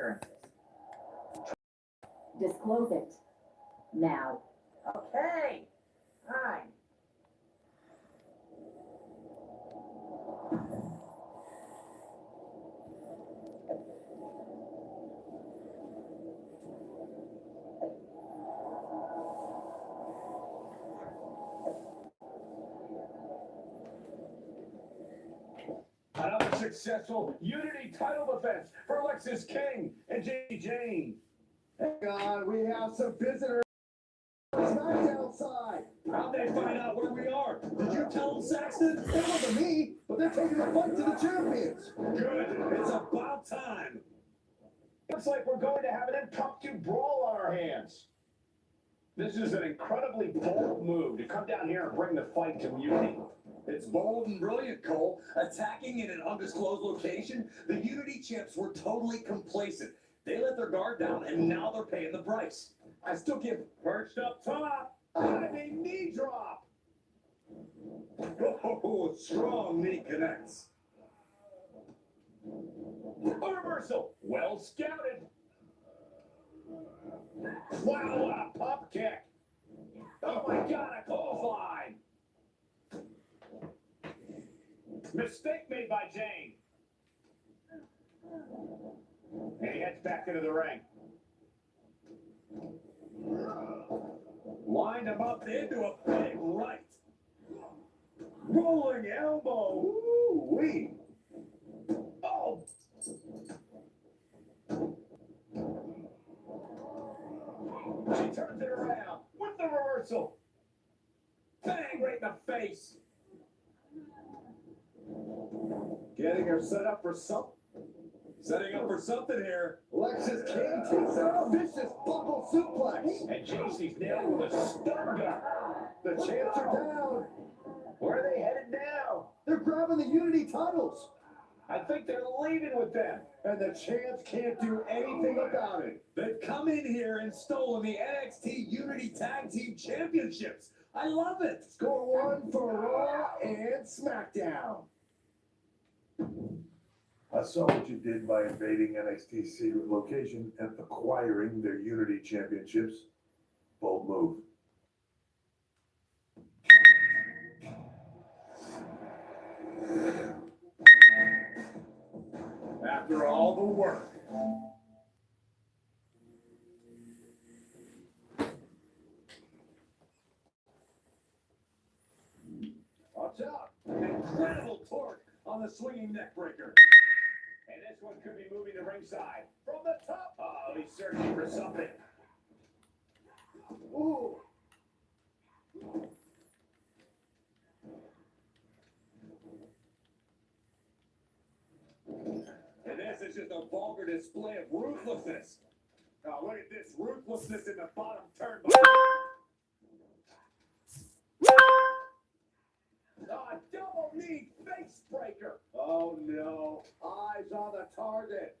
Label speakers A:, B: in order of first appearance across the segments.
A: assurances.
B: Disclose it. Now.
A: Okay. Fine.
C: Another successful Unity title defense for Lexis King and J.D. Jane.
D: Hang on, we have some visitors on the SmackDown side.
C: How'd they find out where we are? Did you tell them, Saxton?
D: It wasn't me, but they're taking the fight to the champions.
C: Good. It's about time. Looks like we're going to have an impromptu brawl on our hands. This is an incredibly bold move to come down here and bring the fight to Mutiny.
E: It's bold and brilliant, Cole. Attacking in an undisclosed location, the Unity champs were totally complacent. They let their guard down, and now they're paying the price.
D: I still can't.
C: Perched up top. Diving knee drop.
E: Oh, strong knee connects.
C: A reversal. Well scouted. Wow, what a pop kick. Oh my God, a clothesline. Mistake made by Jane. And he heads back into the ring.
E: Lined him up into a big right. Rolling elbow.
C: Ooh-wee. Oh. She turns it around with the reversal. Bang right in the face.
D: Getting her set up for something.
E: Setting up for something here.
D: Lexis King takes out a vicious buckle suplex.
C: And JC's nailed with a stun gun.
D: The champs are down.
C: Where are they headed now?
D: They're grabbing the Unity titles.
C: I think they're leaving with them.
D: And the champs can't do anything about it.
E: They've come in here and stolen the NXT Unity Tag Team Championships. I love it.
D: Score one for Raw and SmackDown.
F: I saw what you did by invading NXT's secret location and acquiring their Unity championships. Bold move.
C: After all the work.
E: Watch out. Incredible torque on the swinging neck breaker.
C: And this one could be moving to ringside. From the top. Oh, he's searching for something.
D: Ooh.
E: And this is just a vulgar display of ruthlessness.
C: Oh, look at this ruthlessness in the bottom turn. Oh, double knee face breaker.
D: Oh no. Eyes on the target.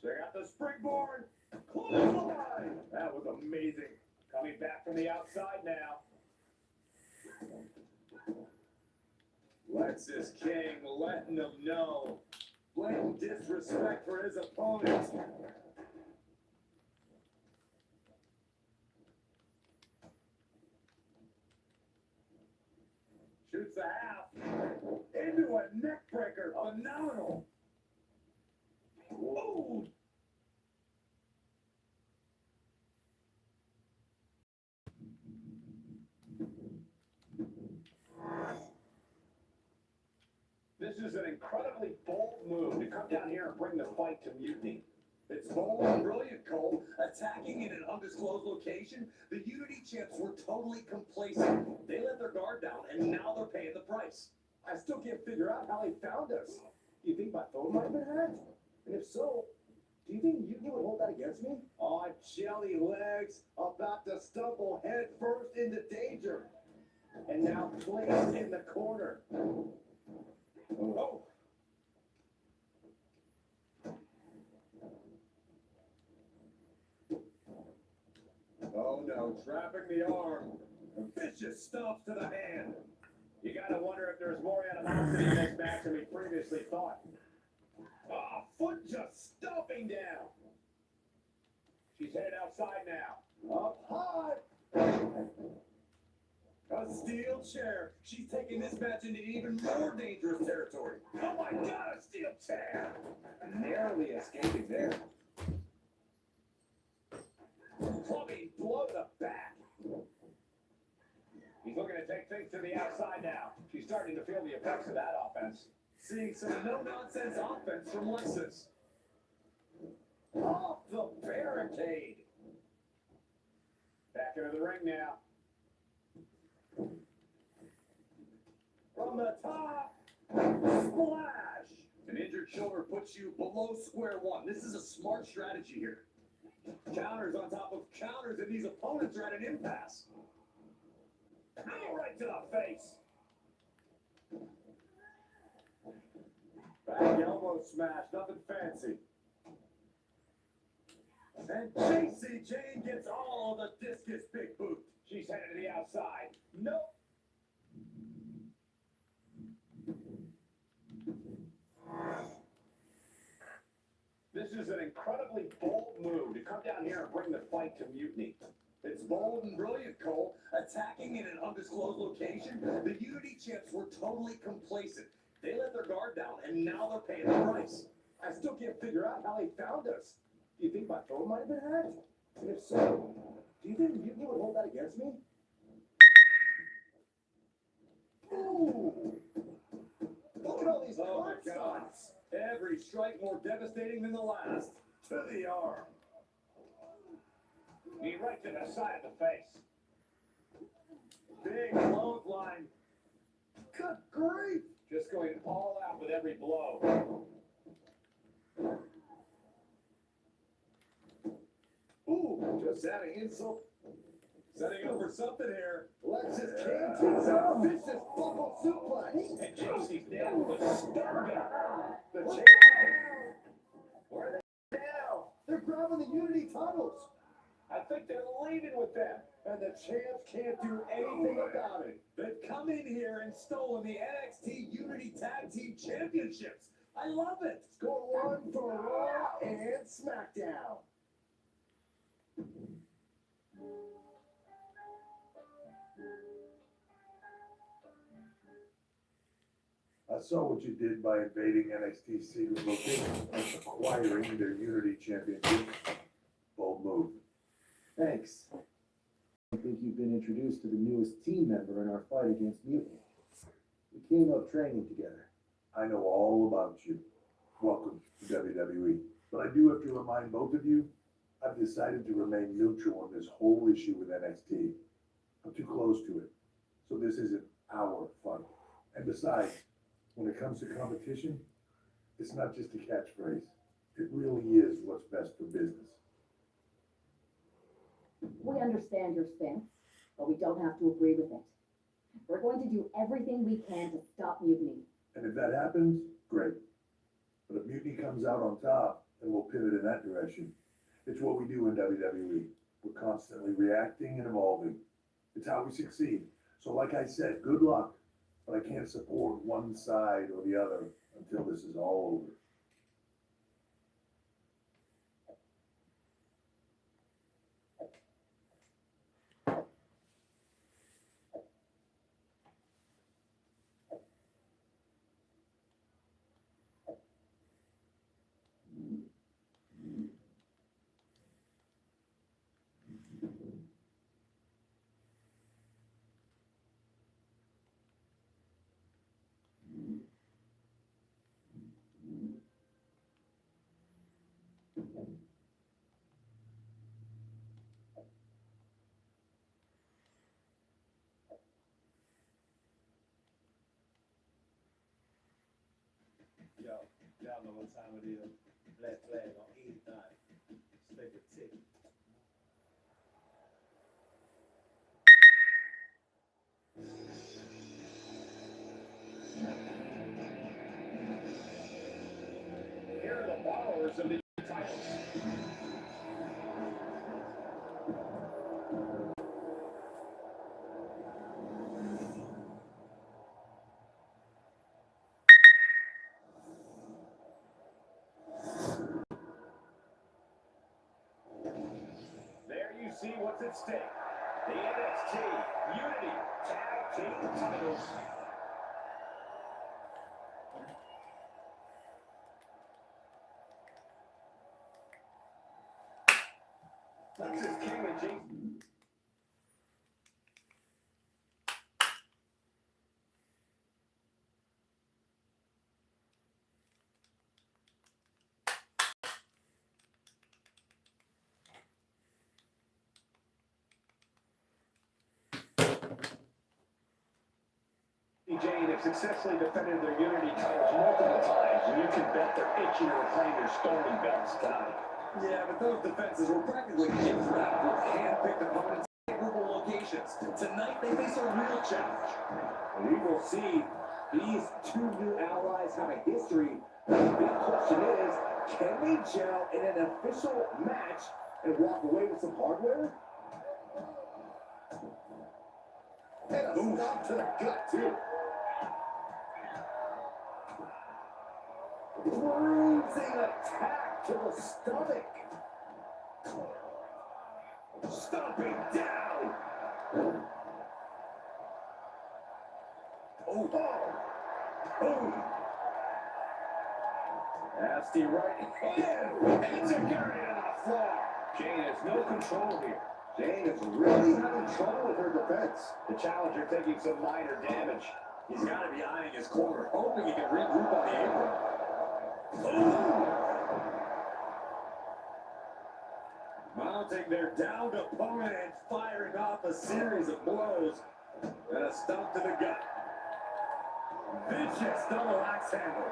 C: Check out the springboard. Clothesline. That was amazing. Coming back from the outside now.
E: Lexis King letting them know. Blatant disrespect for his opponent.
C: Shoots the half. Into a neck breaker. Phenomenal. Ooh. This is an incredibly bold move to come down here and bring the fight to Mutiny.
E: It's bold and brilliant, Cole. Attacking in an undisclosed location, the Unity champs were totally complacent. They let their guard down, and now they're paying the price.
D: I still can't figure out how they found us. Do you think my phone might have been hacked? And if so, do you think Mutiny would hold that against me? Oh, jelly legs, about to stumble head first into danger. And now placed in the corner. Oh.
E: Oh no, trapping the arm. Vicious stomps to the hand.
C: You gotta wonder if there's more animosity in this match than we previously thought. Oh, foot just stomping down. She's headed outside now.
D: Up high.
E: A steel chair. She's taking this match into even more dangerous territory.
C: Oh my God, a steel chair!
E: Narrowly escaping there.
C: Clubbing blow to the back. He's looking to take things to the outside now. She's starting to feel the effects of that offense.
E: Seeing some no-nonsense offense from Lexus.
C: Off the barricade. Back into the ring now.
E: From the top. Splash. An injured shoulder puts you below square one. This is a smart strategy here. Counters on top of counters, and these opponents are at an impasse.
C: Now right to the face.
D: Back elbow smash, nothing fancy.
E: And JC Jane gets all of the discus big boot.
C: She's headed to the outside.
E: Nope.
C: This is an incredibly bold move to come down here and bring the fight to Mutiny.
E: It's bold and brilliant, Cole. Attacking in an undisclosed location, the Unity champs were totally complacent. They let their guard down, and now they're paying the price.
D: I still can't figure out how they found us. Do you think my phone might have been hacked? And if so, do you think Mutiny would hold that against me? Ooh! Look at all these
E: Oh my
D: card
E: God.
D: stunts!
E: Every strike more devastating than the last.
D: To the arm.
C: Knee right to the side of the face.
E: Big clothesline.
D: Good grief!
C: Just going all out with every blow.
D: Ooh, just adding insult.
E: Setting up for something here.
D: Lexus came to a vicious bubble suplex.
C: And JC's down with a stunner.
D: The champ is down. Where are they now? They're grabbing the Unity tunnels.
C: I think they're leaving with them.
D: And the champs can't do anything about it.
E: They've come in here and stolen the NXT Unity Tag Team Championships. I love it.
D: Score one for Raw and SmackDown.
F: I saw what you did by invading NXT's secret location and acquiring their Unity Championship. Bold move.
G: Thanks. I think you've been introduced to the newest team member in our fight against Mutiny. We came up training together.
F: I know all about you. Welcome to WWE. But I do have to remind both of you, I've decided to remain neutral on this whole issue with NXT. I'm too close to it. So this isn't our fight. And besides, when it comes to competition, it's not just a catchphrase. It really is what's best for business.
B: We understand your stance, but we don't have to agree with it. We're going to do everything we can to stop mutiny.
F: And if that happens, great. But if Mutiny comes out on top, then we'll pivot in that direction. It's what we do in WWE. We're constantly reacting and evolving. It's how we succeed. So like I said, good luck, but I can't support one side or the other until this is all over.
D: Y'all know what time it is. Black flag on anything. Stick a tick.
C: Here are the followers of the titles. see what's at stake. The NXT Unity Tag Team titles. Texas King and Jason. Jane have successfully defended their Unity titles multiple times, and you can bet they're itching to reclaim their stolen belts tonight.
E: Yeah, but those defenses were practically gift wrapped with hand-picked opponents in favorable locations. Tonight, they face a real challenge.
D: And we will see these two new allies have a history. The big question is, can they gel in an official match and walk away with some hardware? And a stop to the gut, too. Bruising attack to the stomach.
C: Stomping down.
E: Oh,
C: Boom. Nasty right hand. It's a carry on the floor. Jane has no control here.
D: Jane is really having trouble with her defense.
C: The challenger taking some minor damage.
E: he's got to be eyeing his corner, hoping he can regroup on the apron. Mounting their downed opponent and firing off a series of blows. And a stomp to the gut. Vicious double axe handle.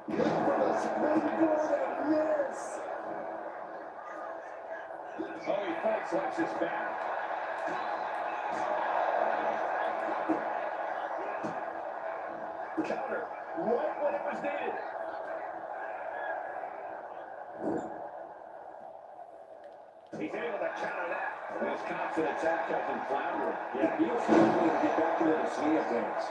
D: Look for the springboard and miss.
C: Oh, he fights Lexus back. Counter, right when it was needed. He's able to counter that. This constant attack has him floundering.
D: Yeah, he's struggling to get back into the swing of things.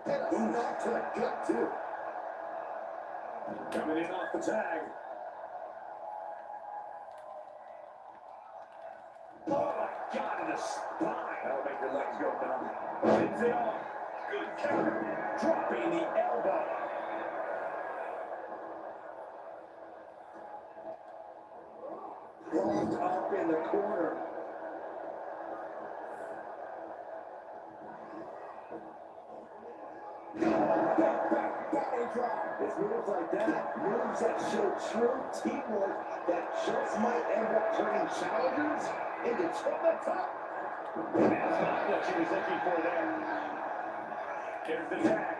D: And a stop to the gut, too.
E: Coming in off the tag.
C: Oh my God, in the spine. That'll make your legs go numb. Sends it off. Good counter. Dropping the elbow.
D: Rolled up in the corner. Back body drop. It's moves like that, moves that show true teamwork, that just might end up turning challengers into top.
C: That's not what she was looking for there. Here's the tag.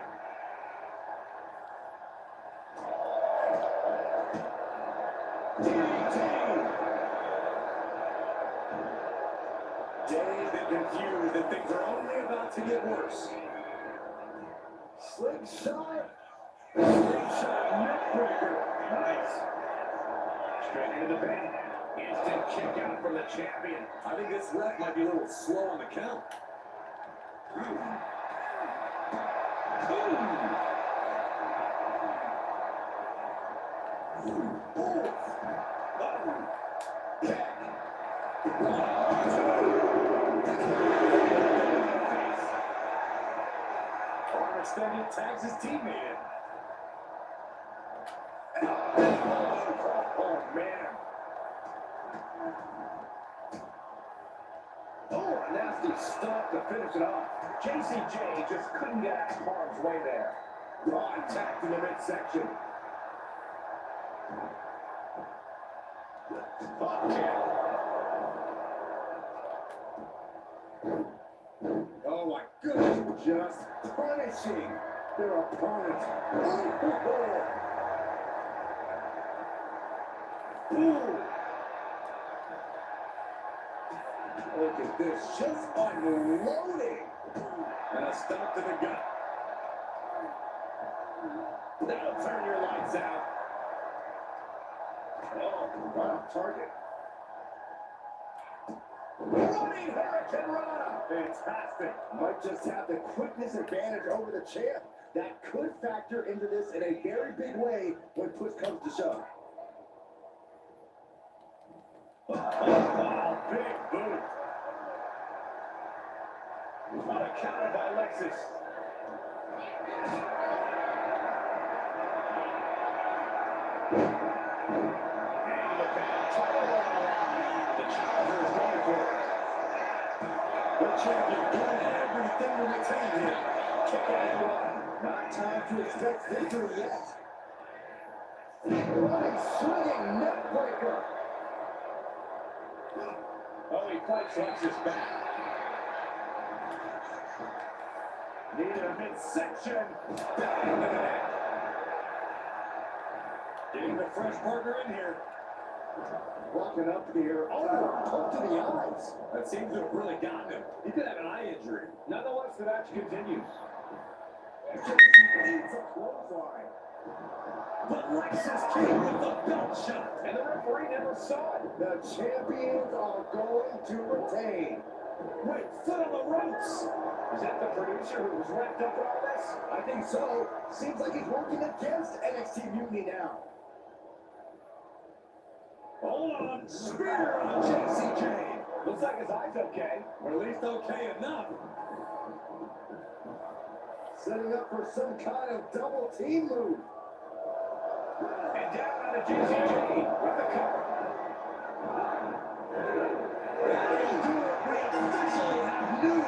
E: Dazed and confused that things are only about to get worse.
D: Slingshot.
C: Slingshot neckbreaker. Nice. Straight into the pin. Instant kick out from the champion.
E: I think this ref might be a little slow on the count. Arm extended, tags his teammate in.
C: Oh, man. Oh, a nasty stomp to finish it off. JCJ just couldn't get out of harm's way there.
E: Raw attack in the midsection.
C: Hop kick.
E: Oh my goodness.
D: Just punishing their opponent. Look at this, just unloading.
E: And a stomp to the gut.
C: That'll turn your lights out.
D: Oh, right off target.
C: Running Hurricane Rana.
D: Fantastic. Might just have the quickness advantage over the champ. that could factor into this in a very big way when push comes to shove.
C: Oh, big boot. On a counter by Lexus. And look at title on the line. The challenger is going for it. The champion doing everything to retain him. Kick out of the line.
D: Not time to expect victory yet. Running, swinging neck breaker.
C: Oh, he fights Lexus back. Knee to the midsection. Bang to the neck. Getting the fresh partner in here.
D: Walking up here. Oh, hook to the eyes.
C: That seems to have really gotten him. He could have an eye injury. Nonetheless, the match continues.
D: It's a clothesline.
C: But Lexus came with the belt shot, and the referee never saw it.
D: The champions are going to retain.
C: Wait, foot on the ropes. Is that the producer who was wrapped up in all this?
D: I think so. Seems like he's working against NXT Mutiny now.
C: Hold on, spear on JCJ. Looks like his eye's okay, or at least okay enough.
D: Setting up for some kind of double team move.
C: And down on the JCJ with the cover. That'll do it. We officially have new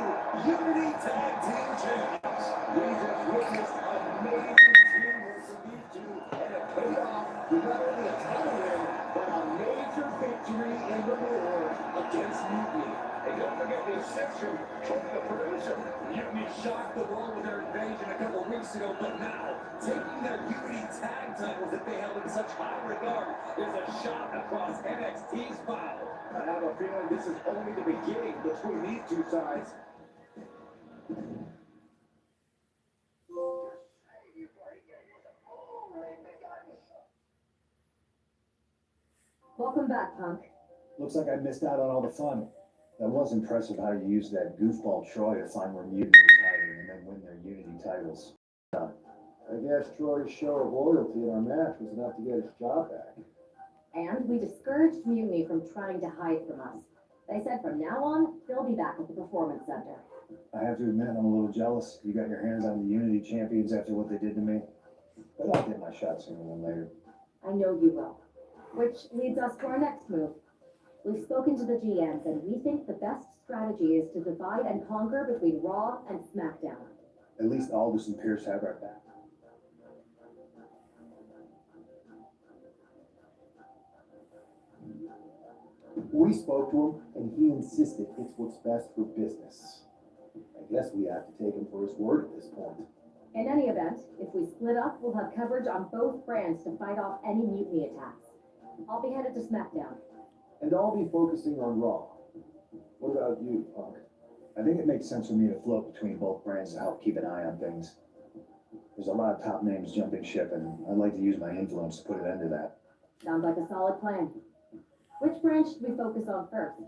C: Unity Tag Team Champions.
D: We just witnessed amazing teamwork from these two, and it paid off with not only a title win, but a major victory in the war against Mutiny.
C: And don't forget the exception from the producer. Mutiny shocked the world with their invasion a couple weeks ago, but now, taking their Unity tag titles that they held in such high regard is a shot across NXT's bow.
D: I have a feeling this is only the beginning between these two sides.
B: Welcome back, Punk.
G: Looks like I missed out on all the fun. That was impressive how you used that goofball Troy to find where Mutiny was hiding and then win their Unity titles. I guess Troy's show of loyalty in our match was enough to get his job back.
B: And we discouraged Mutiny from trying to hide from us. They said from now on, they'll be back at the Performance Center.
G: I have to admit, I'm a little jealous. You got your hands on the Unity champions after what they did to me. But I'll get my shot sooner than later.
B: I know you will. Which leads us to our next move. We've spoken to the GMs, and we think the best strategy is to divide and conquer between Raw and SmackDown.
G: At least Aldous and Pierce have our back. We spoke to him, and he insisted it's what's best for business. I guess we have to take him for his word at this point.
B: In any event, if we split up, we'll have coverage on both brands to fight off any Mutiny attacks. I'll be headed to SmackDown.
G: And I'll be focusing on Raw. What about you, Punk? I think it makes sense for me to float between both brands to help keep an eye on things. There's a lot of top names jumping ship, and I'd like to use my influence to put an end to that.
B: Sounds like a solid plan. Which brand should we focus on first?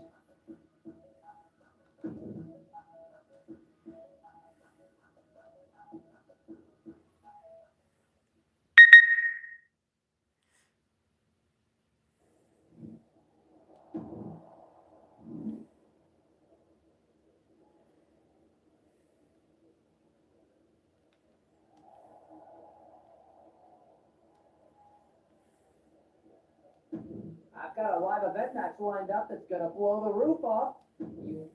A: I've got a live event match lined up that's gonna blow the roof off. You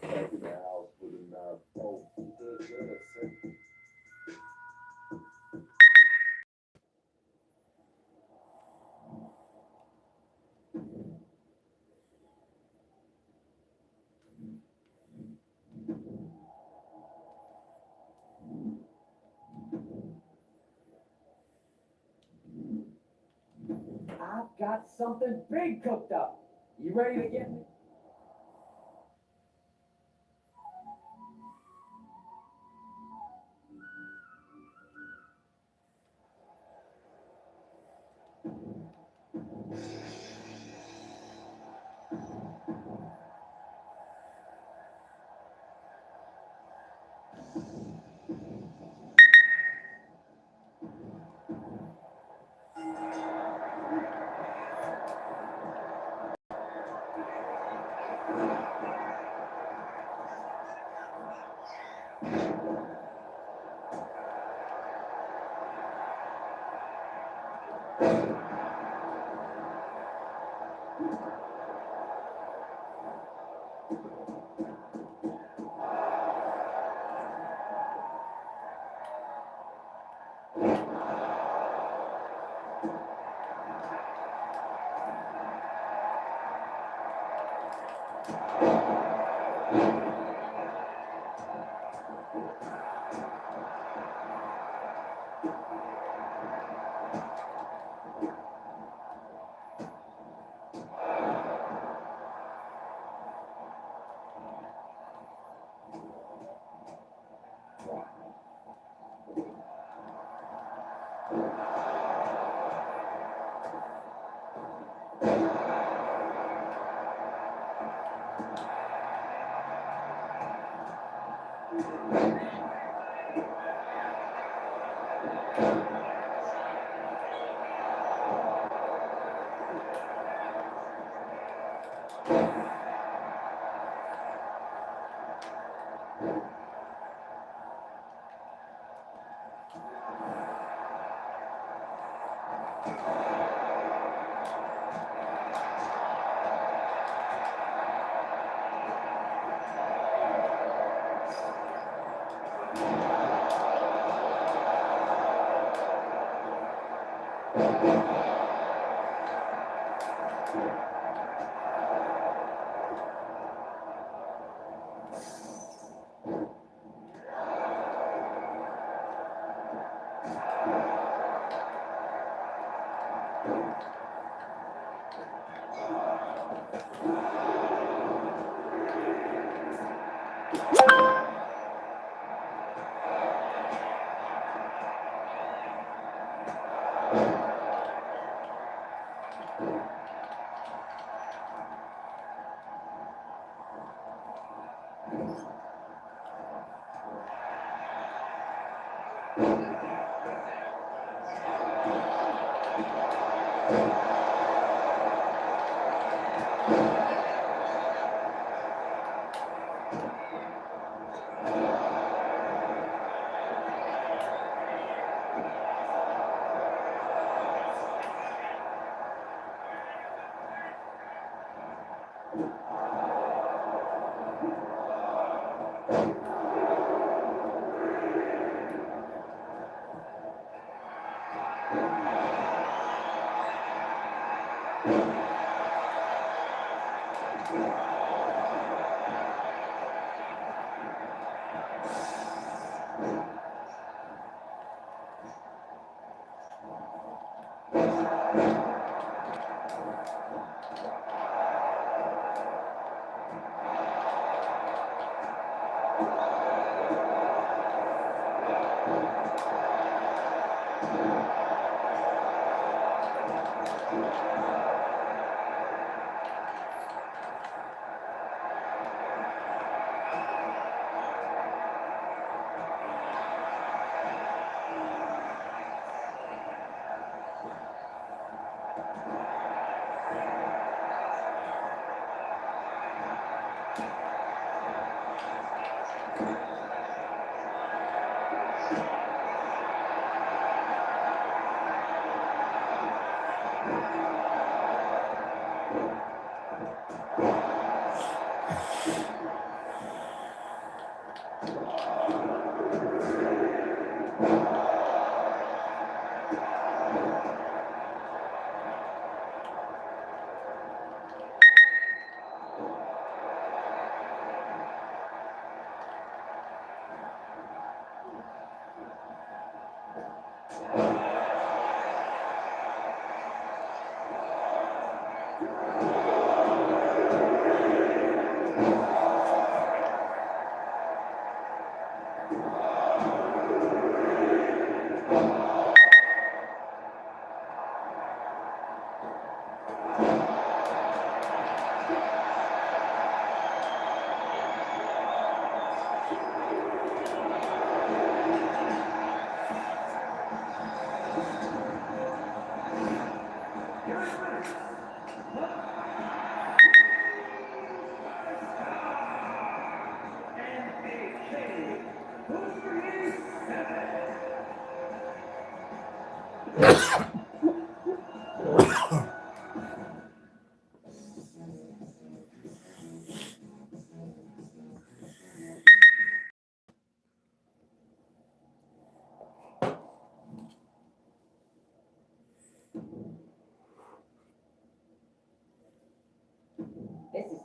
F: Back in the house with an, oh, the-
A: I've got something big cooked up. You ready to get me?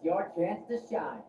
A: your chance to shine.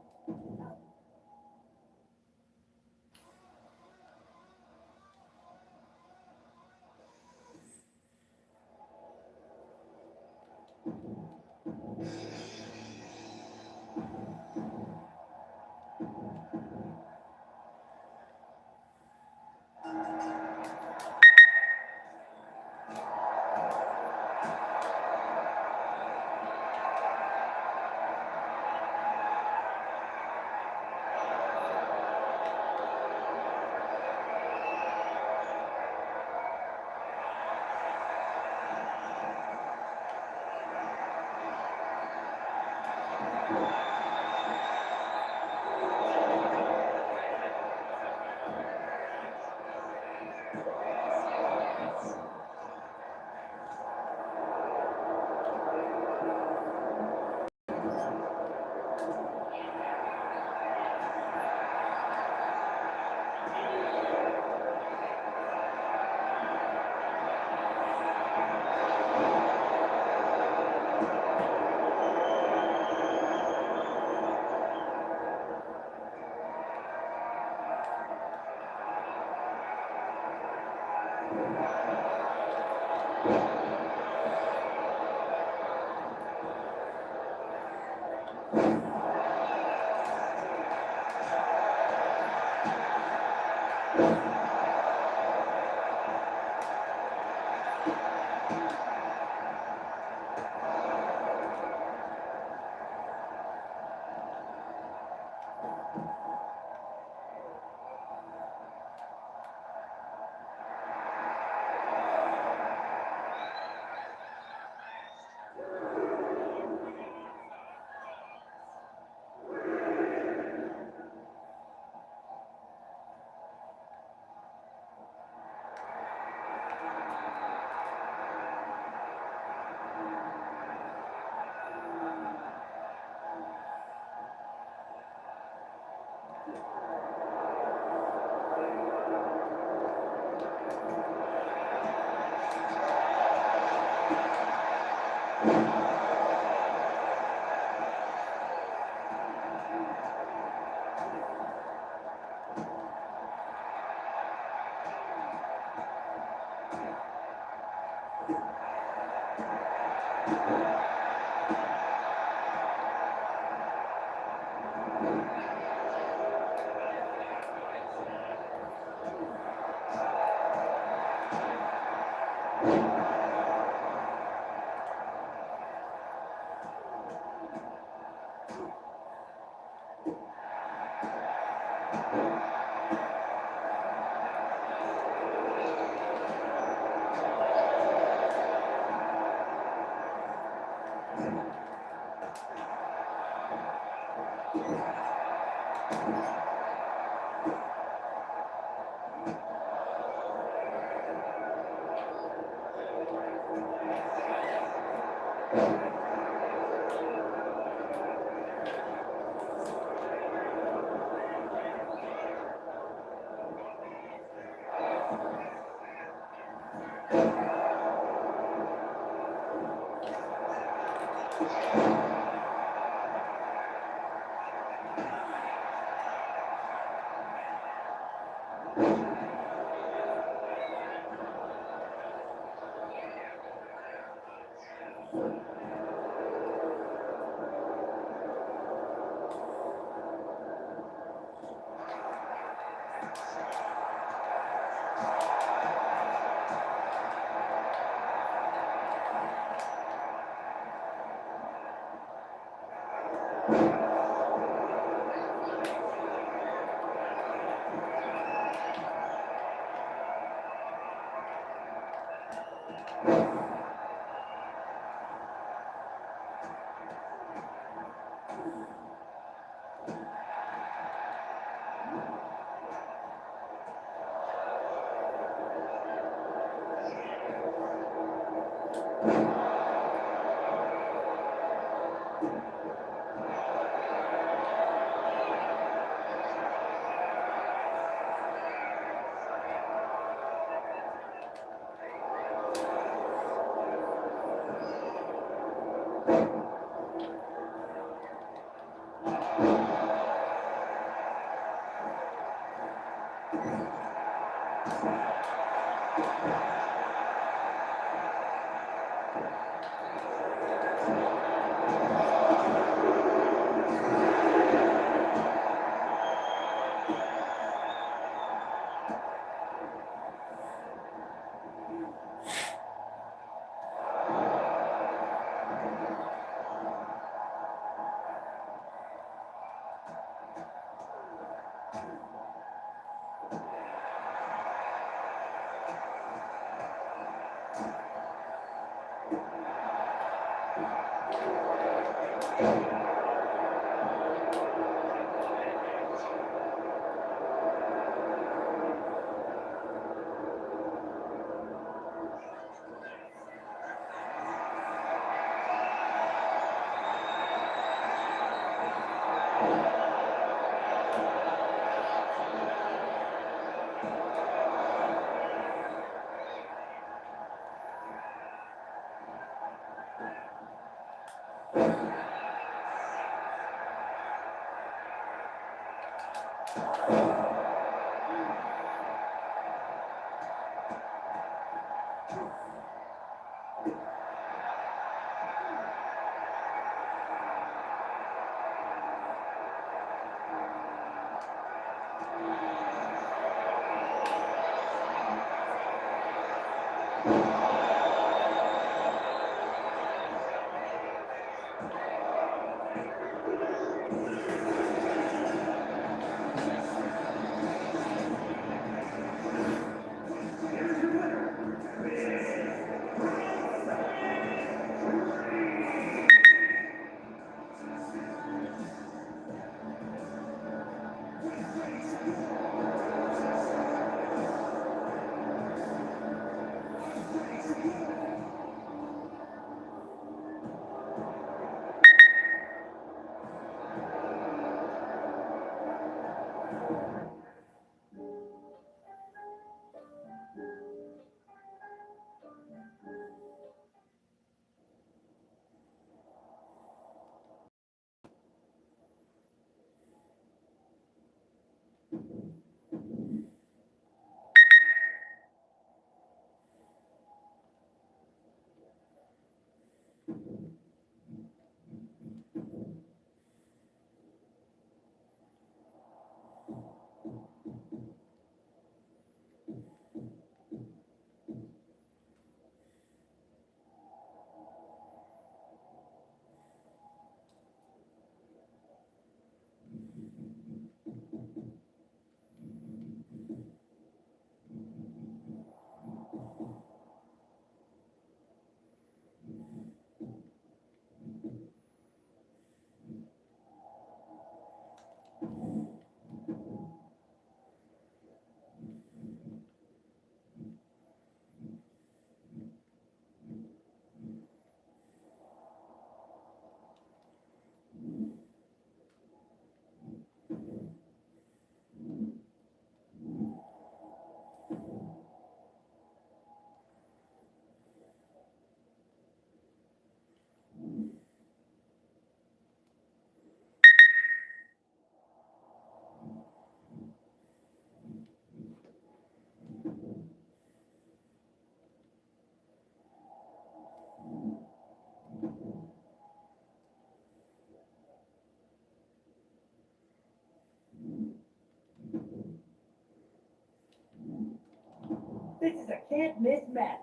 A: This is a can't miss match.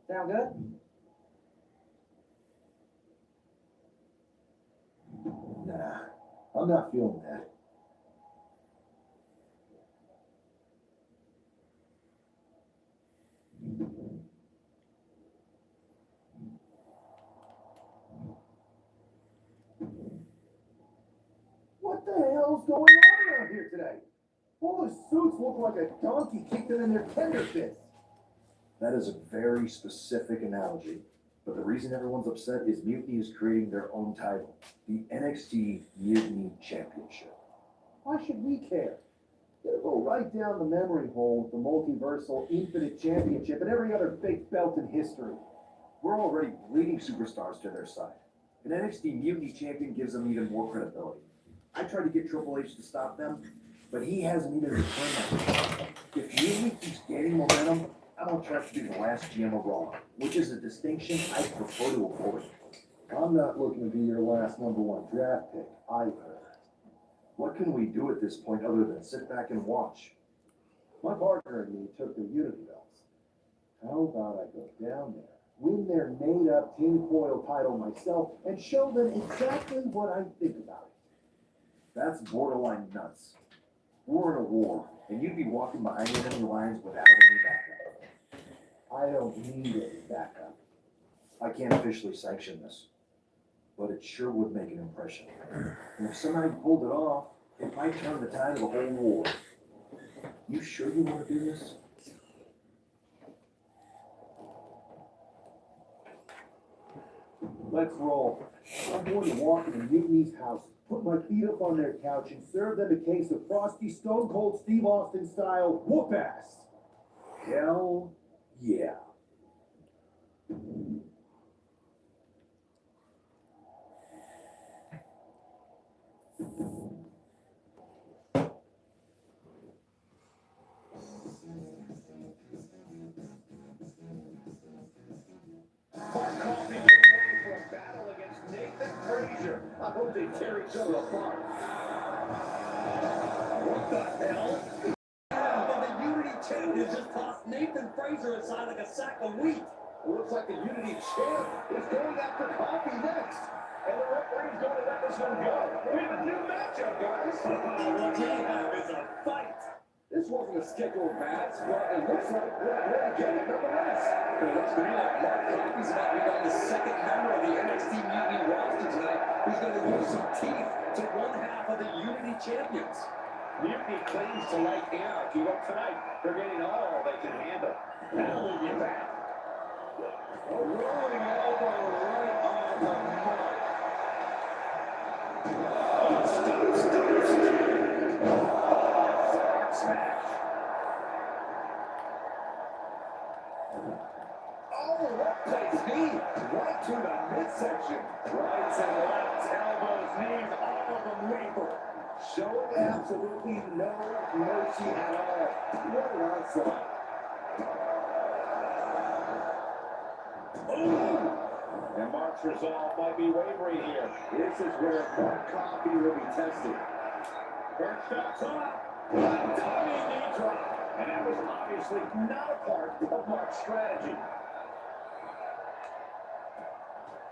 A: Sound good?
G: Nah, I'm not feeling that.
D: What the hell's going on around here today? All the suits look like a donkey kicked them in their tender fist.
G: That is a very specific analogy. But the reason everyone's upset is Mutiny is creating their own title, the NXT Mutiny Championship.
D: Why should we care? They'll go right down the memory hole with the multiversal infinite championship and every other big belt in history.
G: We're already bleeding superstars to their side. An NXT Mutiny Champion gives them even more credibility. I tried to get Triple H to stop them, but he hasn't even returned that. If Unity keeps gaining momentum, I'm on track to be the last GM of Raw, which is a distinction I prefer to avoid.
D: I'm not looking to be your last #1 draft pick either.
G: What can we do at this point other than sit back and watch?
D: My partner and me took the Unity belts. How about I go down there, win their made-up tinfoil title myself, and show them exactly what I think about it?
G: That's borderline nuts. We're in a war, and you'd be walking behind enemy lines without any backup.
D: I don't need any backup.
G: I can't officially sanction this, but it sure would make an impression. And if somebody pulled it off, it might turn the tide of the whole war. You sure you want to do this?
D: Let's roll. I'm going to walk into Mutiny's house, put my feet up on their couch, and serve them a case of Frosty Stone Cold Steve Austin style whoop-ass.
G: Hell yeah.
C: Mark Coffey getting ready for a battle against Nathan Frazier. I hope they tear each other apart. What the hell?
E: But the Unity champion just tossed Nathan Frazier aside like a sack of wheat.
C: It looks like the Unity champ is going after Coffey next. And the referee's going to let this one go. We have a new matchup, guys.
E: What we have is a fight.
C: This wasn't a scheduled match, but it looks like we're going to get it nonetheless.
E: It looks to me like Mark Coffey's about to become the second member of the NXT Mutiny roster tonight who's going to lose some teeth to one half of the Unity champions.
C: Mutiny claims to like anarchy, but tonight they're getting all they can handle. Now we'll get back. A rolling elbow right on the mark. Smash. Oh, what place knee right to the midsection. Rights and lefts, elbows, knees, all of them labor. Showing absolutely no mercy at all. What an onslaught. Ooh. And Mark's resolve might be wavering here. This is where Mark Coffey will be tested. Perched up top. Diving knee drop. And that was obviously not a part of Mark's strategy.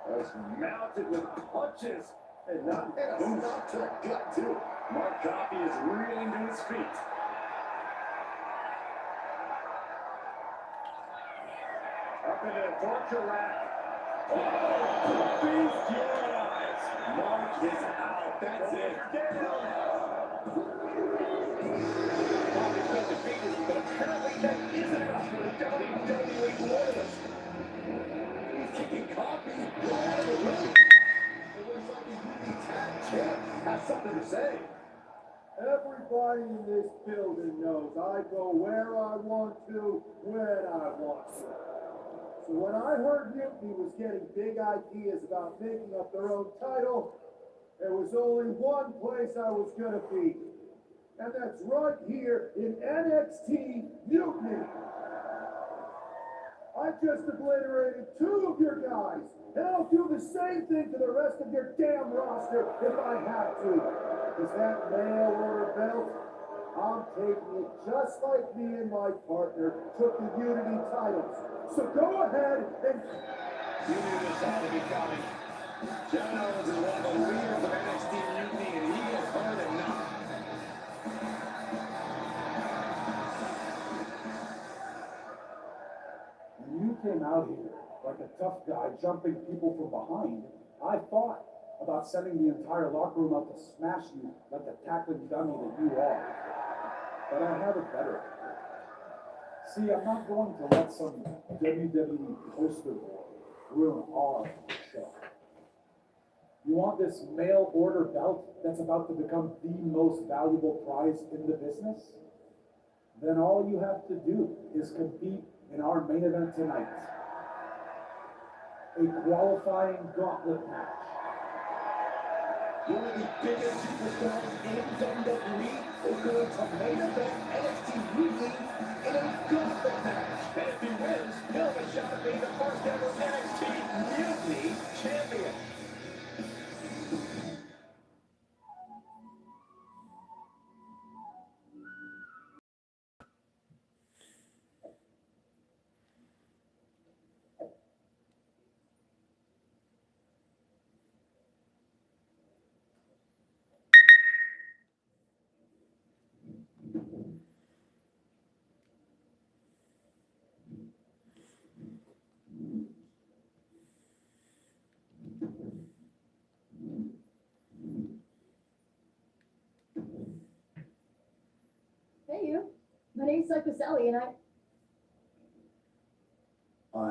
C: Was mounted with punches and not to the gut too. Mark Coffey is reeling to his feet. Up into the torture rack. Oh, feast your eyes. Mark is out. That's it. Coffey's been defeated, but apparently that isn't enough for the WWE loyalists. He's kicking Coffey right out of the ring. It looks like the Unity Tag Champ has something to say.
D: Everybody in this building knows I go where I want to, when I want to. So when I heard Mutiny was getting big ideas about making up their own title, there was only one place I was gonna be. And that's right here in NXT Mutiny. I just obliterated 2 of your guys, and I'll do the same thing to the rest of your damn roster if I have to. Is that mail order belt? I'm taking it just like me and my partner took the Unity titles. So go ahead and...
C: You knew this had to be coming. John Owens is one of the leaders of NXT Mutiny, and he has heard enough.
H: When you came out here like a tough guy jumping people from behind, I thought about sending the entire locker room out to smash you like the tackling dummy that you are. But I have it better. See, I'm not going to let some WWE poster boy ruin our show. You want this mail order belt that's about to become the most valuable prize in the business? Then all you have to do is compete in our main event tonight. A qualifying gauntlet match.
C: One of the biggest superstars in WWE is
D: going to main event NXT Weekly in a gauntlet match.
C: And if he wins, he'll have a shot at being the first ever NXT Mutiny champion.
B: Hey you, my name's Psycho Sally and
G: I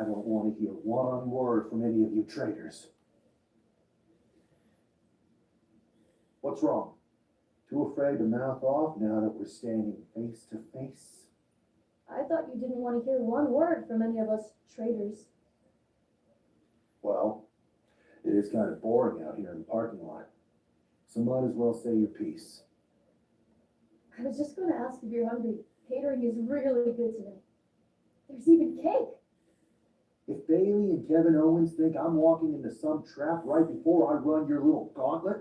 G: don't want to hear one word from any of you traitors. What's wrong? Too afraid to mouth off now that we're standing face to face?
B: I thought you didn't want to hear one word from any of us traitors.
G: Well, it is kind of boring out here in the parking lot. So might as well say your piece.
B: I was just going to ask if you're hungry. Catering is really good today. There's even cake.
G: If Bailey and Kevin Owens think I'm walking into some trap right before I run your little gauntlet,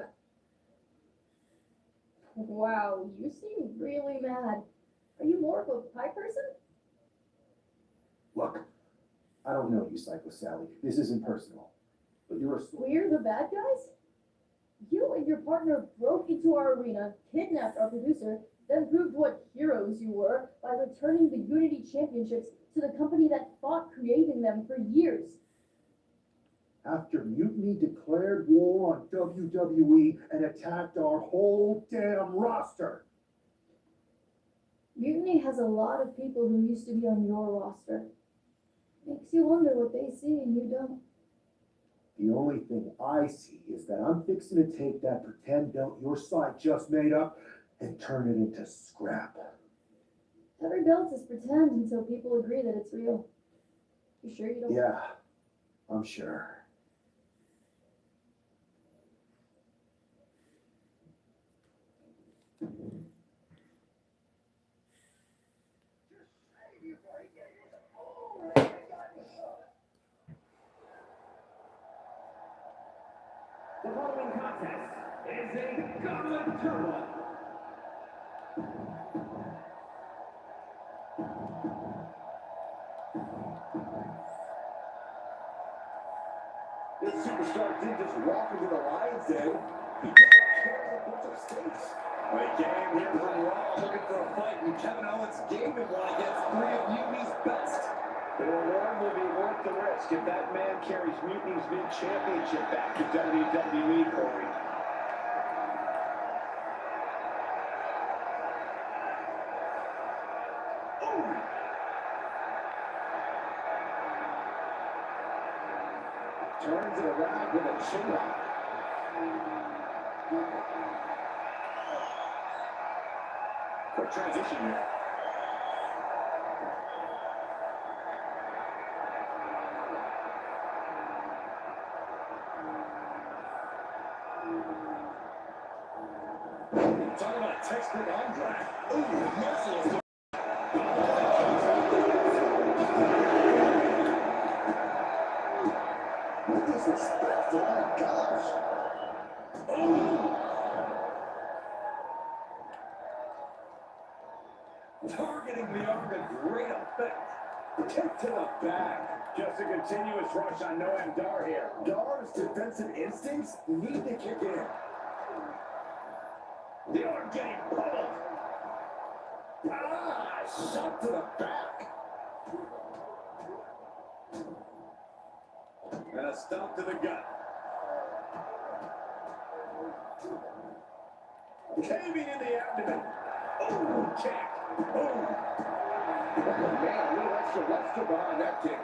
B: Wow, you seem really mad. Are you more of a pie person?
G: look, I don't know you, Psycho Sally. This isn't personal. But you're a
B: We're the bad guys? You and your partner broke into our arena, kidnapped our producer, then proved what heroes you were by returning the Unity Championships to the company that fought creating them for years.
G: after Mutiny declared war on WWE and attacked our whole damn roster.
B: Mutiny has a lot of people who used to be on your roster. Makes you wonder what they see and you don't.
G: The only thing I see is that I'm fixing to take that pretend belt your side just made up and turn it into scrap.
B: Every belt is pretend until people agree that it's real. You sure you don't?
G: Yeah, I'm sure.
C: The following contest is a gauntlet tournament.
D: This superstar didn't just walk into the Lions Den. He carried a bunch of stakes.
E: Well, he came here from Raw looking for a fight, and Kevin Owens gave him one against three of Mutiny's best.
C: The reward will be worth the risk if that man carries Mutiny's new championship back to WWE, Corey.
D: Turns it around with a chin lock.
C: Quick transition here.
E: Talking about a textbook arm drag. Ooh, merciless.
D: What disrespectful, my gosh.
E: Targeting the arm to great effect.
C: Kick to the back. Just a continuous rush on Noam Dar here.
D: Dar's defensive instincts need to kick in.
C: The arm getting pummeled.
D: Ah, shot to the back.
E: And a stomp to the gut.
C: Caving in the abdomen. Oh, kick. Oh.
D: Oh, man, a little extra luster behind that kick.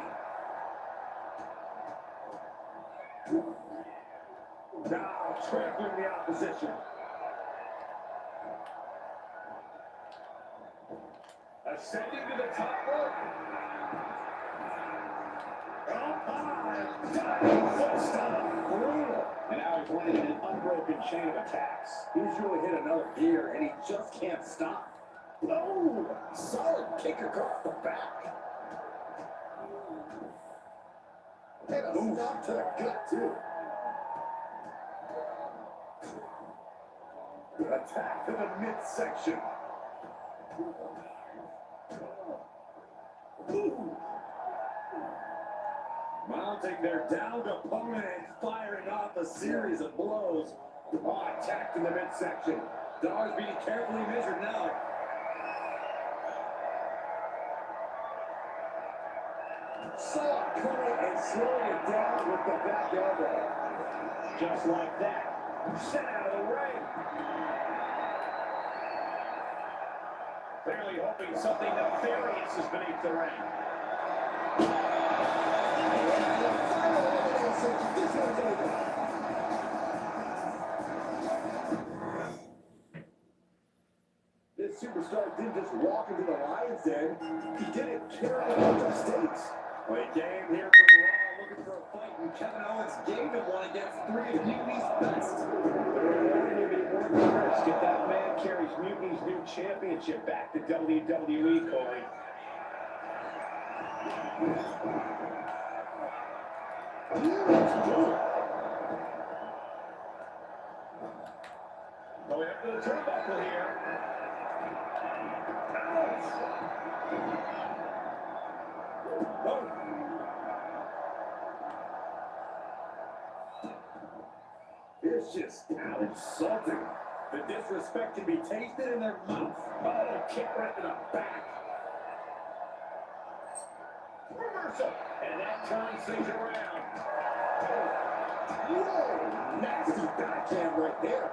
C: Now trampling the opposition. Ascending to the top rope. Up high. Diving foot stomp.
D: Brutal.
C: And now playing an unbroken chain of attacks.
D: He's really hit another gear, and he just can't stop. Oh, solid kick across the back. And a stop to the gut, too.
C: Attack to the midsection. Mounting their downed opponent and firing off a series of blows. Oh, attacked in the midsection. Dars being carefully measured now.
D: Saw it coming and slowing it down with the back elbow.
C: Just like that. Sent out of the ring. Clearly hoping something nefarious is beneath the ring.
D: This one's over. This superstar didn't just walk into the Lions Den, he did it carrying a bunch of stakes.
C: Well, he came here from Raw looking for a fight, and Kevin Owens gave him one against three of Mutiny's best. Get that man carries Mutiny's new championship back to WWE, Corey. Going up to the turnbuckle here. Oh.
D: Vicious, how insulting.
C: The disrespect can be tasted in their mouth. Oh, kick right to the back. Reversal. And that turns things around.
D: Whoa, nasty backhand right there.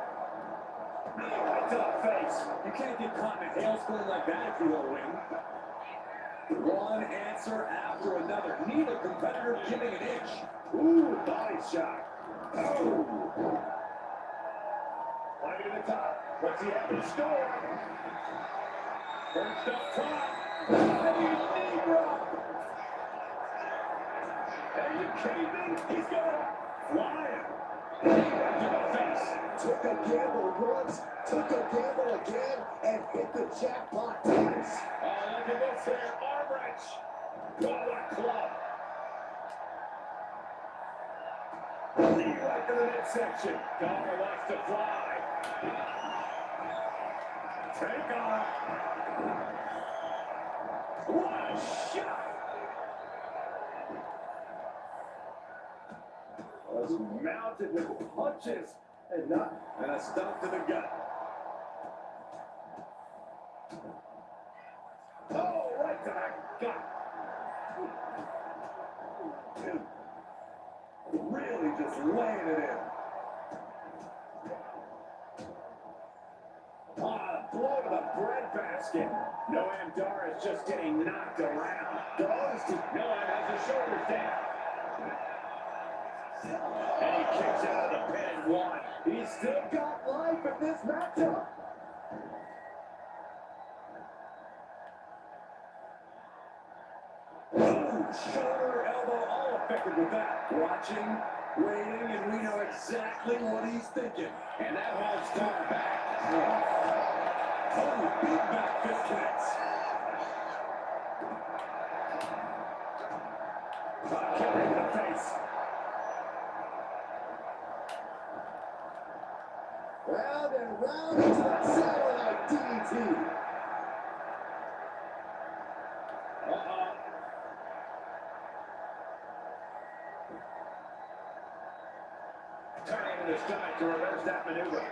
C: Right to the face. You can't get caught in a hailstorm like that if you want to win. One answer after another. Neither competitor giving an inch. Ooh, body shot. Oh. Climbing to the top. What's he have in store? First up top. Knee drop. Are you kidding me? He's going flying. Right to the face.
D: Took a gamble once, took a gamble again, and hit the jackpot twice.
C: Oh, look at this here. Arm wrench. Oh, what a club. Knee right to the midsection. Dollar likes to fly. Take off. What a shot.
D: Was mounted with punches and not.
C: And a stomp to the gut. Oh, right to the gut. Really just laying it in. Ah, blow to the breadbasket. Noam Dar is just getting knocked around. Noam has his shoulders down. And he kicks out of the pin and one.
D: He's still got life in this matchup.
C: Boom, shoulder, elbow, all affected with that. Watching, waiting, and we know exactly what he's thinking. And that holds Dar back. Oh, big back fist connects. Carry to the face.
D: Round and round into that satellite DDT.
C: Uh-oh. Turning in his stride to reverse that maneuver.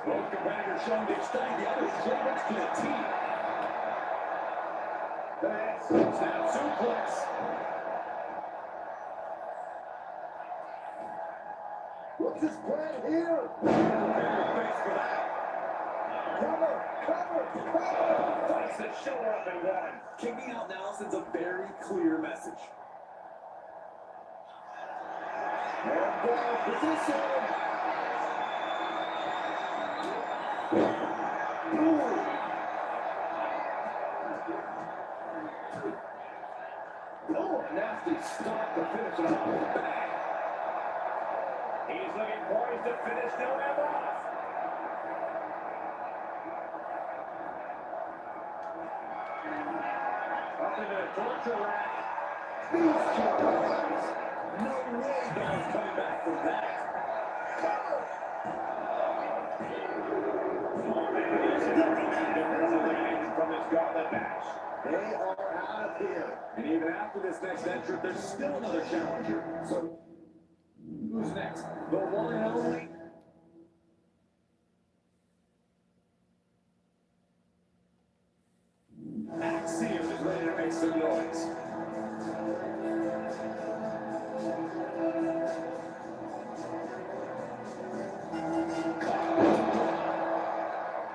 C: Both competitors showing their stride, the other struggles to the team. That's snap suplex.
D: What's his plan here?
C: Prepare your face for that.
D: Cover, cover, cover.
C: Fights the shoulder up and one.
E: Kicking out now sends a very clear message.
D: And down position.
C: Oh, nasty stop to finish it off. He's looking Poised to finish, don't have off. Up into the torture rack. Beast kills. No way Bell's coming back from that. Oh man, he's defensively from this gauntlet match.
D: They are out of here.
E: And even after this next entrant, there's still another challenger. So, who's next? The one and only. Axiom is ready to make some noise.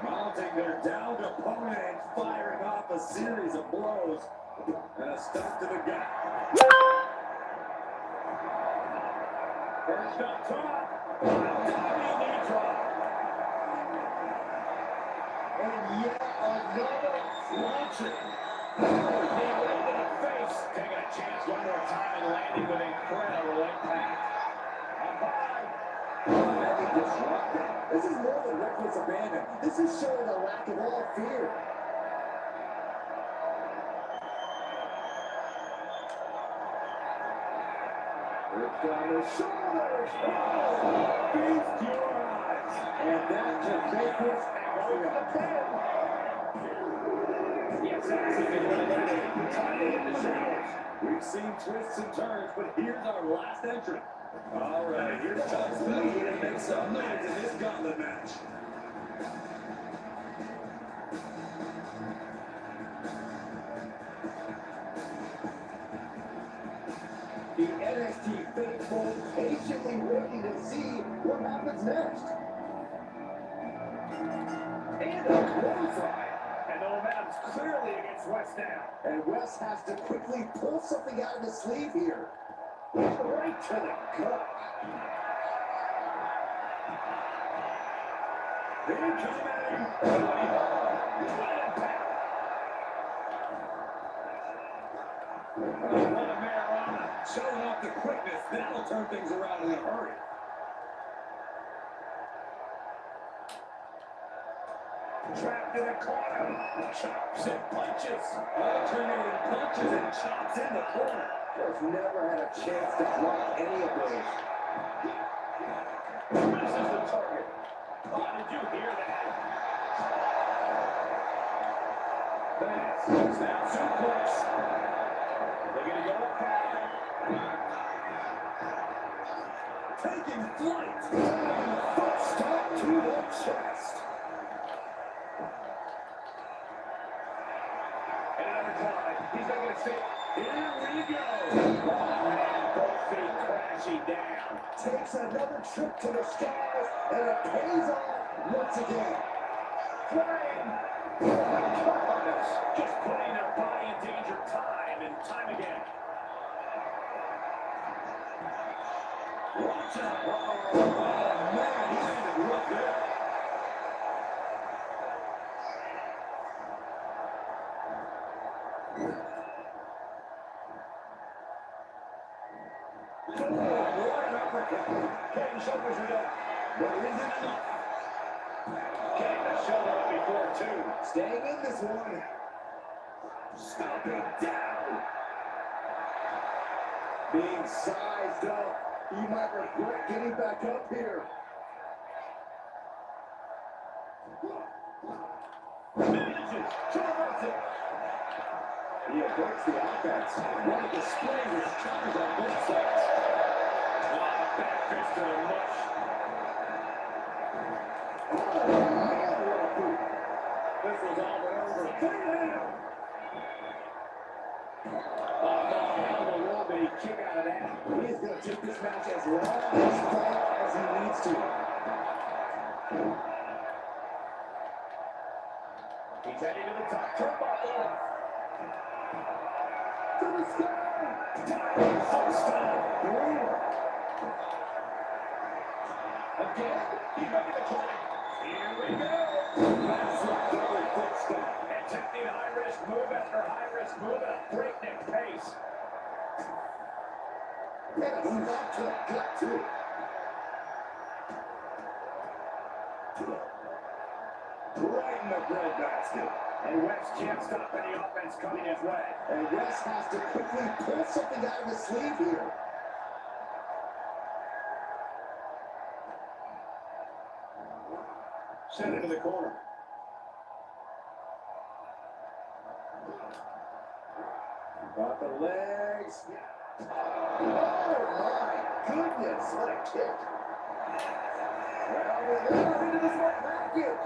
E: Mounting their downed opponent and firing off a series of blows. And a stop to the gut.
C: First up top. Diving knee drop.
D: And yet another
C: Launching. Knee right to the face. Taking a chance one more time and landing with incredible impact. Up high.
D: heavy disruption. This is more than reckless abandon. This is showing a lack of all fear.
C: Ripped down the shoulders. Oh, beast your eyes.
D: And that just makes this
C: Over the pin. Yes, Axiom is running ready. Time to hit the showers.
E: We've seen twists and turns, but here's our last entrant. All right, here's Chuck's ready to make some noise in this gauntlet match.
D: The NXT faithful patiently waiting to see what happens next.
C: And a clothesline. And the momentum's clearly against West now.
D: And West has to quickly pull something out of his sleeve here.
C: Right to the gut. Incoming. What impact. What a marijuana.
E: Showing off the quickness, that'll turn things around in a hurry.
C: Trapped in the corner. Chops and punches.
E: Alternating punches and chops in the corner.
D: Just never had a chance to block any of those.
C: Misses the target. Oh, did you hear that? That's now suplex. They're going to go up high.
E: Taking flight.
D: Foot stomp to the chest.
C: And another climb. He's not going to stay. Here we go. Oh, man, both feet crashing down.
D: Takes another trip to the stars, and it pays off once again.
C: Flame. Oh, my goodness. Just putting their body in danger time and time again. Watch out. Oh, man, he's even rough there. Oh, what an uppercut. Getting shoulders it up. But it isn't enough. Getting the shoulder up before two.
D: Staying in this one.
C: Stomping down.
D: Being sized up. He might regret getting back up here.
C: Manages to reverse it.
E: He avoids the offense. What a display with counters on both sides.
C: Back fist to the mush. This was all but over. Oh, no, will be kick out of that.
D: He is going to take this match as long, as far as he needs to.
C: He's heading to the top turnbuckle.
D: To the sky!
C: Diving first time. Again, he's ready to climb. Here we go. Massive double foot stomp. Attempting high-risk move after high-risk move at a breakneck pace.
D: And a stop to the gut, too.
E: Right in the breadbasket. And West can't stop any offense coming his way.
D: And West has to quickly pull something out of his sleeve here.
E: Send it to the corner.
D: Got the legs. Oh my goodness, what a kick. Well, we're there into the front bracket.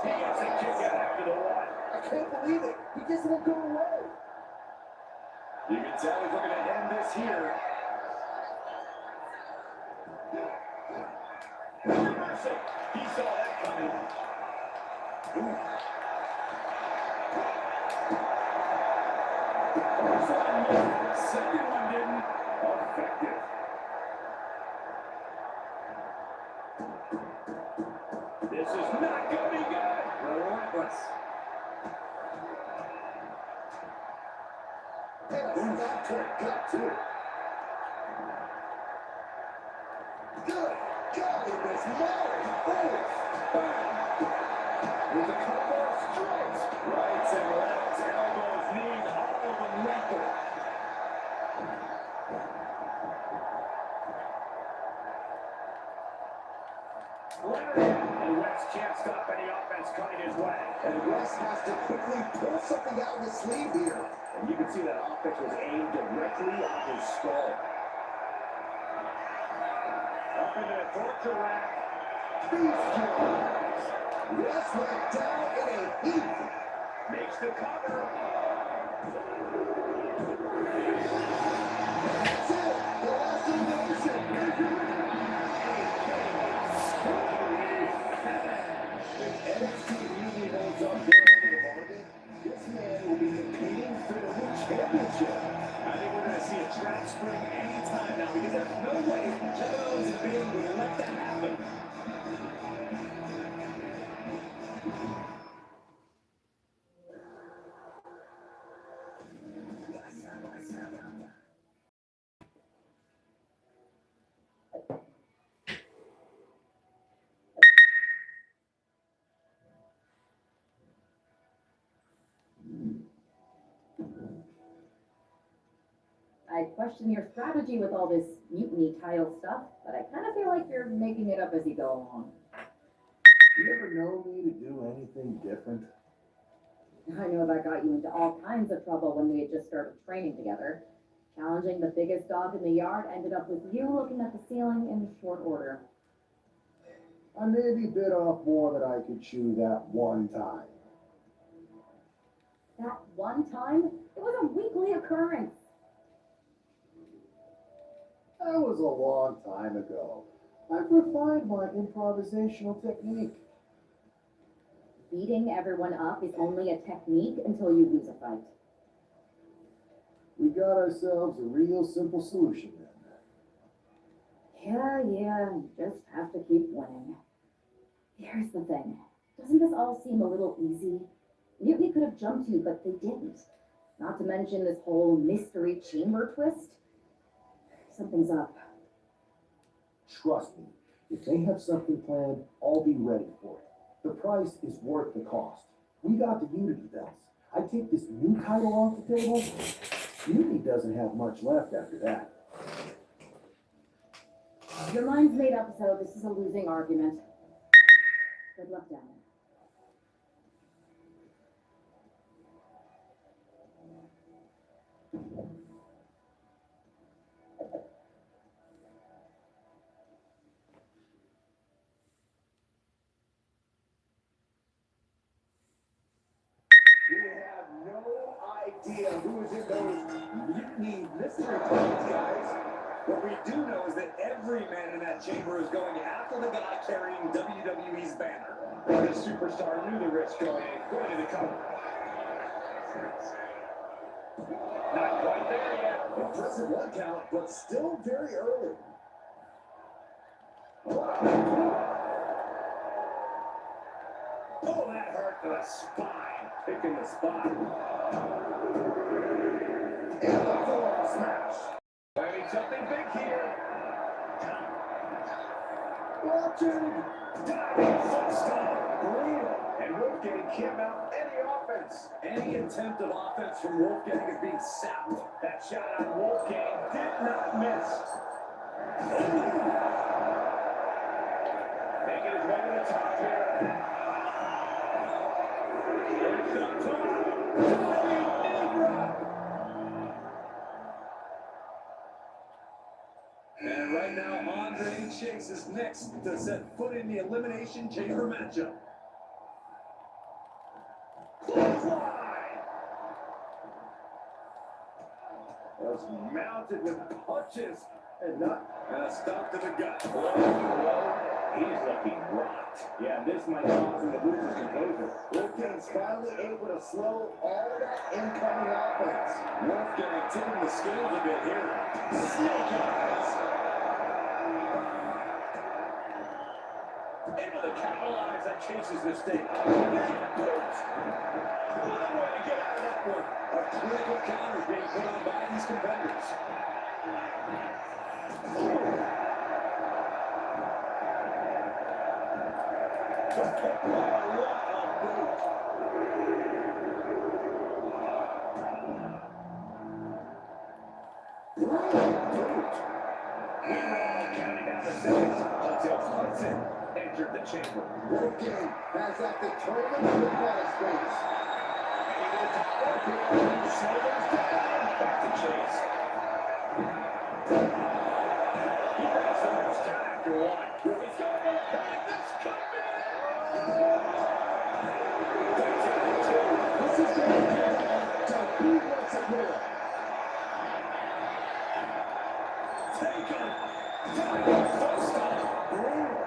E: He gets a kick out after the one.
D: I can't believe it. He just won't go away.
E: You can tell he's looking to end this here. Mercy. He saw that coming. First one missed, second one didn't. Effective. This is not going to be good. Relentless.
D: And a snap to the gut, too. Good golly, Miss Molly. Oh, bam. With a couple of strikes.
E: Rights and lefts, elbows, knees, all of them lethal. And West can't stop any offense coming his way.
D: And West has to quickly pull something out of his sleeve here.
C: And you can see that offense was aimed directly on his skull.
E: Up into the torture rack.
D: Beast kills. West went down in a heap.
E: Makes the cover.
D: That's it. The last elimination. Here's your winner. If NXT really holds up their end of the bargain, this man will be competing for the new championship.
E: I think we're going to see a trap spring anytime now because there's no way Kevin Owens and Bayley would let that happen.
I: I question your strategy with all this mutiny title stuff, but I kind of feel like you're making it up as you go along.
F: You ever know me to do anything different?
I: I know that got you into all kinds of trouble when we had just started training together. Challenging the biggest dog in the yard ended up with you looking at the ceiling in short order.
G: I maybe bit off more than I could chew that one time.
I: That one time, it was a weekly occurrence.
G: That was a long time ago. I've refined my improvisational technique.
I: Beating everyone up is only a technique until you lose a fight.
G: We got ourselves a real simple solution then.
I: Yeah, you just have to keep winning. Here's the thing. Doesn't this all seem a little easy? Mutiny could have jumped you, but they didn't. Not to mention this whole mystery chamber twist. Something's up.
G: Trust me, if they have something planned, I'll be ready for it. The price is worth the cost. We got the Unity belts. I take this new title off the table, Unity doesn't have much left after that.
I: Your mind's made up, so this is a losing argument. Good luck down there.
D: We have no idea who is in those mutiny mystery toys, guys.
E: What we do know is that every man in that chamber is going after the guy carrying WWE's banner.
C: The superstar knew the risk going into the cover.
E: Not quite there yet.
D: Impressive one count, but still very early.
E: Oh, that hurt to the spine.
C: Picking the spot.
D: And the forearm smash.
E: I need something big here.
D: Watching.
C: Diving foot stomp. Brutal. And Wolfgang can't mount any offense.
E: Any attempt of offense from Wolfgang is being sapped.
C: That shot on Wolfgang did not miss. Making his way to the top here. It's the top. Diving knee drop.
E: And right now, Andre Chase is next to set foot in the Elimination Chamber matchup.
C: Clothesline. Was mounted with punches and not.
E: And a stomp to the gut.
C: He's looking rocked. Yeah, this might cause him to lose his composure.
D: Wolfgang's finally able to slow all that incoming offense.
E: Wolfgang tipping the scales a bit here. Snake eyes.
C: Able to capitalize on Chase's mistake. What a way to get out of that one.
E: A critical counter being put on by these competitors.
C: Counting down the seconds until Hudson entered the chamber.
D: Wolfgang has that determined look on his face.
C: Shoulders down. Back to Chase. He has so much time after one. He's going to make this coming.
D: This is going to get to who wants it more.
C: Taken. Diving foot stomp. Brutal.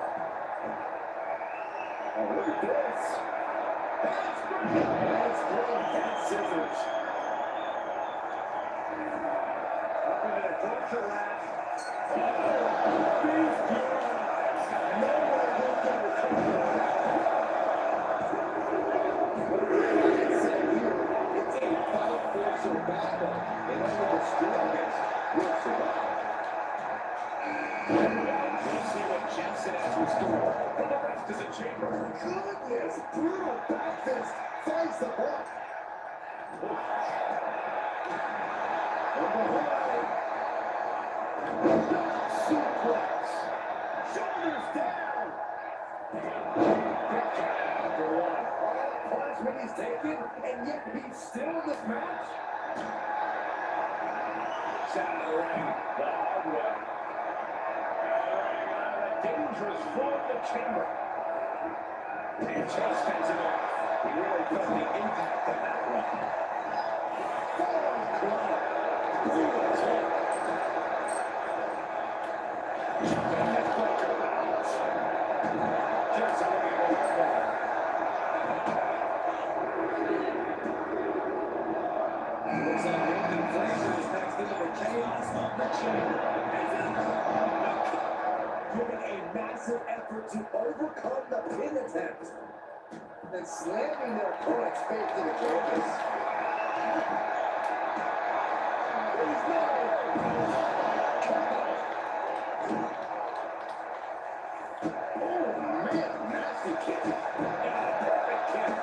C: Oh, look at this. That's great. That's great. That's scissors. Up into the torture rack. Oh, beast drives. No way Wolfgang was taking it.
D: It's a fight for survival, and only the strongest will survive.
C: We'll see what Jensen has in store for the rest of the chamber.
D: Goodness, brutal back fist finds the mark. From behind, suplex.
C: Shoulders down. After one. All the punishment he's taken, and yet he's still in this match. Shot in the ring, the hard way. Dangerous floor of the chamber. And Chase fends it off. He really felt the impact of that one. Forward club. Brutal kick. Jumping neck breaker out. Jensen looking for one more.
E: Looks like Nathan Frazier is next into the chaos of the chamber.
D: Giving a massive effort to overcome the pin attempt. And slamming their opponent's face to the canvas. He's not. Oh man, nasty kick.
C: And a perfect kick.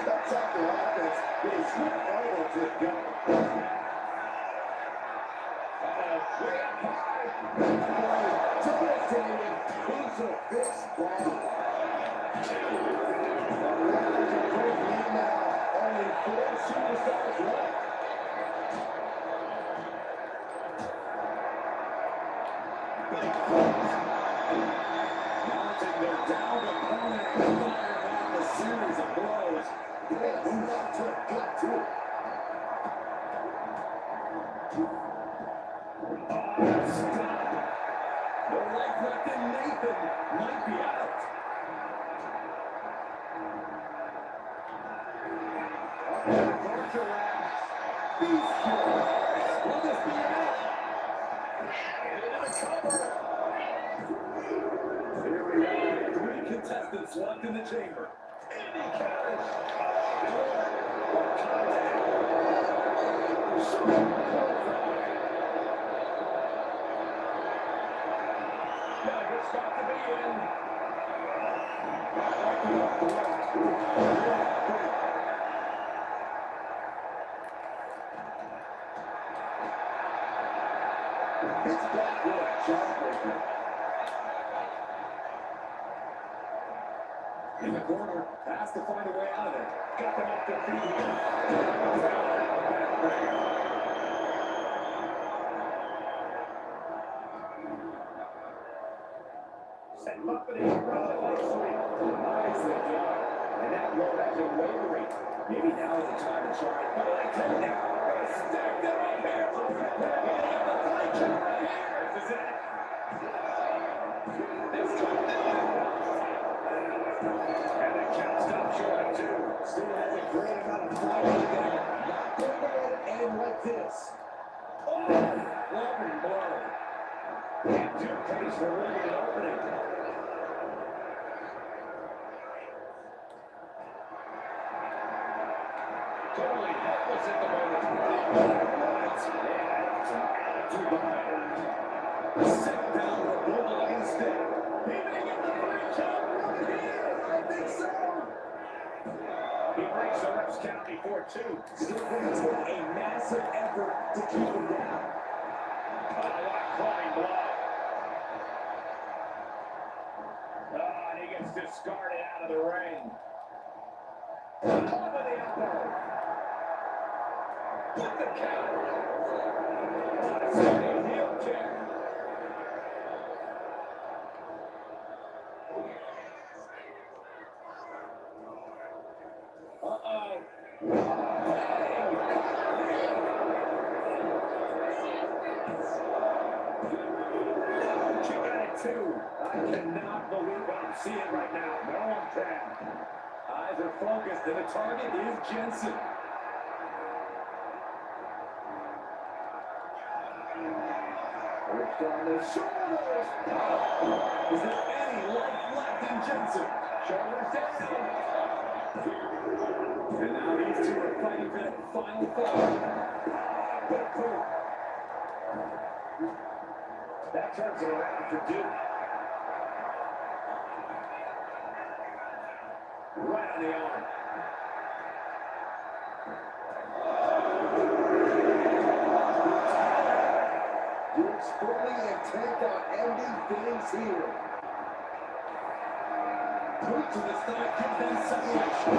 D: Cuts out the offense with a swift elbow to the gut.
C: Way up high.
D: Devastating crucifix bomb. The Raptors are pretty lead now. Only 4 superstars left.
C: Big foot. Mounting their down opponent. Fire on the series.
E: Nature Lab. Beast Cure. Will this be enough? Into the cover. Here we go. 3 contestants left in the chamber. Andy Cash. What contact? Not a good spot to be in. It's Blackwood, jawbreaker. In the corner, has to find a way out of it. Got them up their feet here. Set Muppety around the leg sweep. Nicely done. And that road has been wavering. Maybe now is the time to try. Oh, they take now. Stack them up here. Hitting up the flank right here. This is it. This time. And the count stops short of 2. Still has a great amount of fire in there. Not going to let it end like this. Oh, lovely blow. And 2 pays for winning an opening. Totally helpless at the moment. Attitude behind it. Set down for Bulldog instead. He may get the first count right here. I think so. He breaks the ref's count before 2. Still going to take a massive effort to keep him down. What a clawing blow. And he gets discarded out of the ring. Top of the elbow. Put the count. Stunning heel kick. Uh-oh. Kick out at 2. I cannot believe what I'm seeing right now. No one can. Eyes are focused, and the target is Jensen. Ripped on the shoulders. Is there any life left in Jensen? Shoulders down. And now these 2 are fighting for that final fall. Good move. That turns it around for Duke. Right on the arm.
D: Duke's fully intent on ending things here.
E: Boot to the stomach, gives them separation.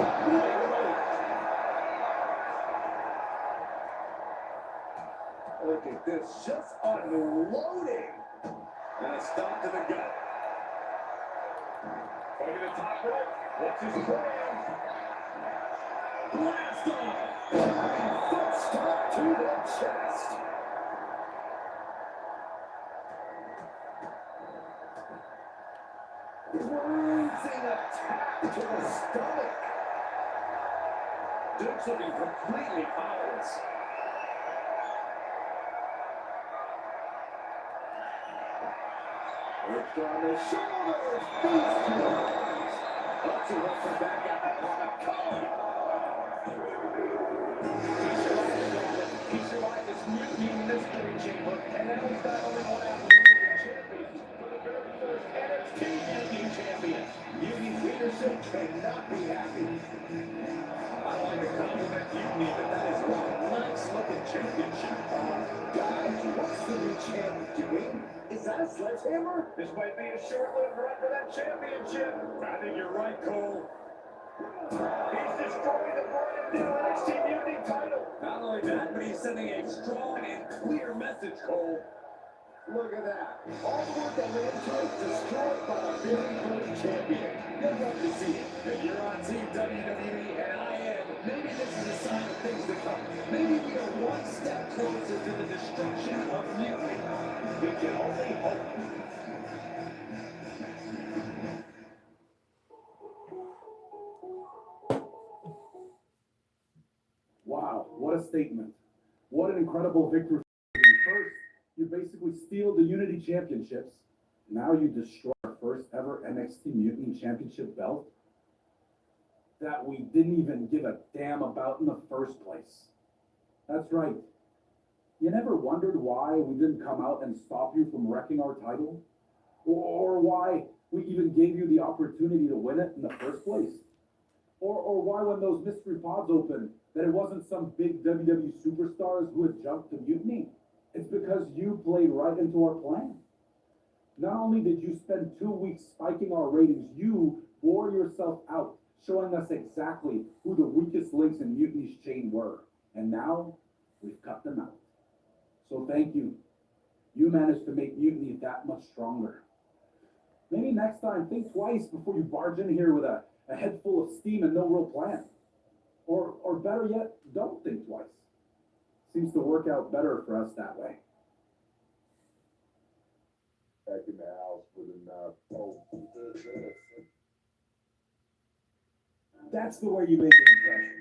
D: Look at this, just unloading.
E: And a stop to the gut. Going to the top rope. What's his plan? Blast off!
D: Foot stop to the chest. Bruising attack to the stomach.
E: Duke's looking completely powerless.
D: Ripped on the shoulders. Beast Cures.
E: Up to look for back at the collar. He survived this mutiny mystery chamber, and now he's not only one out of the champion, but the very first NXT Mutiny champion.
D: Mutiny's leadership cannot be happy.
E: I like to compliment Mutiny, but that is one nice looking championship.
D: Guys, what's the new champ doing? Is that a sledgehammer?
E: This might be a short-lived run for that championship. I think you're right, Cole. He's destroying the brand new NXT Mutiny title. Not only that, but he's sending a strong and clear message, Cole.
D: Look at that. All the work that went into it destroyed by the very first champion. You'll love to see it.
E: If you're on Team WWE and I am, maybe this is a sign of things to come. Maybe we are one step closer to the destruction of Mutiny. We can only hope.
H: Wow. Wow, what a statement. What an incredible victory. First, you basically steal the Unity Championships. Now you destroy our first ever NXT Mutiny Championship belt that we didn't even give a damn about in the first place. That's right. You never wondered why we didn't come out and stop you from wrecking our title? Or why we even gave you the opportunity to win it in the first place? Or why when those mystery pods opened, that it wasn't some big WWE superstars who had jumped to Mutiny? It's because you played right into our plan. Not only did you spend 2 weeks spiking our ratings, you wore yourself out, showing us exactly who the weakest links in Mutiny's chain were. And now, we've cut them out. So thank you. You managed to make Mutiny that much stronger. Maybe next time, think twice before you barge in here with a head full of steam and no real plan. Or better yet, don't think twice. Seems to work out better for us that way.
F: Back in the house with
G: That's the way you make an impression.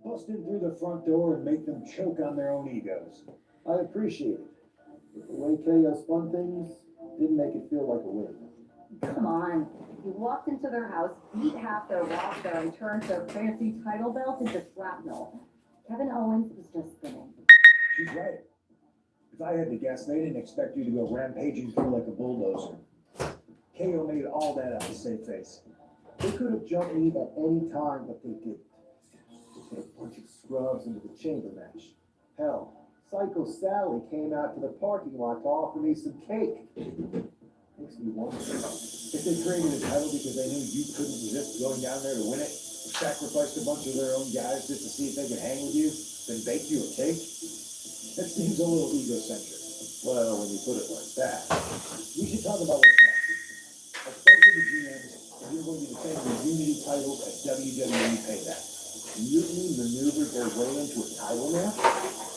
G: Bust in through the front door and make them choke on their own egos. I appreciate it. But the way KO spun things didn't make it feel like a win.
I: Come on. You walked into their house, beat half their roster, and turned their fancy title belt into shrapnel. Kevin Owens was just spinning.
G: She's right. If I had to guess, they didn't expect you to go rampaging through like a bulldozer. KO made all that up to save face. They could have jumped me at any time, but they didn't. They put a bunch of scrubs into the chamber match. Hell, Psycho Sally came out to the parking lot to offer me some cake. Makes me wonder if they created a title because they knew you couldn't resist going down there to win it, sacrificed a bunch of their own guys just to see if they could hang with you, then bake you a cake. That seems a little egocentric. Well, when you put it like that, we should talk about what's next. I spoke to the GMs, and you're going to be defending the Unity title at WWE Payback. Mutiny maneuvered their way into a title match?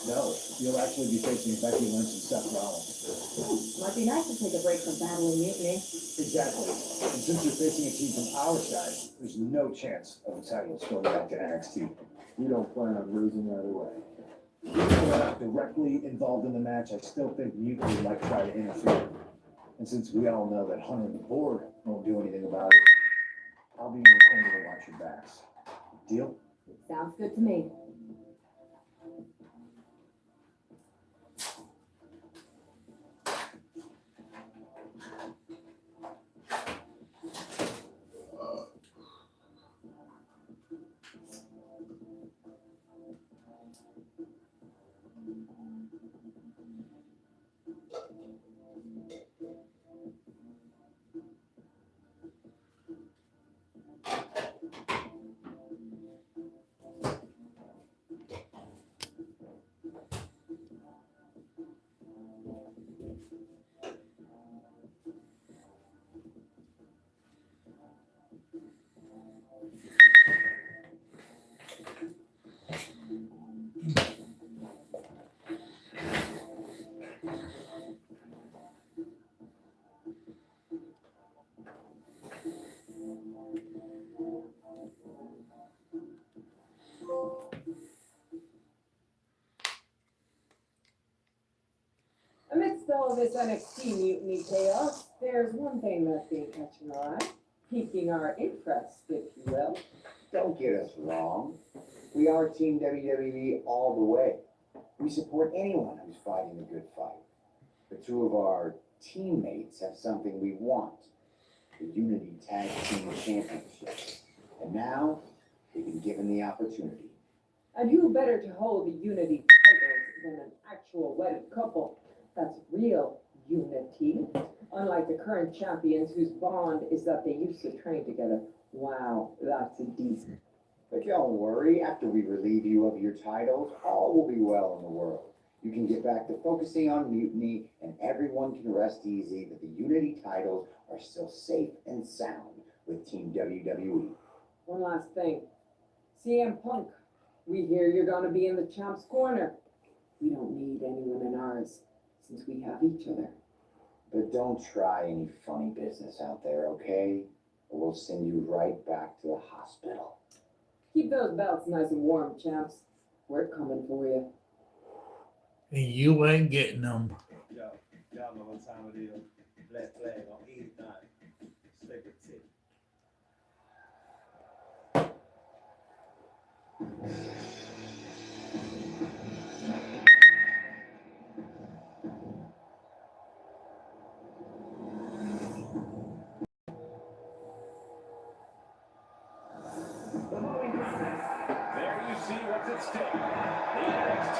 G: No, you'll actually be facing Becky Lynch and Seth Rollins.
I: Might be nice to take a break from battling Mutiny.
G: Exactly. And since you're facing a team from our side, there's no chance of the titles going back to NXT. We don't plan on losing either way. Even though we're not directly involved in the match, I still think Mutiny might try to interfere. And since we all know that Hunter and the board won't do anything about it, I'll be in your corner to watch your backs. Deal?
I: Sounds good to me.
A: Amidst all this NXT mutiny chaos, there's one thing that's been catching our eye, piquing our interest, if you will.
J: Don't get us wrong. We are Team WWE all the way. We support anyone who's fighting a good fight. But two of our teammates have something we want. The Unity Tag Team Championships. And now, they've been given the opportunity.
A: And who better to hold the Unity titles than an actual wedded couple? That's real unity. Unlike the current champions whose bond is that they used to train together. Wow, that's deep.
J: But don't worry, after we relieve you of your titles, all will be well in the world. You can get back to focusing on Mutiny, and everyone can rest easy that the Unity titles are still safe and sound with Team WWE.
A: One last thing. CM Punk, we hear you're gonna be in the champ's corner. We don't need anyone in ours, since we have each other.
J: But don't try any funny business out there, okay? Or we'll send you right back to the hospital.
A: Keep those belts nice and warm, champs. We're coming for you.
K: And you ain't getting them.
D: Yo, y'all know what time it is. Black flag on 89. Sacred tip.
C: There you see what's at stake. The NXT.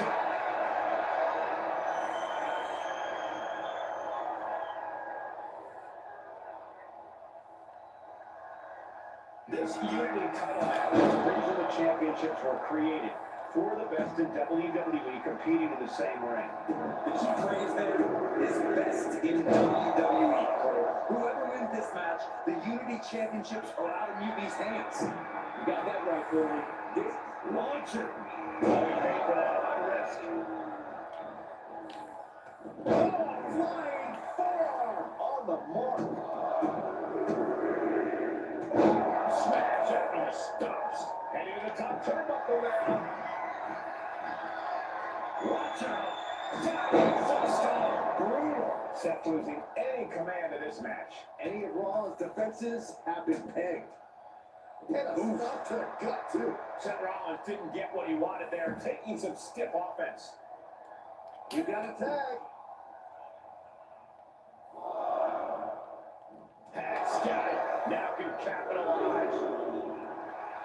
C: This Unity title match, regional championships were created for the best in WWE competing in the same ring.
E: The key phrase there is best in WWE. Whoever wins this match, the Unity Championships are out of Mutiny's hands. You got that right, Corey. This launcher.
C: Well, we paid for that high risk.
D: Oh, flying forearm on the mark.
C: Smash it and stops. Heading to the top turnbuckle now. Watch out. Diving full stop. Brutal. Seth losing any command of this match.
D: Any of Raw's defenses have been pegged. And a stop to the gut, too.
C: Seth Rollins didn't get what he wanted there, taking some stiff offense.
D: You got a tag.
C: Pascal now can capitalize.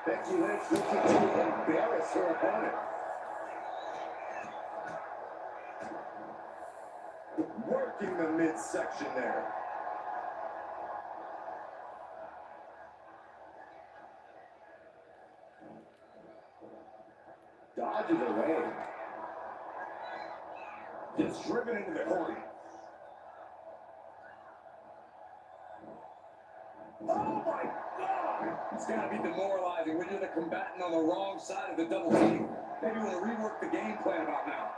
D: Becky Lynch looking to embarrass her opponent. Working the midsection there. Dodges away.
E: Gets driven into the corner.
D: Oh my God!
E: It's got to be demoralizing when you're the combatant on the wrong side of the double team. Maybe want to rework the game plan about now.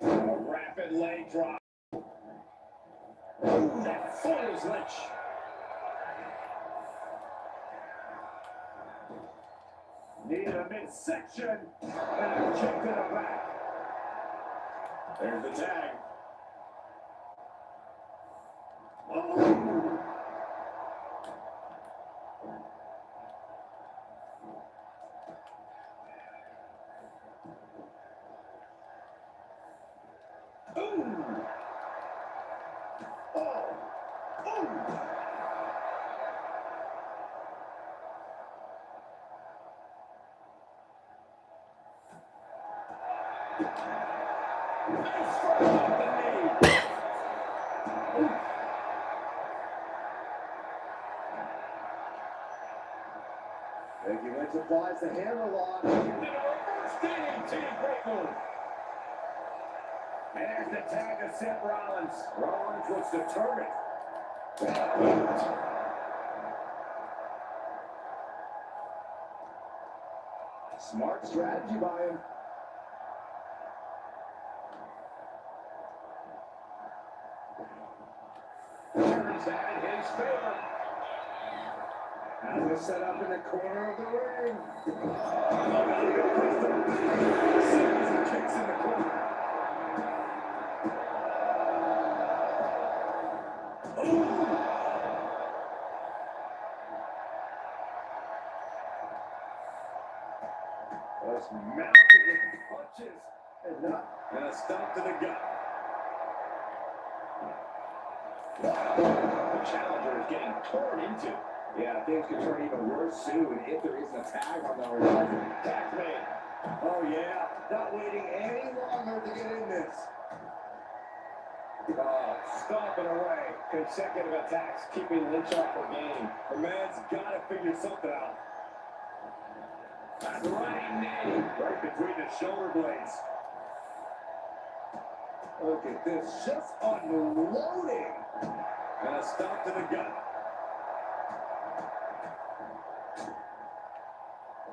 C: A rapid leg drop. That foils Lynch. Knee to the midsection. And a kick to the back. There's the tag. Oh.
D: Becky Lynch applies the hammerlock.
C: And a reverse DDT, great move. And there's the tag of Seth Rollins.
D: Rollins looks determined. Smart strategy by him.
C: Turns that in his favor.
D: Has it set up in the corner of the ring.
E: Series of kicks in the corner.
C: Was mounted with punches.
D: And not
E: And a stomp to the gut.
C: The challenger is getting torn into.
J: Yeah, things could turn even worse soon if there isn't a tag on the horizon.
C: Tag made.
D: oh yeah, not waiting any longer to get in this.
C: Stomping away. Consecutive attacks, keeping Lynch off her game.
E: The man's got to figure something out.
C: That's right, knee.
E: Right between the shoulder blades. Look at this, just unloading. And a stop to the gut.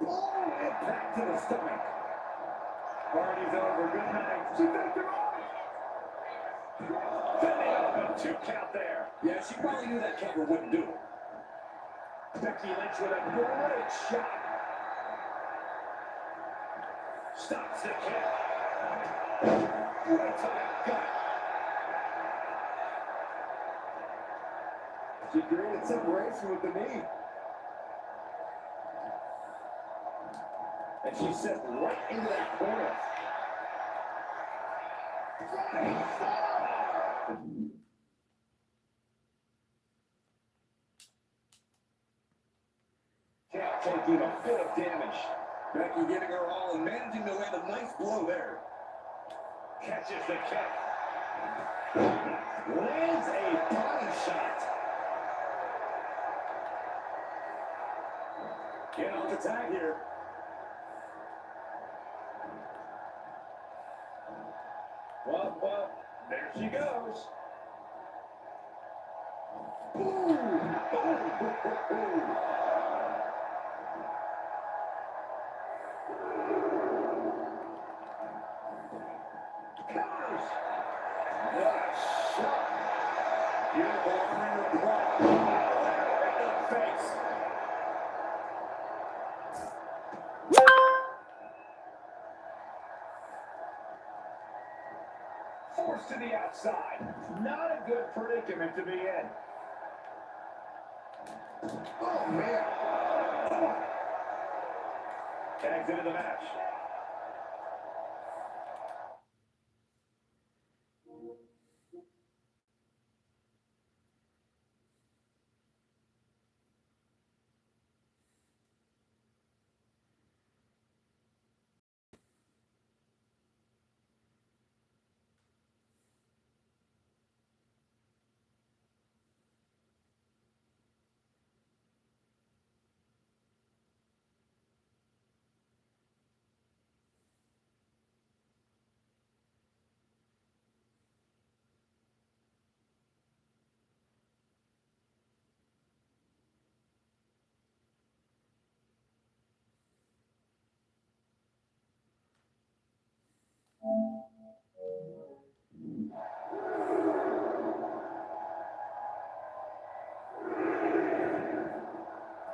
E: Oh, impact to the stomach. Party's over. Good night. She picked her off. Fending off a 2 count there. Yeah, she probably knew that cover wouldn't do it. Becky Lynch with a great shot. Stops the kick. Right to the gut.
D: She created separation with the knee.
C: And she sent right into that corner. Cat taking a bit of damage.
E: Becky getting her all and managing to land a nice blow there.
C: Catches the kick. Lands a body shot.
E: Get on the tag here.
C: Well, there she goes. Boom! Counters. What a shot. Beautiful arm in the block. Right in the face. Forced to the outside. Not a good predicament to be in.
E: Oh, man.
C: Tags into the match.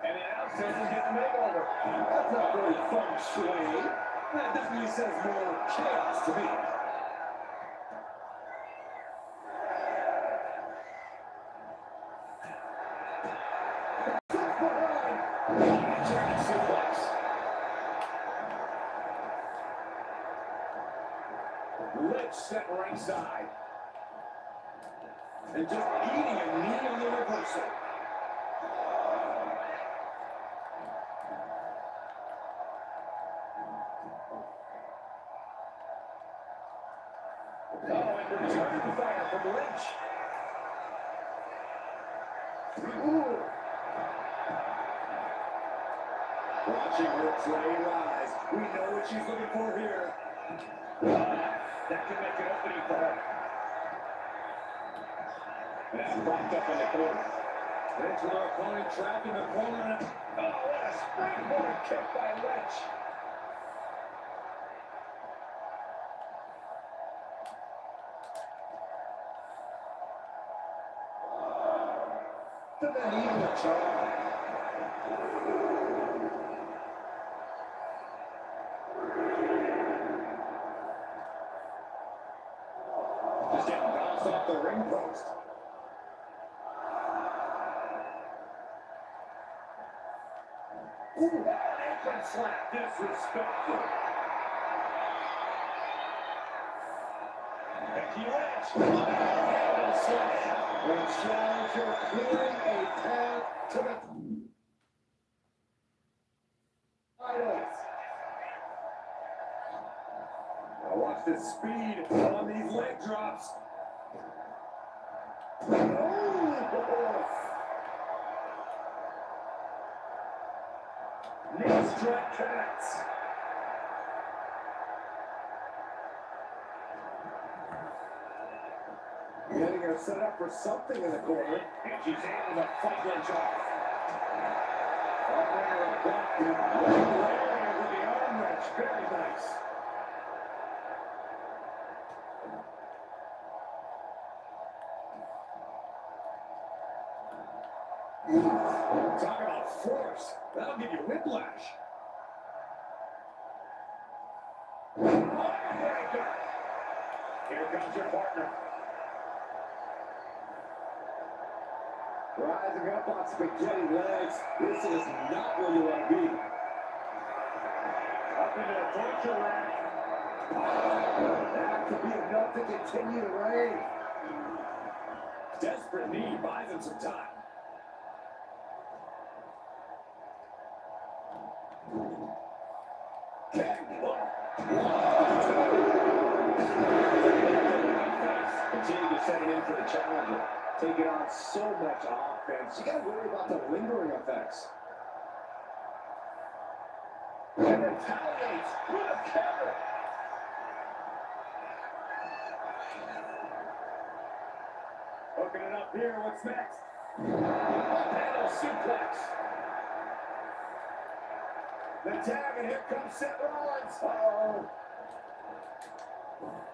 C: And the announcer doesn't get the makeover.
E: That's not very feng shui. That definitely says more chaos to me.
C: German suplex. Lynch set ringside.
E: And just eating a knee on the reversal.
C: Oh, and return fire from Lynch.
E: Ooh. Watching her play rise. We know what she's looking for here.
C: That can make an opening for her. And that's blocked up in the corner.
E: Lynch with her opponent trapped in the corner.
C: Oh, what a springboard kick by Lynch.
E: To the knee of the charge.
C: Just getting bounced off the ring post. Ooh, apron slap. Disrespectful. Becky Lynch. Oh, slam.
E: And challenger clearing a path to the titles.
C: Now watch the speed on these leg drops. Oh! Knee strike connects.
E: Getting her set up for something in the corner.
C: And she's able to fight Lynch off.
E: With the arm wrench. Very nice.
C: Talk about force. That'll give you whiplash. Breaker. Here comes your partner.
E: Rising up on spaghetti legs. This is not where you want to be.
C: Up into the torture rack.
E: That could be enough to continue the reign.
C: Desperate knee buys him some time. Kick.
E: Continue to set it in for the challenger. Taking on so much offense. You got to worry about the lingering effects.
C: And retaliates with a counter. Hooking it up here. What's next? Panel suplex.
E: The tag, and here comes Seth Rollins. Uh-oh.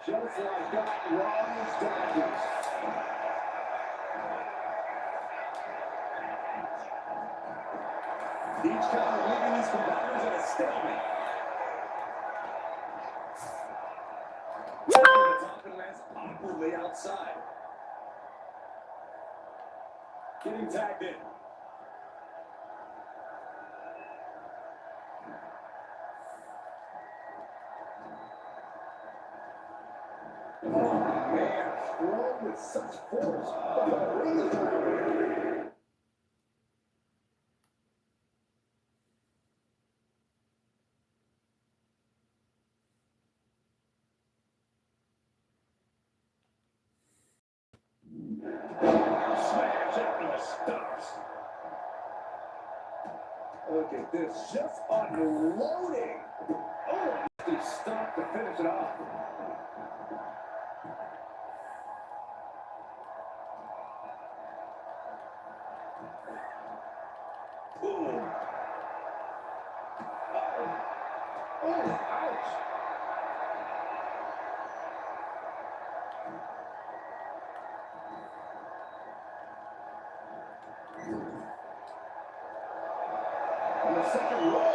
E: Just like that, Rollins dodges.
C: Each counter leaving these combatants at a stalemate. To the top and lands awkwardly outside. Getting tagged in.
E: Oh, man, thrown with such force. But the ring is over.
C: Smash after the stops.
E: Look at this, just unloading. Oh, he stopped to finish it off.
C: Boom.
E: Oh, ouch. On the second row.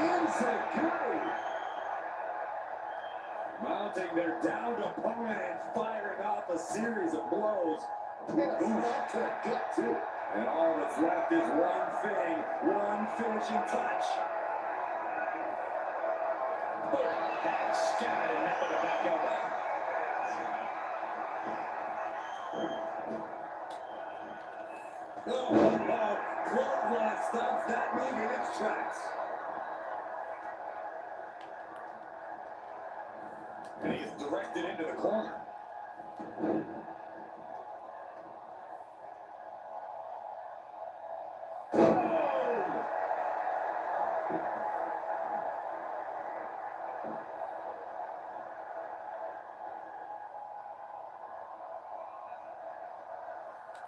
E: Insecurity.
C: Mounting their downed opponent and firing off a series of blows.
E: Not to get to.
C: And all that's left is one thing, one finishing touch. Boom. Scattered and met with a back elbow. Oh, clothesline stops that move in its tracks. And he's directed into the corner.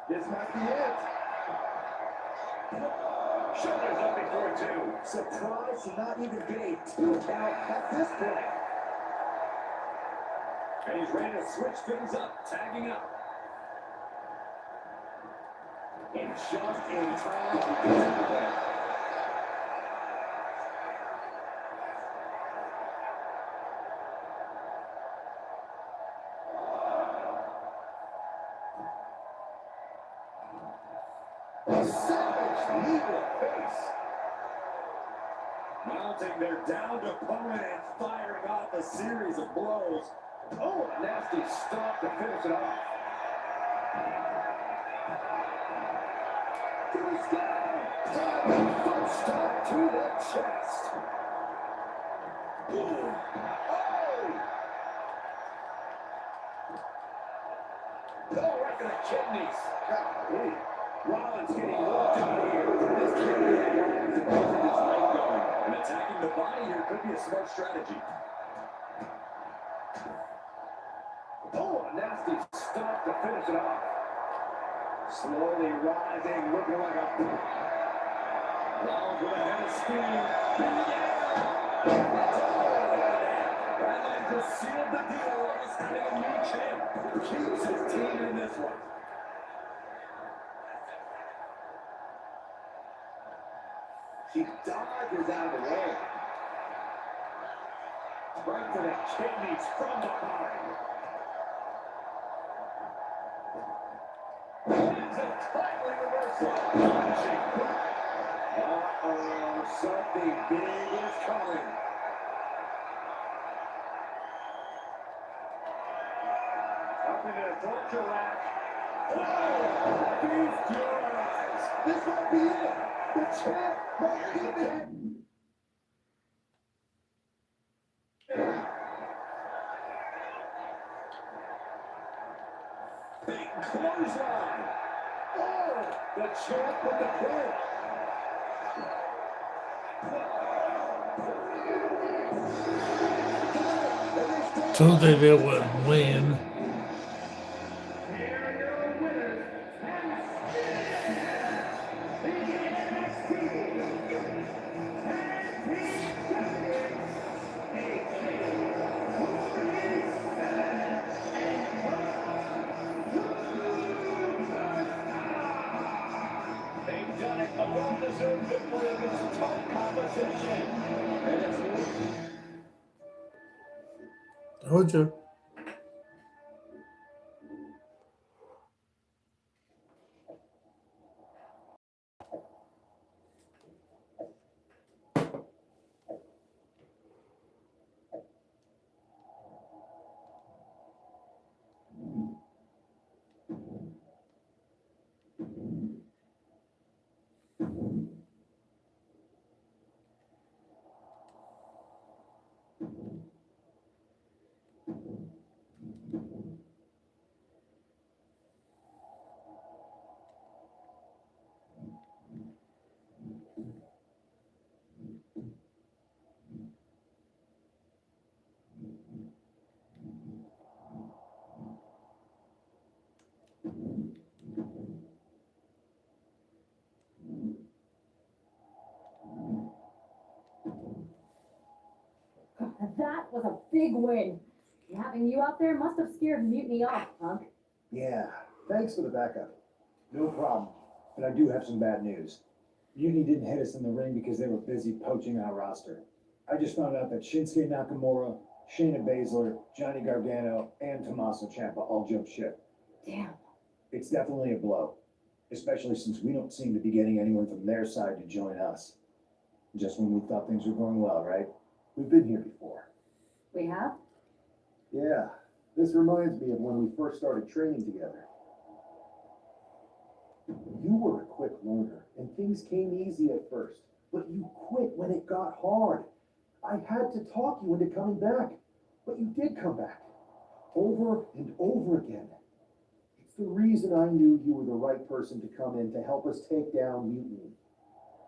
E: This might be it.
C: Shoulders up before two.
E: Surprised to not even get a 2 count at this point.
C: And he's ready to switch things up, tagging up.
E: And just in time to get to the win. A savage knee to the face.
C: Mounting their downed opponent and firing off a series of blows.
E: Oh, a nasty stop to finish it off. To the sky. Foot stop to the chest. Boom. Oh!
C: Oh, right to the kidneys. Golly. Rollins getting worked out here. This kidney had Rollins and keeping his leg going. And attacking the body here could be a smart strategy.
E: Oh, a nasty stop to finish it off. Slowly rising, looking like a... Long with a head of steam. That just sealed the deal on us having a new champ. Keeps his team in this one. She dodges out of the way. Right to the kidneys from behind. It's a timely reversal. Punching back. Uh-oh, something big is coming. Up into the torture rack. Oh, feast your eyes. This might be it. The champ might be it. Big clothesline. Oh, the champ with the pin.
K: So they will win.
E: Here are your winners and the NXT Tag Team Champions, they've done it, a well-deserved victory against tough competition.
K: Told you.
I: That was a big win. Having you out there must have scared Mutiny off, Punk.
G: Yeah, thanks for the backup. No problem. But I do have some bad news. Mutiny didn't hit us in the ring because they were busy poaching our roster. I just found out that Shinsuke Nakamura, Shayna Baszler, Johnny Gargano, and Tommaso Ciampa all jumped ship.
I: Damn.
G: It's definitely a blow, especially since we don't seem to be getting anyone from their side to join us. Just when we thought things were going well, right?
D: We've been here before.
I: We have?
D: Yeah, this reminds me of when we first started training together. You were a quick learner, and things came easy at first, but you quit when it got hard. I had to talk you into coming back, but you did come back, over and over again. It's the reason I knew you were the right person to come in to help us take down Mutiny.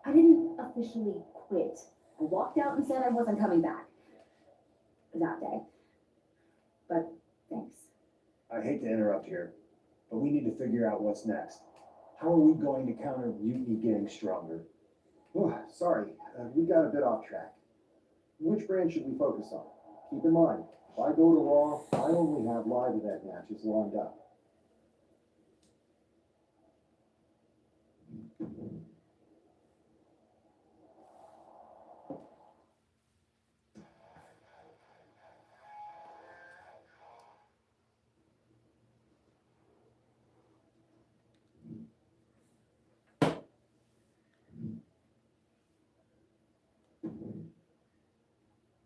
I: I didn't officially quit. I walked out and said I wasn't coming back that day. But thanks.
G: I hate to interrupt here, but we need to figure out what's next. How are we going to counter Mutiny getting stronger?
D: Oh, sorry, we got a bit off track. Which brand should we focus on? Keep in mind, if I go to Raw, I only have live event matches lined up.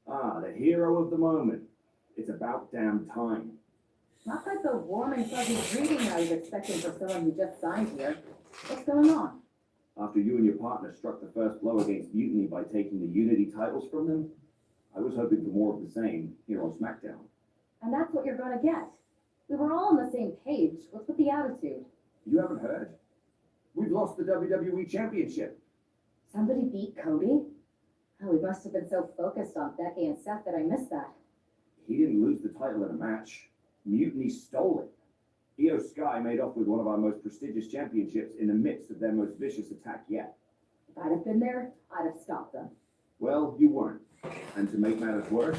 L: Ah, the hero of the moment. It's about damn time.
I: Not quite the warm and fuzzy greeting I was expecting for someone who just signed here. What's going on?
L: After you and your partner struck the first blow against Mutiny by taking the Unity titles from them, I was hoping for more of the same here on SmackDown.
I: And that's what you're gonna get. We were all on the same page. What's with the attitude?
L: You haven't heard? We've lost the WWE Championship.
I: Somebody beat Cody? Oh, we must have been so focused on Becky and Seth that I missed that.
L: He didn't lose the title in a match. Mutiny stole it. Io Sky made off with one of our most prestigious championships in the midst of their most vicious attack yet.
I: If I'd have been there, I'd have stopped them.
L: Well, you weren't. And to make matters worse,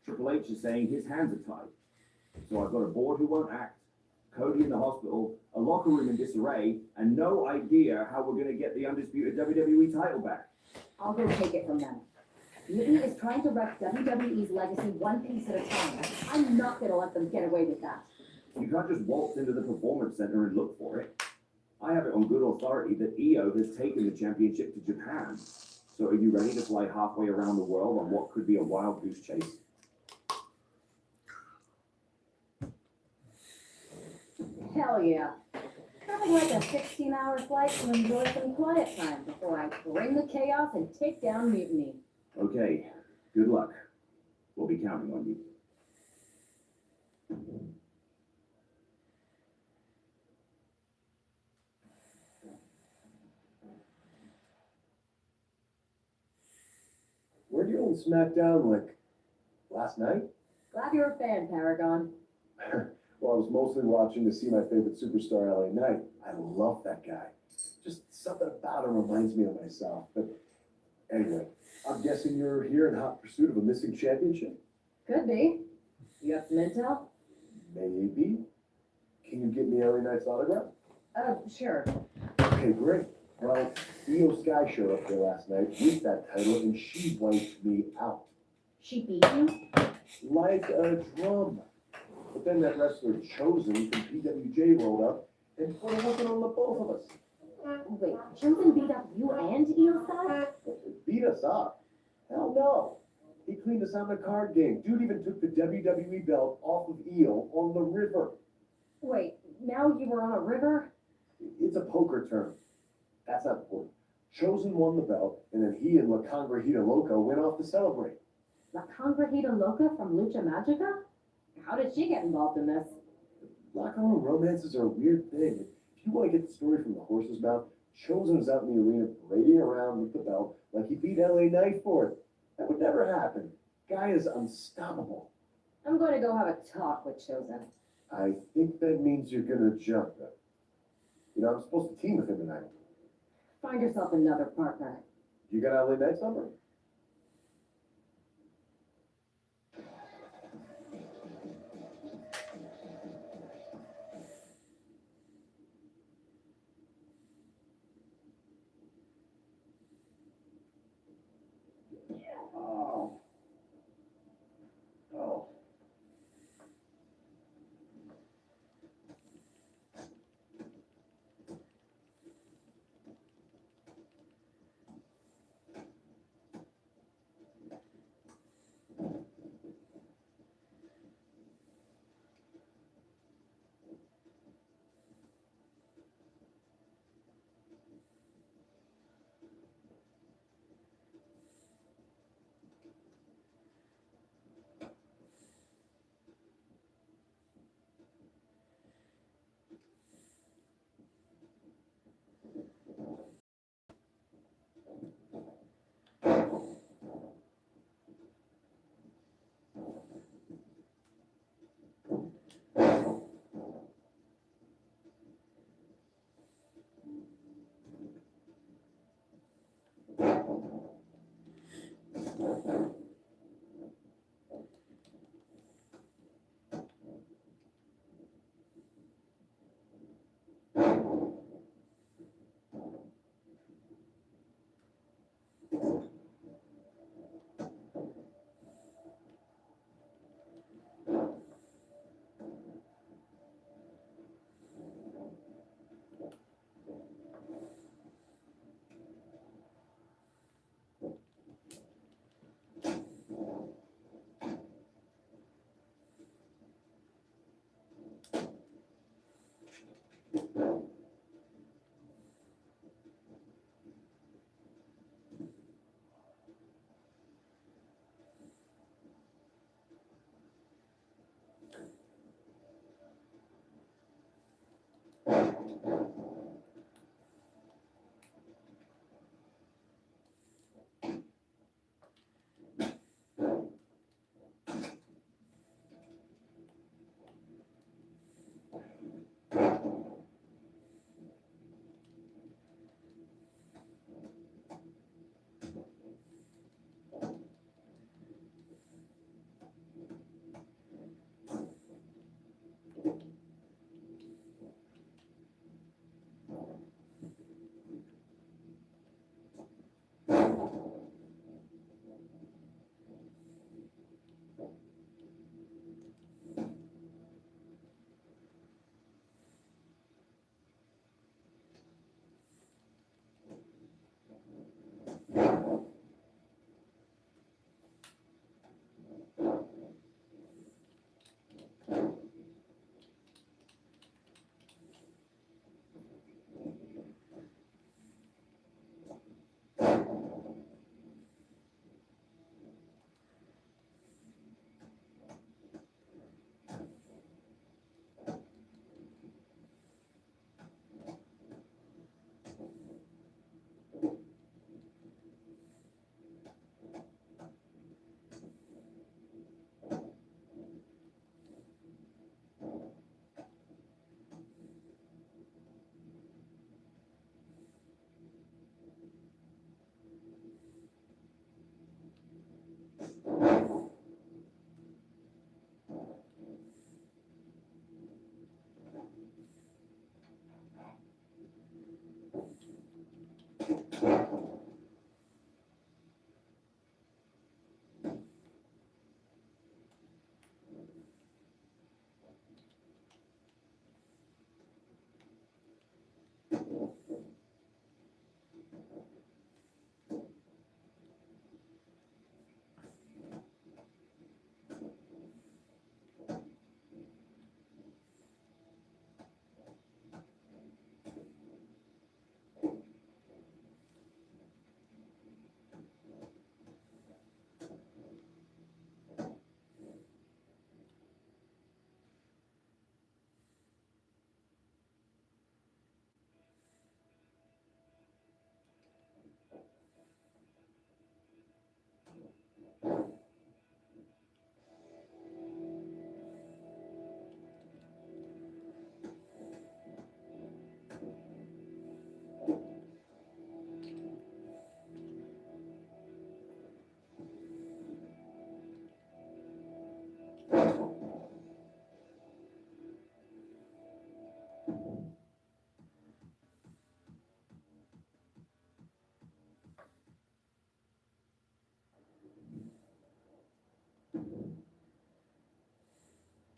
L: Triple H is saying his hands are tied. So I've got a board who won't act, Cody in the hospital, a locker room in disarray, and no idea how we're going to get the undisputed WWE title back.
I: I'll go take it from them. Mutiny is trying to wreck WWE's legacy one piece at a time. I'm not gonna let them get away with that.
L: You can't just waltz into the performance center and look for it. I have it on good authority that Io has taken the championship to Japan. So are you ready to fly halfway around the world on what could be a wild goose chase?
I: Hell yeah. Nothing like a 16-hour flight to enjoy some quiet time before I bring the chaos and take down Mutiny.
L: Okay, good luck. We'll be counting on you.
D: Where'd you on SmackDown, like, last night?
I: Glad you're a fan, Paragon.
D: Well, I was mostly watching to see my favorite superstar, LA Knight. I love that guy. Just something about him reminds me of myself. But anyway, I'm guessing you're here in hot pursuit of a missing championship?
I: Could be. You have some intel?
D: Maybe. Can you get me LA Knight's autograph?
I: Sure.
D: Okay, great. Well, Io Sky showed up there last night with that title, and she wiped me out.
I: She beat you?
D: Like a drum. But then that wrestler Chosen from PWJ rolled up and put a whooping on the both of us.
I: Wait, Chosen beat up you and Io Sky?
D: Beat us up? Hell no. He cleaned us out in the card game. Dude even took the WWE belt off of Io on the river.
I: Wait, now you were on a river?
D: It's a poker term. That's not important. Chosen won the belt, and then he and La Congrejita Loca went off to celebrate.
I: La Congrejita Loca from Lucha Magica? How did she get involved in this?
D: Locker room romances are a weird thing. If you want to get the story from the horse's mouth, Chosen was out in the arena parading around with the belt like he beat LA Knight for it. That would never happen. Guy is unstoppable.
I: I'm going to go have a talk with Chosen.
D: I think that means you're gonna jump him. You know, I'm supposed to team with him tonight.
I: Find yourself another partner.
D: You got LA Knight's number? Oh. Oh.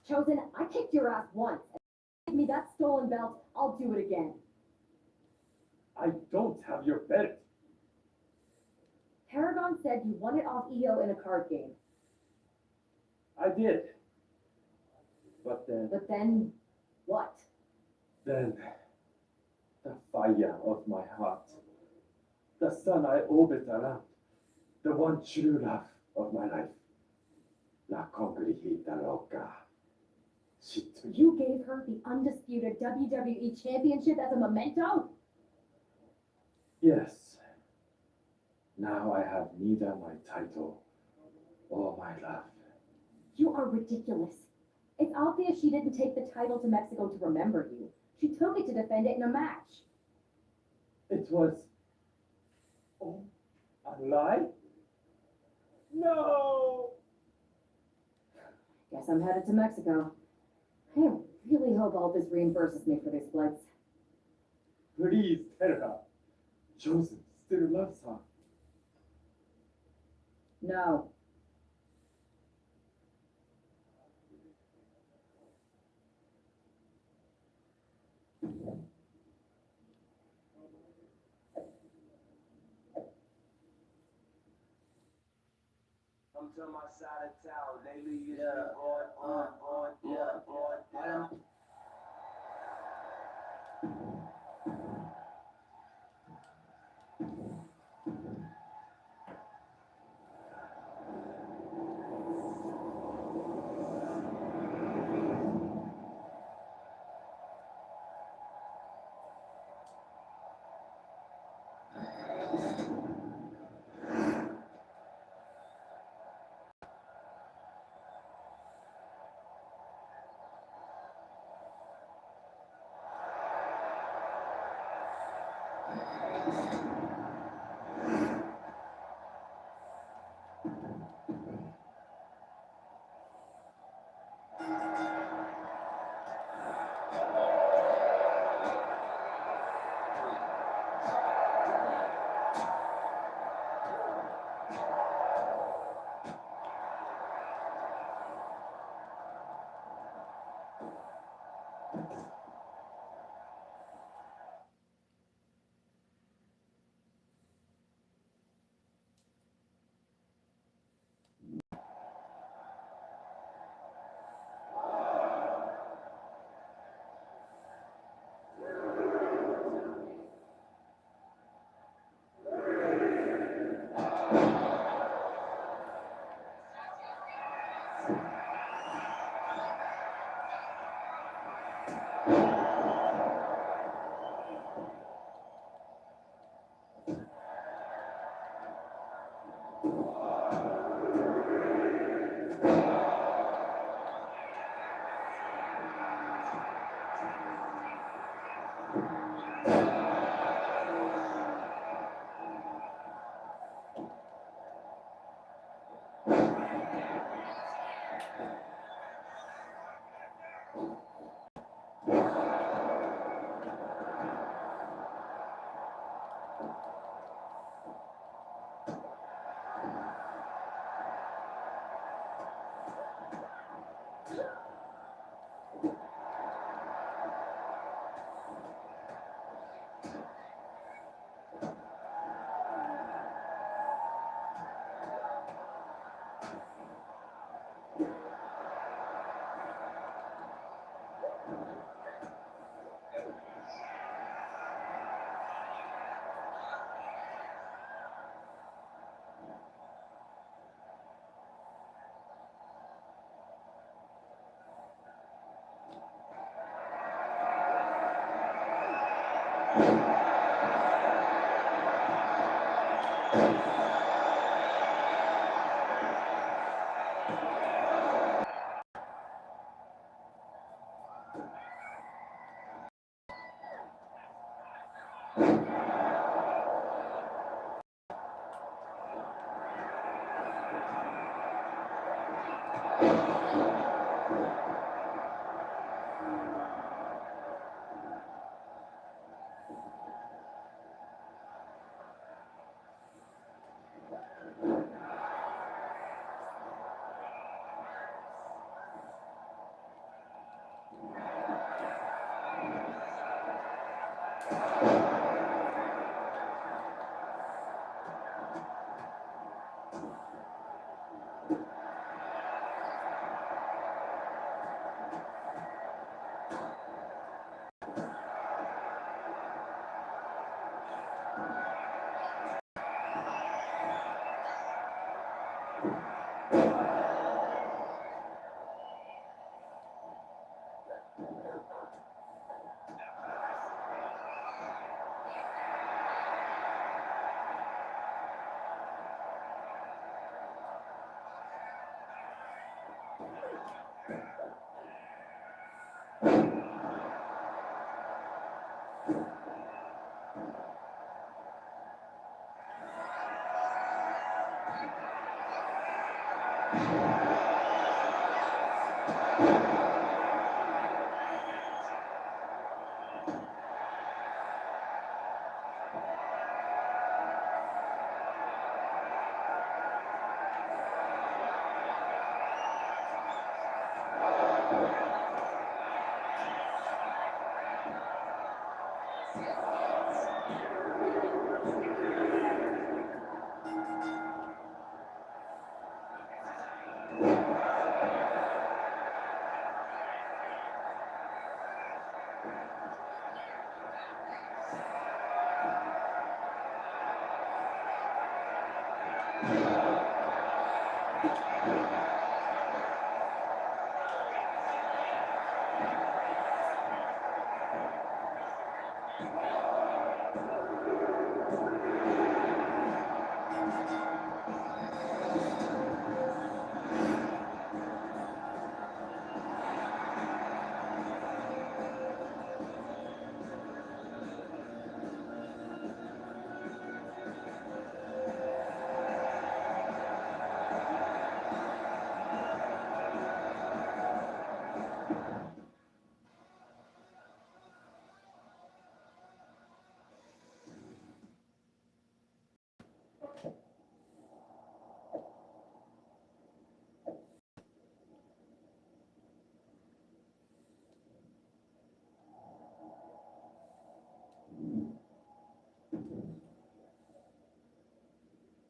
I: Chosen, I kicked your ass once. Give me that stolen belt, I'll do it again.
H: I don't have your belt.
I: Paragon said you won it off EO in a card game.
H: I did. But
I: Then, what?
H: then, the fire of my heart, the sun I orbit around, the one true love of my life, La Congregita Loca. She took
I: You gave her the undisputed WWE Championship as a memento?
H: Yes. Now I have neither my title or my love.
I: You are ridiculous. It's obvious she didn't take the title to Mexico to remember you. She took it to defend it in a match.
H: It was. Oh, a lie? No!
I: Guess I'm headed to Mexico. I really hope Aldous reimburses me for these flights.
H: Please tell her. Chosen still loves her.
I: No.
E: Come to my side of town. Lately you been on.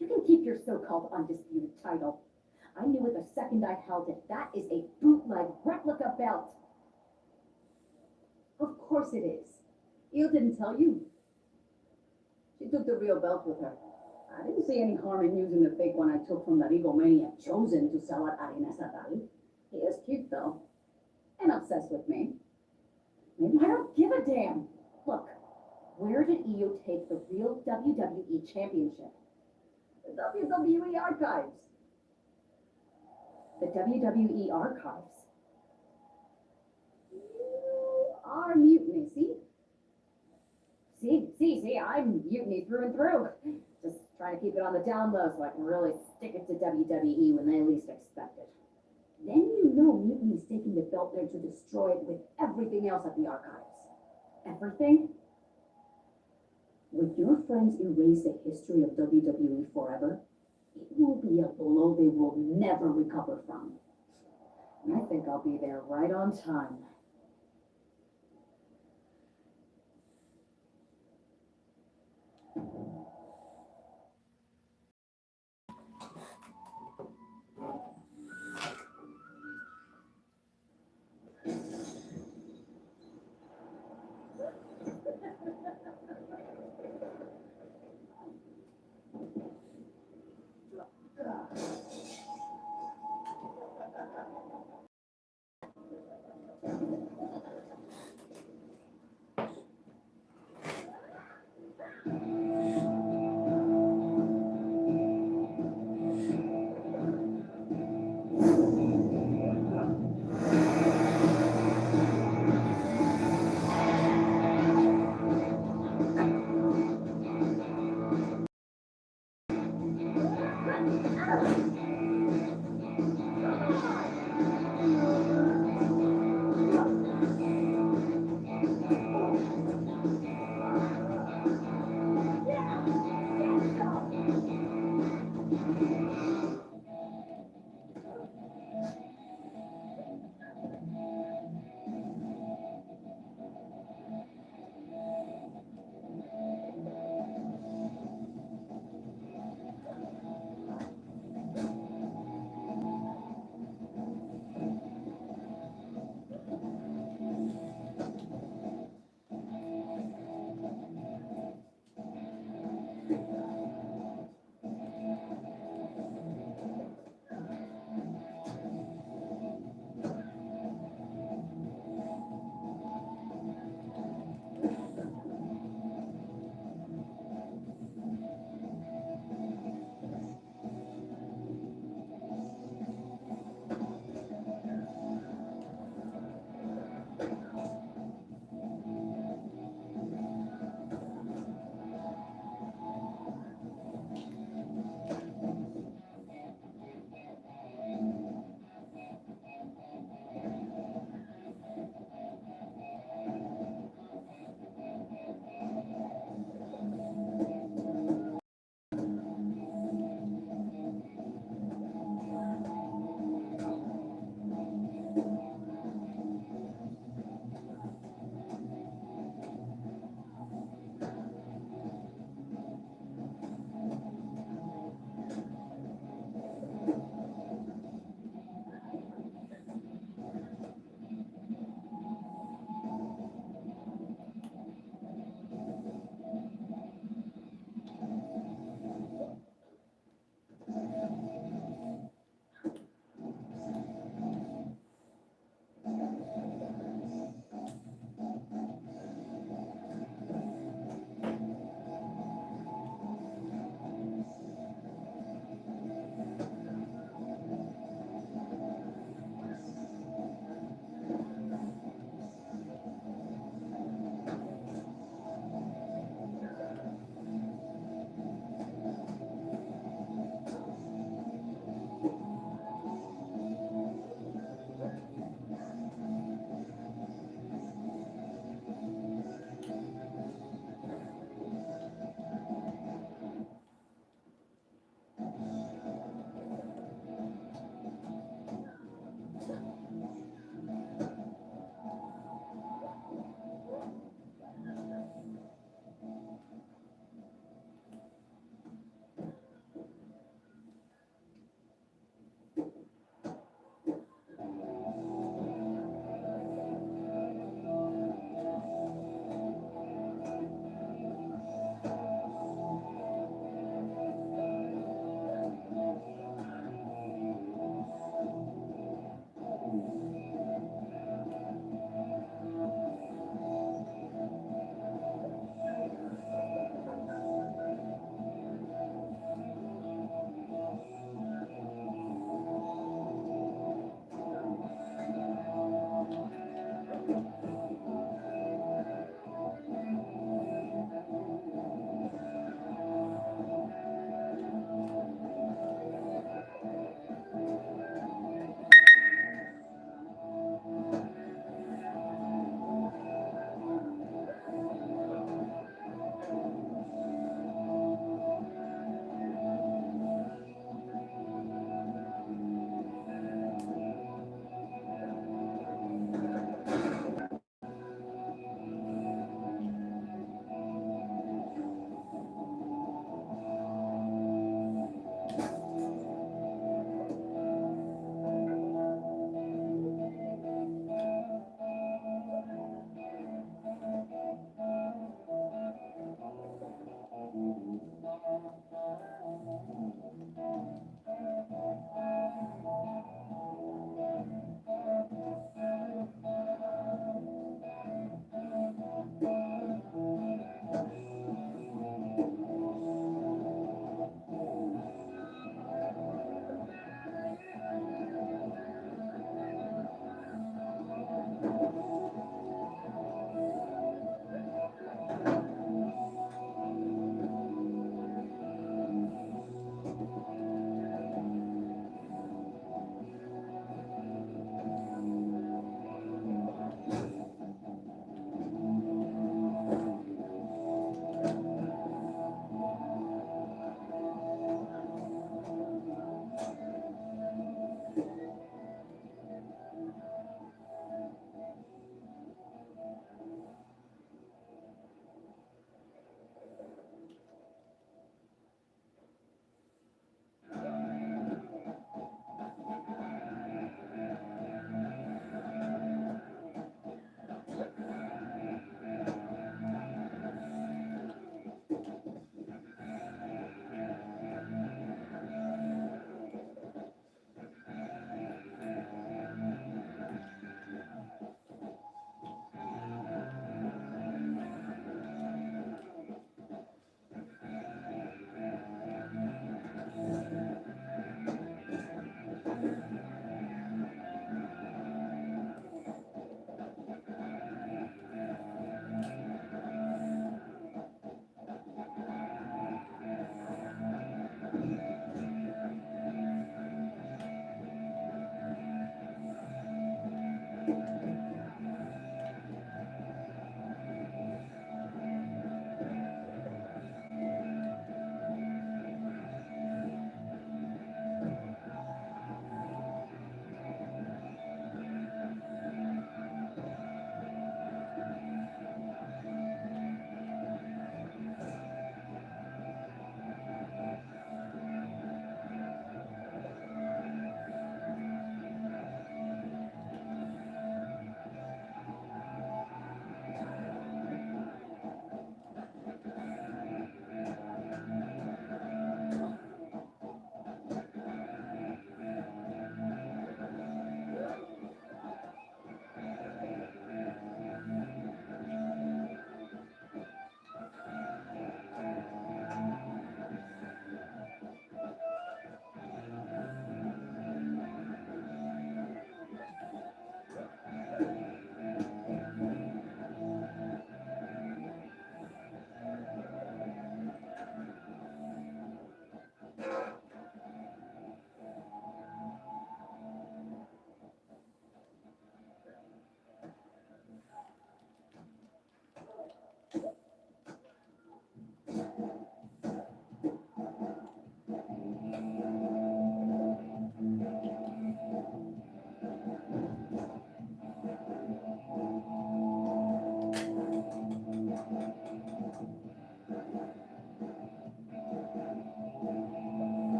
I: You can keep your so-called undisputed title. I knew it the second I held it. That is a bootleg replica belt.
B: Of course it is. Io didn't tell you.
M: She took the real belt with her. I didn't see any harm in using the fake one I took from that egomaniac chosen to sell at Arena Estatal. He is cute though, and obsessed with me.
I: I don't give a damn. Look, where did Io take the real WWE Championship?
M: The WWE archives.
I: The WWE archives.
M: You are mutiny, see?
I: See, I'm mutiny through and through. Just trying to keep it on the down low so I can really stick it to WWE when they least expect it.
M: Then you know mutiny's taking the belt there to destroy it with everything else at the archives.
I: Everything?
M: When your friends erase the history of WWE forever, it will be a blow they will never recover from.
I: I think I'll be there right on time.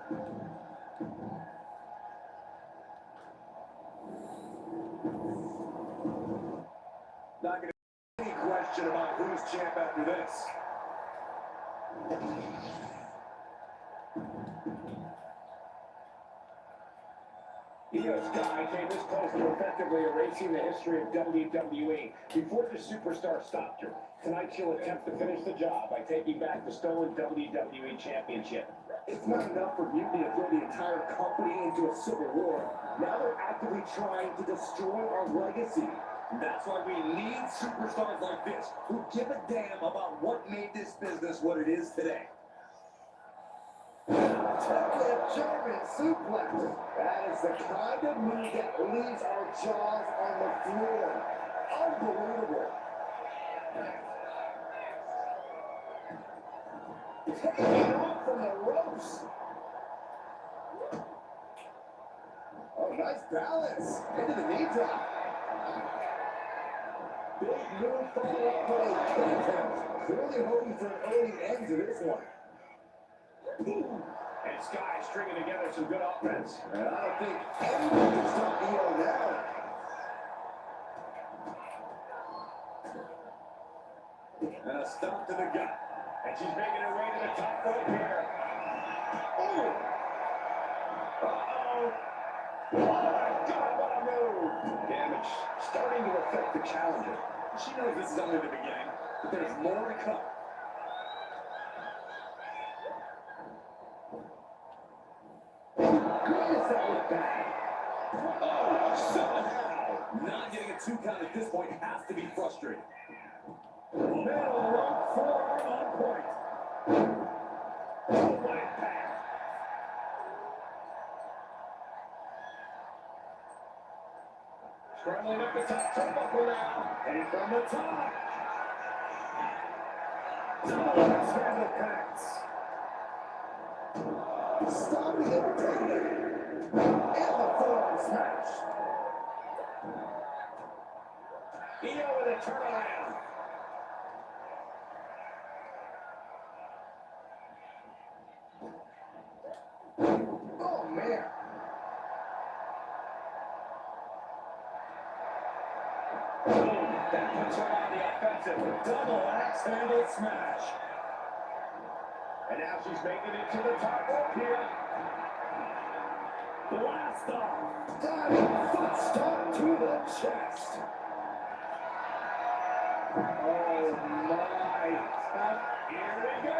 E: Not going to be any question about who's champ after this.
C: Io Sky came this close to effectively erasing the history of WWE before the superstar stopped her. Tonight she'll attempt to finish the job by taking back the stolen WWE Championship.
D: It's not enough for Mutiny to throw the entire company into a civil war. Now they're actively trying to destroy our legacy.
E: That's why we need superstars like this who give a damn about what made this business what it is today.
D: Template German suplex. That is the kind of move that leaves our jaws on the floor. Unbelievable. Taking off from the ropes. Oh, nice balance. Into the knee drop. Big move follow-up for a kick attempt. Clearly hoping for an early end to this one.
C: And Sky stringing together some good offense.
D: And I don't think anyone can stop Io now.
E: And a stomp to the gut.
C: And she's making her way to the top rope here. Oh! Uh-oh! Oh my God, what a move!
E: Damage starting to affect the challenger. She knows this is only the beginning, but there's more to come.
D: Goodness, that was bad.
E: Oh, somehow! Not getting a 2 count at this point has to be frustrating.
C: Middle rope forearm on point. Oh, what impact! Scrambling up the top turnbuckle now. And from the top. Double scramble packs.
D: Stopping it, and the forearm smash.
C: Io with a turnaround.
D: Oh, man.
C: That puts her on the offensive. Double axe handle smash. And now she's making it to the top rope here. Blast off.
D: Diving foot stomp to the chest.
C: Oh my. Here we go.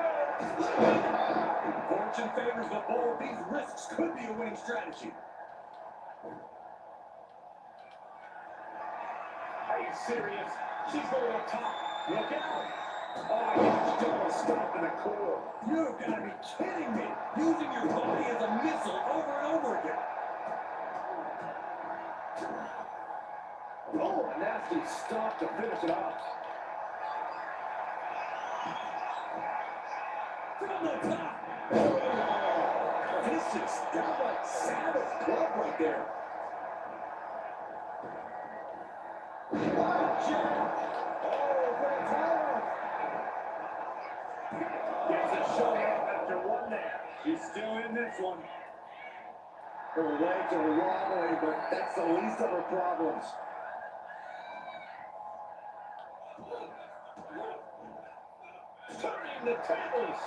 E: Fortune favors the bold. These risks could be a winning strategy.
C: Are you serious? She's going up top. Look out. Oh, huge double stomp to the core.
E: You've got to be kidding me. Using your body as a missile over and over again.
C: Oh, a nasty stomp to finish it off.
E: From the top.
D: Oh, this is downright savage club right there. Wild jab. Oh, great power.
C: Gets a showing off after one there.
E: She's still in this one.
D: Her legs are wobbly, but that's the least of her problems.
C: Turning the tables.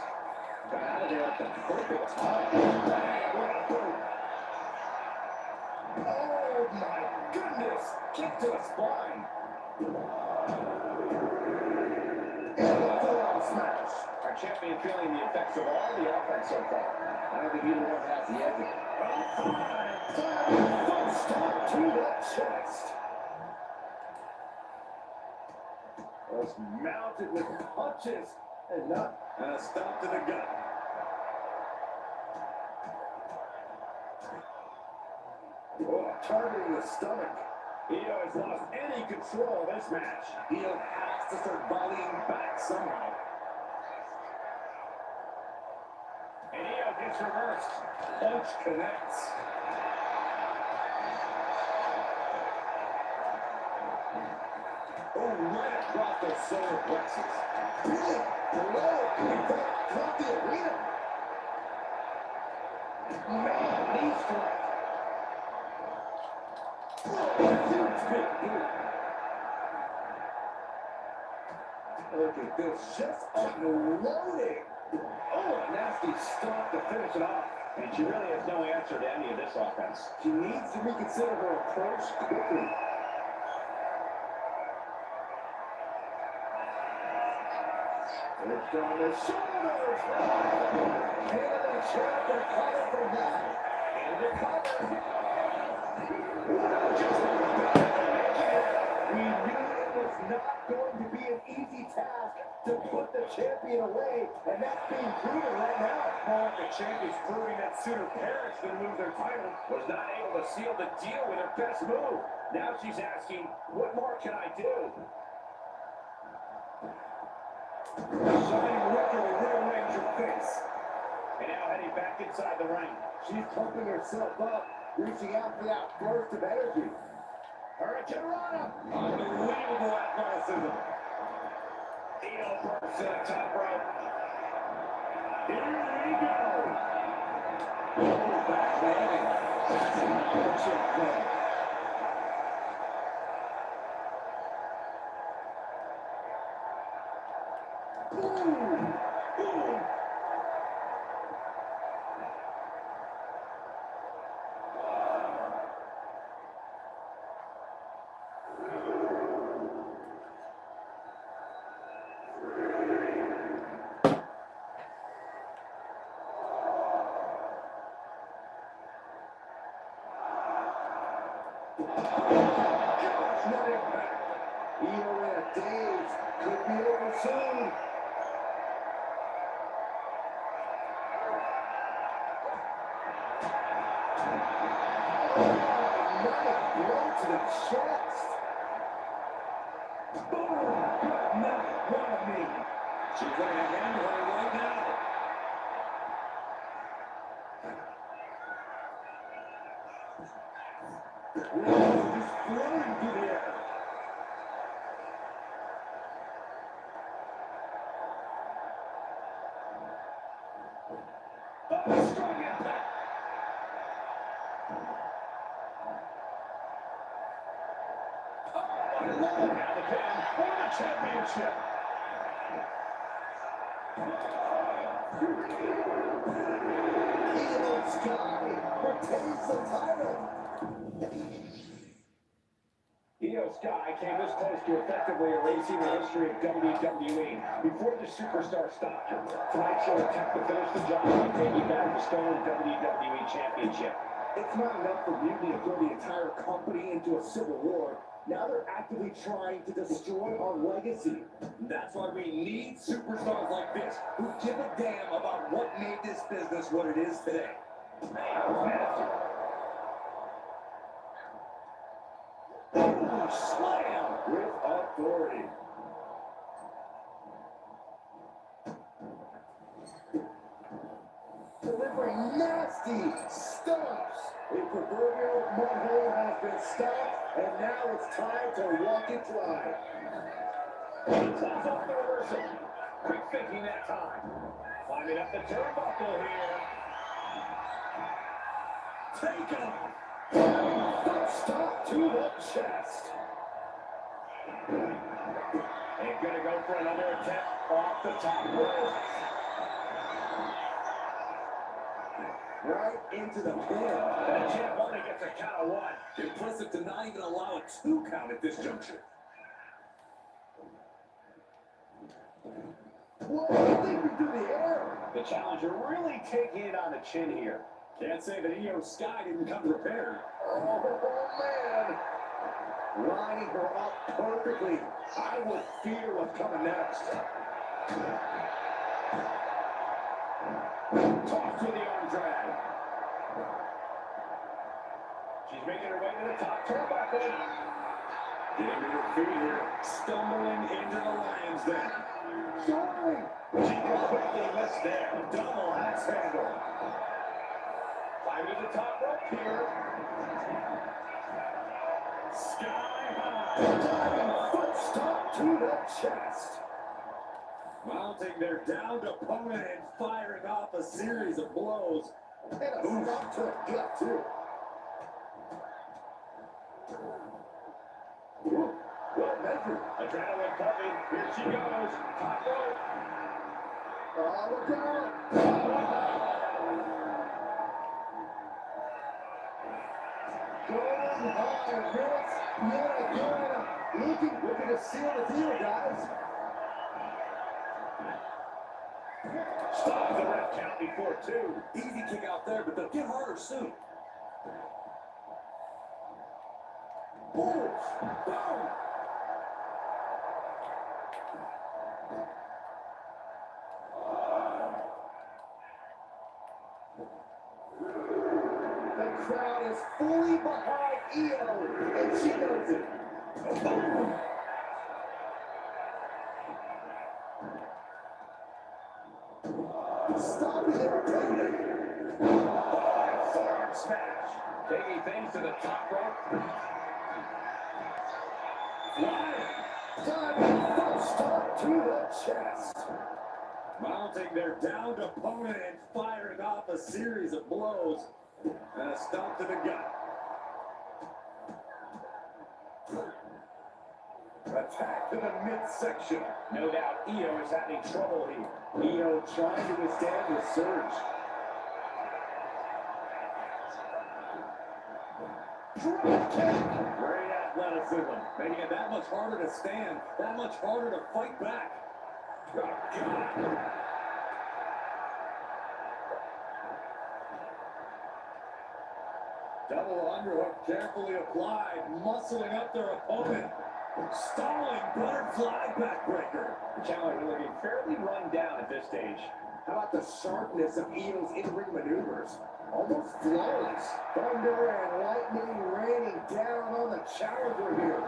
D: Got out of there at the perfect time. Bang, what a boot. Oh my goodness! Kick to the spine. And the forearm smash.
C: Our champion feeling the effects of all the offense so far. I don't think either one has the edge.
D: Diving foot stomp to the chest.
C: Was mounted with punches and not.
E: And a stomp to the gut.
C: Oh, targeting the stomach. Io has lost any control of this match.
E: Io has to start volleying back somehow.
C: And Io gets reversed. Punch connects.
E: Oh, right across the solar plexus.
D: Brilliant blow. Caught the arena.
E: Man, knee strike. Huge big boot. Look at this, just unloading. Oh, a nasty stop to finish it off.
C: And she really has no answer to any of this offense.
D: She needs to reconsider her approach quickly. It's on the shoulders. And the champ recovered from that. And recovered. We knew it was not going to be an easy task to put the champion away, and that's being proven right now.
C: Oh, the champion's proving that sooner Paris than lose their title was not able to seal the deal with her best move. Now she's asking, what more can I do?
D: Something literally rearrange your face.
C: And now heading back inside the ring.
D: She's pumping herself up, reaching out for that burst of energy.
C: Hurricane Rana. Unbelievable athleticism. Io bursts to the top rope. Here we go. Oh, back landing. That's another check play.
D: Boom! Boom! Gosh, what impact! Io in a daze. Could be over soon. Nice blow to the chest.
E: Boom! Good night, one of me.
C: She's looking to handle her right now.
D: Whoa, just floating through the air.
E: Oh, strong impact. Oh, my Lord.
C: Now the pin for the championship.
D: Io Sky retains the title.
C: Io Sky came this close to effectively erasing the history of WWE before the superstar stopped her. Tonight she'll attempt to finish the job by taking back the stolen WWE Championship.
D: It's not enough for Mutiny to throw the entire company into a civil war. Now they're actively trying to destroy our legacy.
E: That's why we need superstars like this who give a damn about what made this business what it is today.
C: That was nasty.
E: Boom! Slam!
D: With authority. Delivering nasty stumps. A proverbial mud hole has been stopped, and now it's time to walk it dry.
C: It's off the reversal. Quick thinking that time. Climbing up the turnbuckle here.
E: Take off!
D: Foot stop to the chest.
C: Ain't gonna go for another attempt off the top rope.
D: Right into the pin.
C: And the champ only gets a count of one.
E: Impressive to not even allow a 2 count at this juncture.
D: Whoa, leaping through the air.
C: The challenger really taking it on the chin here.
E: Can't say that Io Sky didn't come prepared.
D: Oh, man. Lining her up perfectly. I would fear what's coming next.
C: Tossed with the arm drag. She's making her way to the top turnbuckle.
E: Getting to her feet here, stumbling into the Lions Den.
D: Soaring.
C: She completely missed there. Double axe handle. Climbing to the top rope here.
E: Sky high.
D: Diving foot stomp to the chest.
E: Mounting their downed opponent and firing off a series of blows.
D: And a stop to the gut, too. Well measured.
E: Adrenaline pumping. Here she goes. Top rope.
D: Oh, look out. Going high, Vince. Yet again. Looking to seal the deal, guys.
E: Stop the ref count before 2. Easy kick out there, but they'll get harder soon.
D: Boom. Boom. The crowd is fully behind Io, and she knows it. Stopping their opponent.
E: Forearm smash. Taking things to the top rope. Flying.
D: Diving first start to the chest.
E: Mounting their downed opponent and firing off a series of blows. And a stomp to the gut.
C: Attack to the midsection.
E: No doubt Io is having trouble here. Io trying to withstand the surge.
D: Drop kick.
E: Great athleticism, making it that much harder to stand, that much harder to fight back. Oh, God. Double underhook carefully applied, muscling up their opponent. Stalling butterfly backbreaker. Challenger looking fairly run down at this stage.
D: How about the sharpness of Io's in-ring maneuvers? Almost flawless. Thunder and lightning raining down on the challenger here.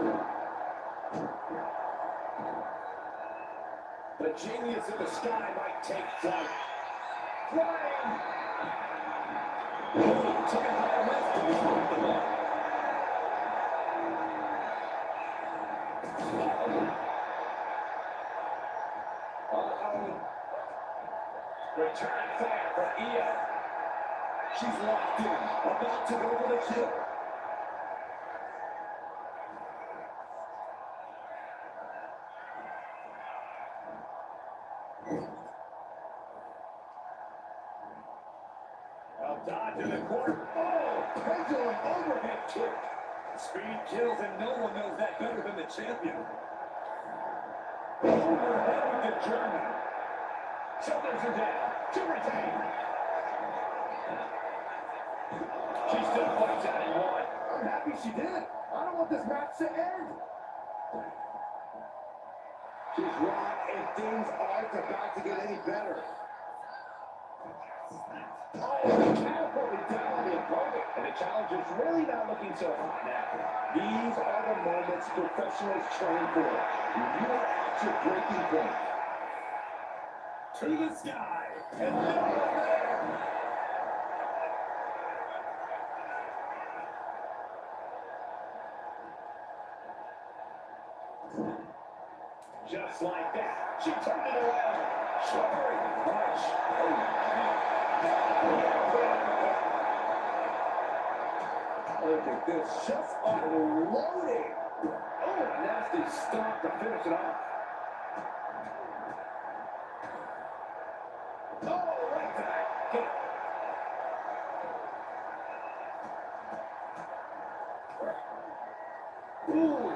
E: The genius in the sky might take flight. Flying! Oh, took a high lift to deflect the ball. Return fire for Io. She's locked in, about to go for the kill. A dodge in the corner. Oh, pendulum overhead kick. Speed kills, and no one knows that better than the champion. Overhead with the German. Shoulders are down to retain. She still fights out in one.
D: I'm happy she did. I don't want this match to end. She's right, and things aren't about to get any better.
E: Oh, catapulted down on the opponent. And the challenger's really not looking so hot now.
D: These are the moments professionals train for. When you are at your breaking point.
E: To the sky. And no one there. Just like that, she turned it around. Shovering punch.
D: Look at this, just unloading.
E: Oh, a nasty stop to finish it off. Oh, right to that kick. Ooh.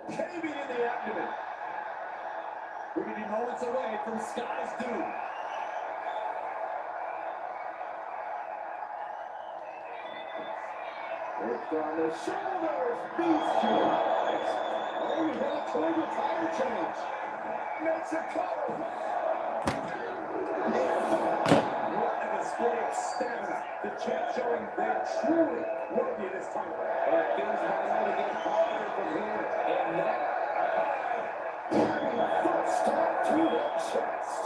E: Caving in the abdomen. We're going to be moments away from Sky's doom.
D: Worked on the shoulders, bestial eyes. Oh, we have a retire change. Makes a cover.
E: What a display of stamina. The champ showing they're truly worthy of this title. But things might only get harder from here. And that
D: Foot start to the chest.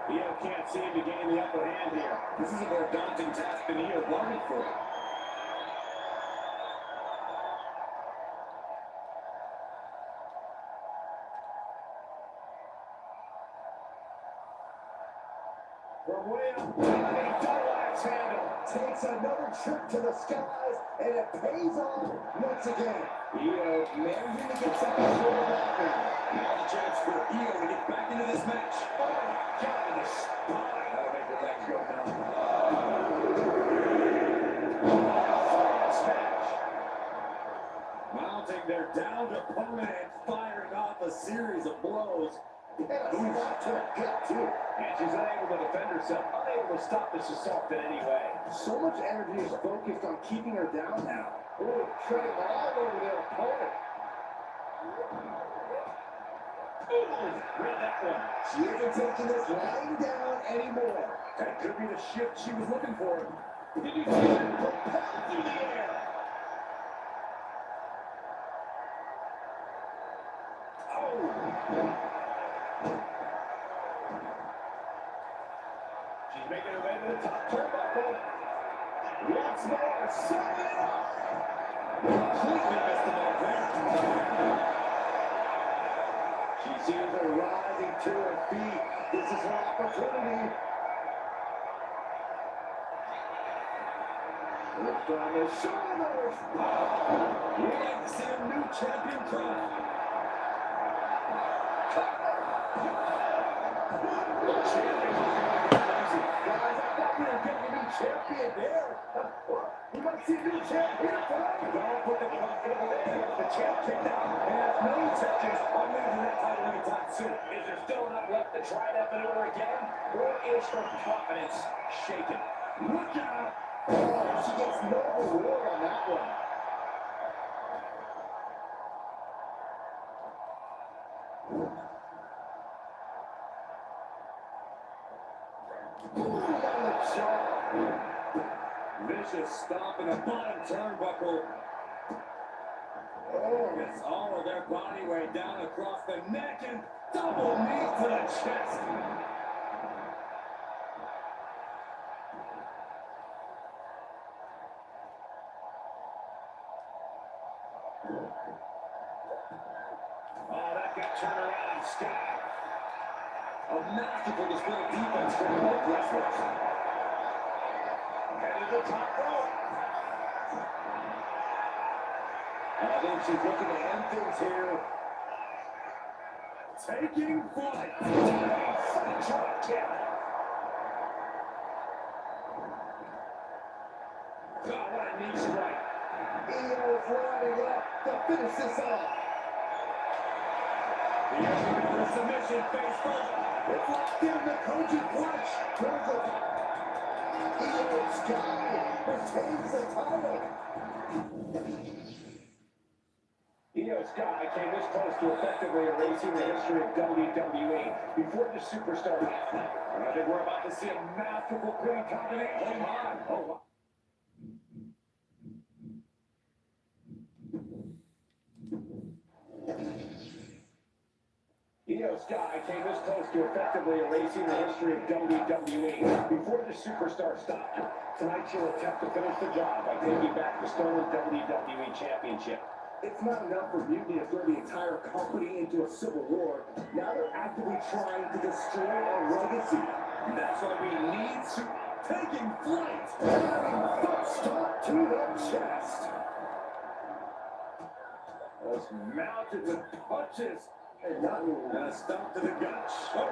E: Io can't seem to gain the upper hand here. This is a more daunting task than Io bargained for. From way up, a double axe handle.
D: Takes another trip to the skies, and it pays off once again.
E: Io managing to get some control of that now. Now the chance for Io to get back into this match. Oh my God, in the spine. That'll make her legs go down. Smash. Mounting their downed opponent and firing off a series of blows.
D: And a spot to the gut, too.
C: And she's unable to defend herself, unable to stop this assault in any way.
D: So much energy is focused on keeping her down now. Oh, treading all over their opponent.
C: Read that one.
D: She isn't taking this lying down anymore.
C: That could be the shift she was looking for. Did you see that? Propelled through the air. Oh. She's making her way to the top turnbuckle. Once more, setting it up. Completely missed the mark there.
D: She sees her rising to her feet. This is her opportunity. Lift on the shoulders.
E: We'd like to see a new champion crowned.
D: Champion there. We might see a new champion tonight.
C: Don't put the comfortable in. The champ kicked out and has no intentions of losing that title anytime soon. Is there still enough left to try that maneuver again? Or is her confidence shaken? Look out!
D: Oh, she gets no reward on that one.
E: Vicious stomp in the bottom turnbuckle. Oh, gets all of their body weight down across the neck and double knee to the chest.
C: Oh, that got turned around and Sky.
E: A masterful display of defense from both wrestlers.
C: Headed to the top rope.
D: I think she's looking to end things here.
E: Taking flight.
C: Drop kick. God, what a knee strike.
D: Io's lining up to finish this off.
E: The submission face first.
D: It's locked in the Koji clutch. There's a Io Sky retains the title.
C: Io Sky came this close to effectively erasing the history of WWE before the superstar happened. And I think we're about to see a masterful clean combination. Oh my. Io Sky came this close to effectively erasing the history of WWE before the superstar stopped her. Tonight she'll attempt to finish the job by taking back the stolen WWE Championship.
D: It's not enough for Mutiny to throw the entire company into a civil war. Now they're actively trying to destroy our legacy.
E: That's why we need to taking flight.
D: Having first start to the chest.
E: Was mounted with punches.
D: And not
E: And a stomp to the gut. Oh,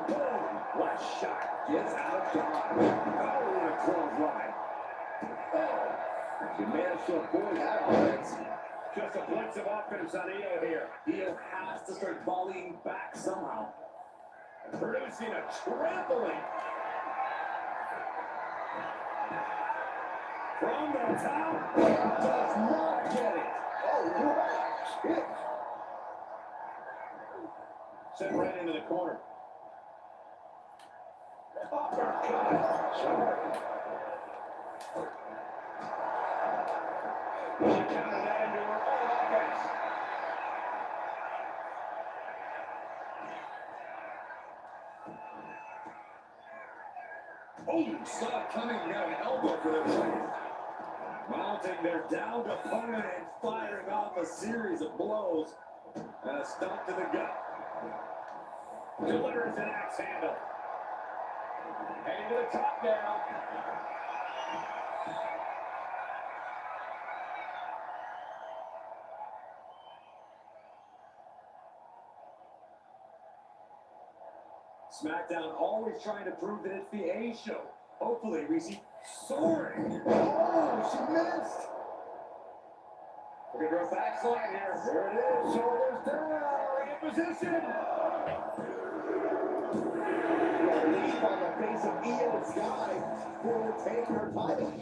E: boom. Left shot. Gets out of dodge. Oh, and a clothesline.
D: oh, she managed to avoid that offense.
C: Just a blitz of offense on Io here.
E: Io has to start volleying back somehow.
C: Producing a trampling.
E: From the top.
D: Does not get it. Oh, what a kick.
C: Sent right into the corner. She countered that into her own offense.
E: Oh, saw it coming. Got an elbow for the win. Mounting their downed opponent and firing off a series of blows. And a stomp to the gut.
C: Delivers an axe handle. Heading to the top now.
E: SmackDown always trying to prove that it's the A show. Hopefully, we see soaring.
D: Oh, she missed.
C: We're going to go backslide here.
D: There it is. Shoulders down.
C: In position.
D: Relief on the face of Io Sky for retaining her title.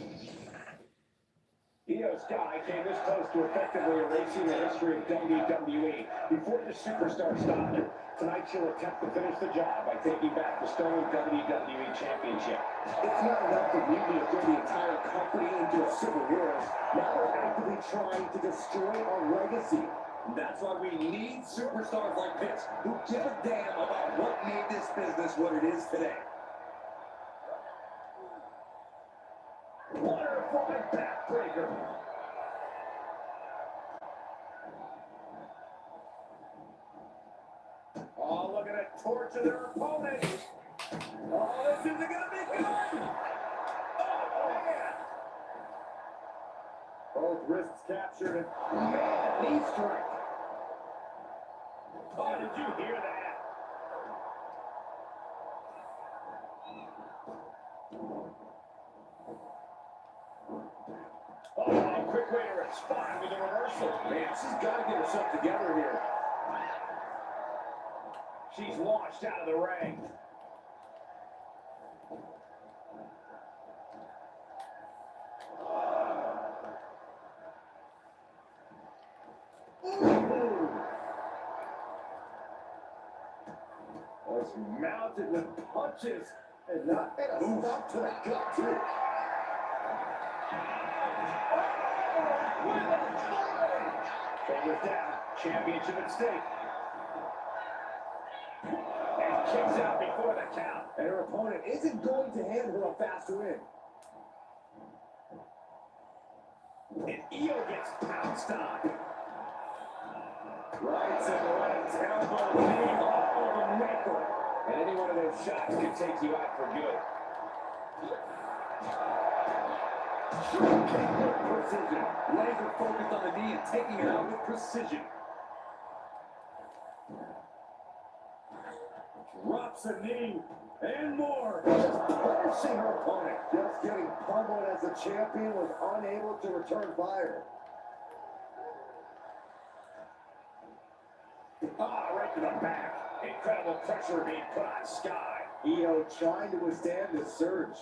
C: Io Sky came this close to effectively erasing the history of WWE before the superstar stopped her. Tonight she'll attempt to finish the job by taking back the stolen WWE Championship.
D: It's not enough for Mutiny to throw the entire company into a civil war. Now they're actively trying to destroy our legacy.
E: That's why we need superstars like this who give a damn about what made this business what it is today.
C: Butterfly backbreaker. Oh, look at it, torture their opponent. Oh, this isn't gonna be good. Oh, man.
D: Both wrists captured and
C: Man, knee strike. Oh, did you hear that? Oh, quick way to respond with a reversal.
E: Man, she's got to get herself together here.
C: She's launched out of the ring.
D: was mounted with punches and not a stop to the gut, too.
C: Shoulders down, championship at stake. And kicks out before the count.
D: And her opponent isn't going to hand her a fast win.
C: And Io gets pounced on.
D: Rights and lefts, elbow, knee, all over Michael.
C: And any one of those shots can take you out for good.
E: Precision. Laser focused on the knee and taking it out with precision.
D: Drops a knee and more. Just punishing her opponent. Just getting pummeled as the champion was unable to return fire.
C: Ah, right to the back. Incredible pressure being put on Sky.
D: Io trying to withstand this surge.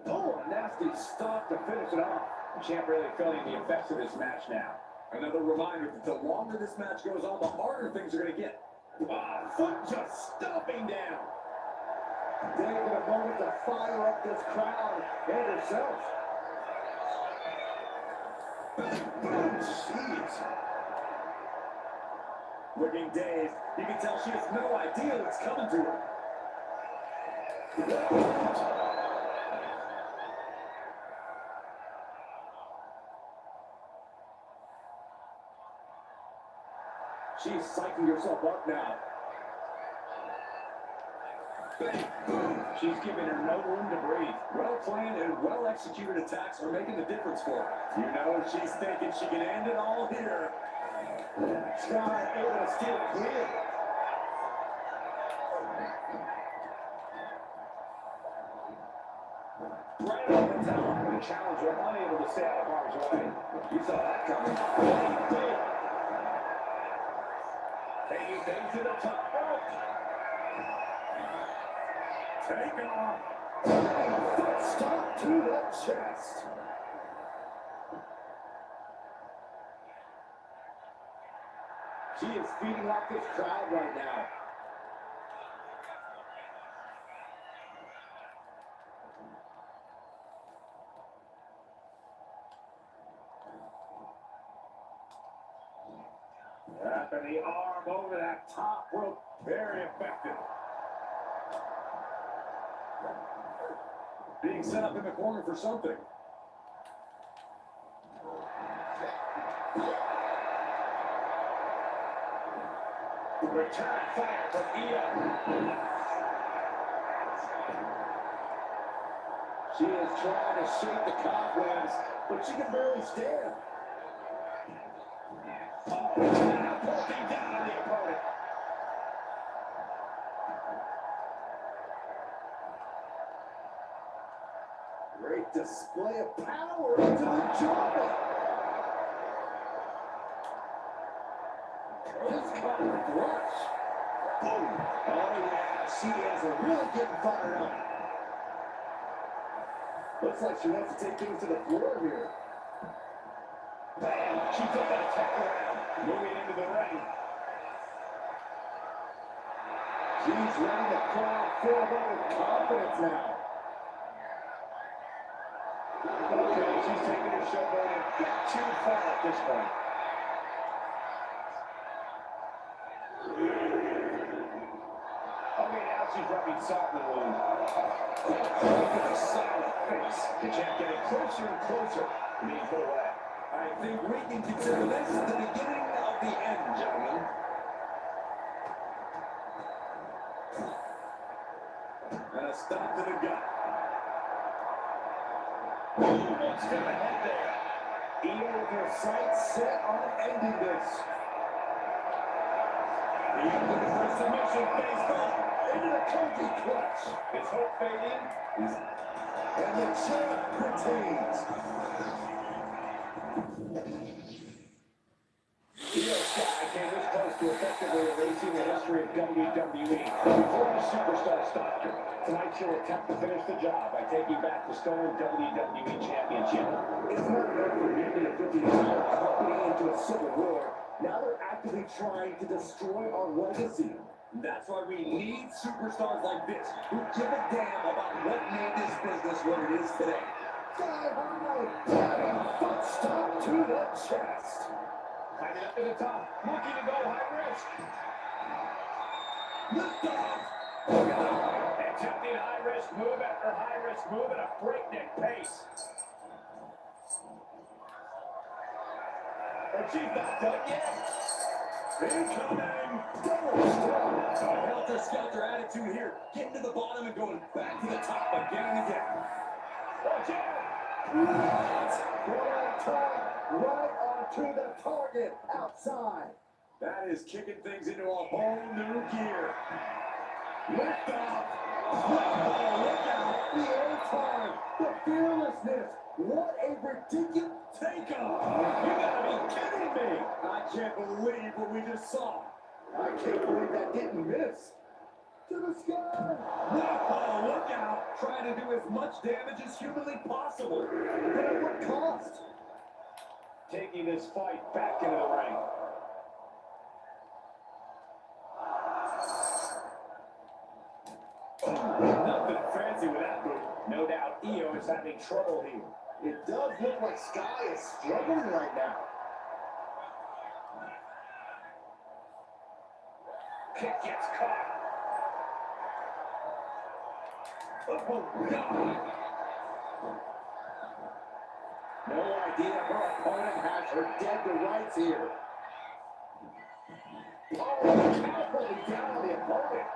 C: Oh, a nasty stop to finish it off. The champ really feeling the effects of this match now.
E: Another reminder that the longer this match goes on, the harder things are going to get.
C: Ah, foot just stomping down.
D: Taking a moment to fire up this crowd and herself.
E: Jeez. Looking dazed. You can tell she has no idea what's coming to her. She's psyching herself up now.
C: She's giving her no room to breathe.
E: Well-planned and well-executed attacks are making the difference for her.
C: You know, she's thinking she can end it all here.
D: Sky able to steer clear.
C: Right on the top. The challenger unable to stay out of harm's way.
E: You saw that coming.
C: Taking things to the top rope.
D: Take off. Foot stop to the chest.
E: She is feeding off this crowd right now.
C: Wrapping the arm over that top rope. Very effective.
E: Being set up in the corner for something.
C: Return fire from Io.
E: She is trying to shake the cobwebs, but she can barely stand. Oh, now poking down on the opponent.
D: Great display of power into the jaw. This kind of clutch. Boom. Oh yeah, she is really getting fired up. Looks like she wants to take things to the floor here.
C: Bam! She took that attack around, moving into the ring.
D: She's letting the crowd fill her with confidence now.
C: Okay, she's taking her showboat a bit too far at this point. Okay, now she's rubbing salt in the wound. Look at the silent face. The champ getting closer and closer to being put away.
E: I think we can consider this the beginning of the end, gentlemen. And a stop to the gut.
C: One step ahead there.
D: Io with her sights set on ending this.
C: Io with her submission face off.
D: Into the Kofi clutch.
C: Is hope fading?
D: And the champ retains.
C: Io Sky came this close to effectively erasing the history of WWE before the superstar stopped her. Tonight she'll attempt to finish the job by taking back the stolen WWE Championship.
D: It's not enough for Unity to put the entire company into a civil war. Now they're actively trying to destroy our legacy.
E: That's why we need superstars like this who give a damn about what made this business what it is today.
D: Sky high, foot stomp to the chest.
C: Climbing up to the top, looking to go high risk.
E: Lift off!
C: Attempting high risk move after high risk move at a breakneck pace. But she's not done yet. Incoming!
D: Double stomp.
E: A helter-skelter attitude here. Getting to the bottom and going back to the top again and again.
C: Watch out!
D: Right on top, right onto the target, outside.
E: That is kicking things into a whole new gear.
D: Lift off. Oh, look out. The air time, the fearlessness. What a ridiculous
C: Takeoff! You gotta be kidding me!
D: I can't believe what we just saw. I can't believe that didn't miss. To the sky.
E: Whoa, look out! Trying to do as much damage as humanly possible.
D: But at what cost?
C: Taking this fight back into the ring. Nothing fancy with that move. No doubt Io is having trouble here.
D: It does look like Sky is struggling right now.
C: Kick gets caught. Oh, God.
D: No idea her opponent has her dead to rights here. Oh, powerfully down on the opponent.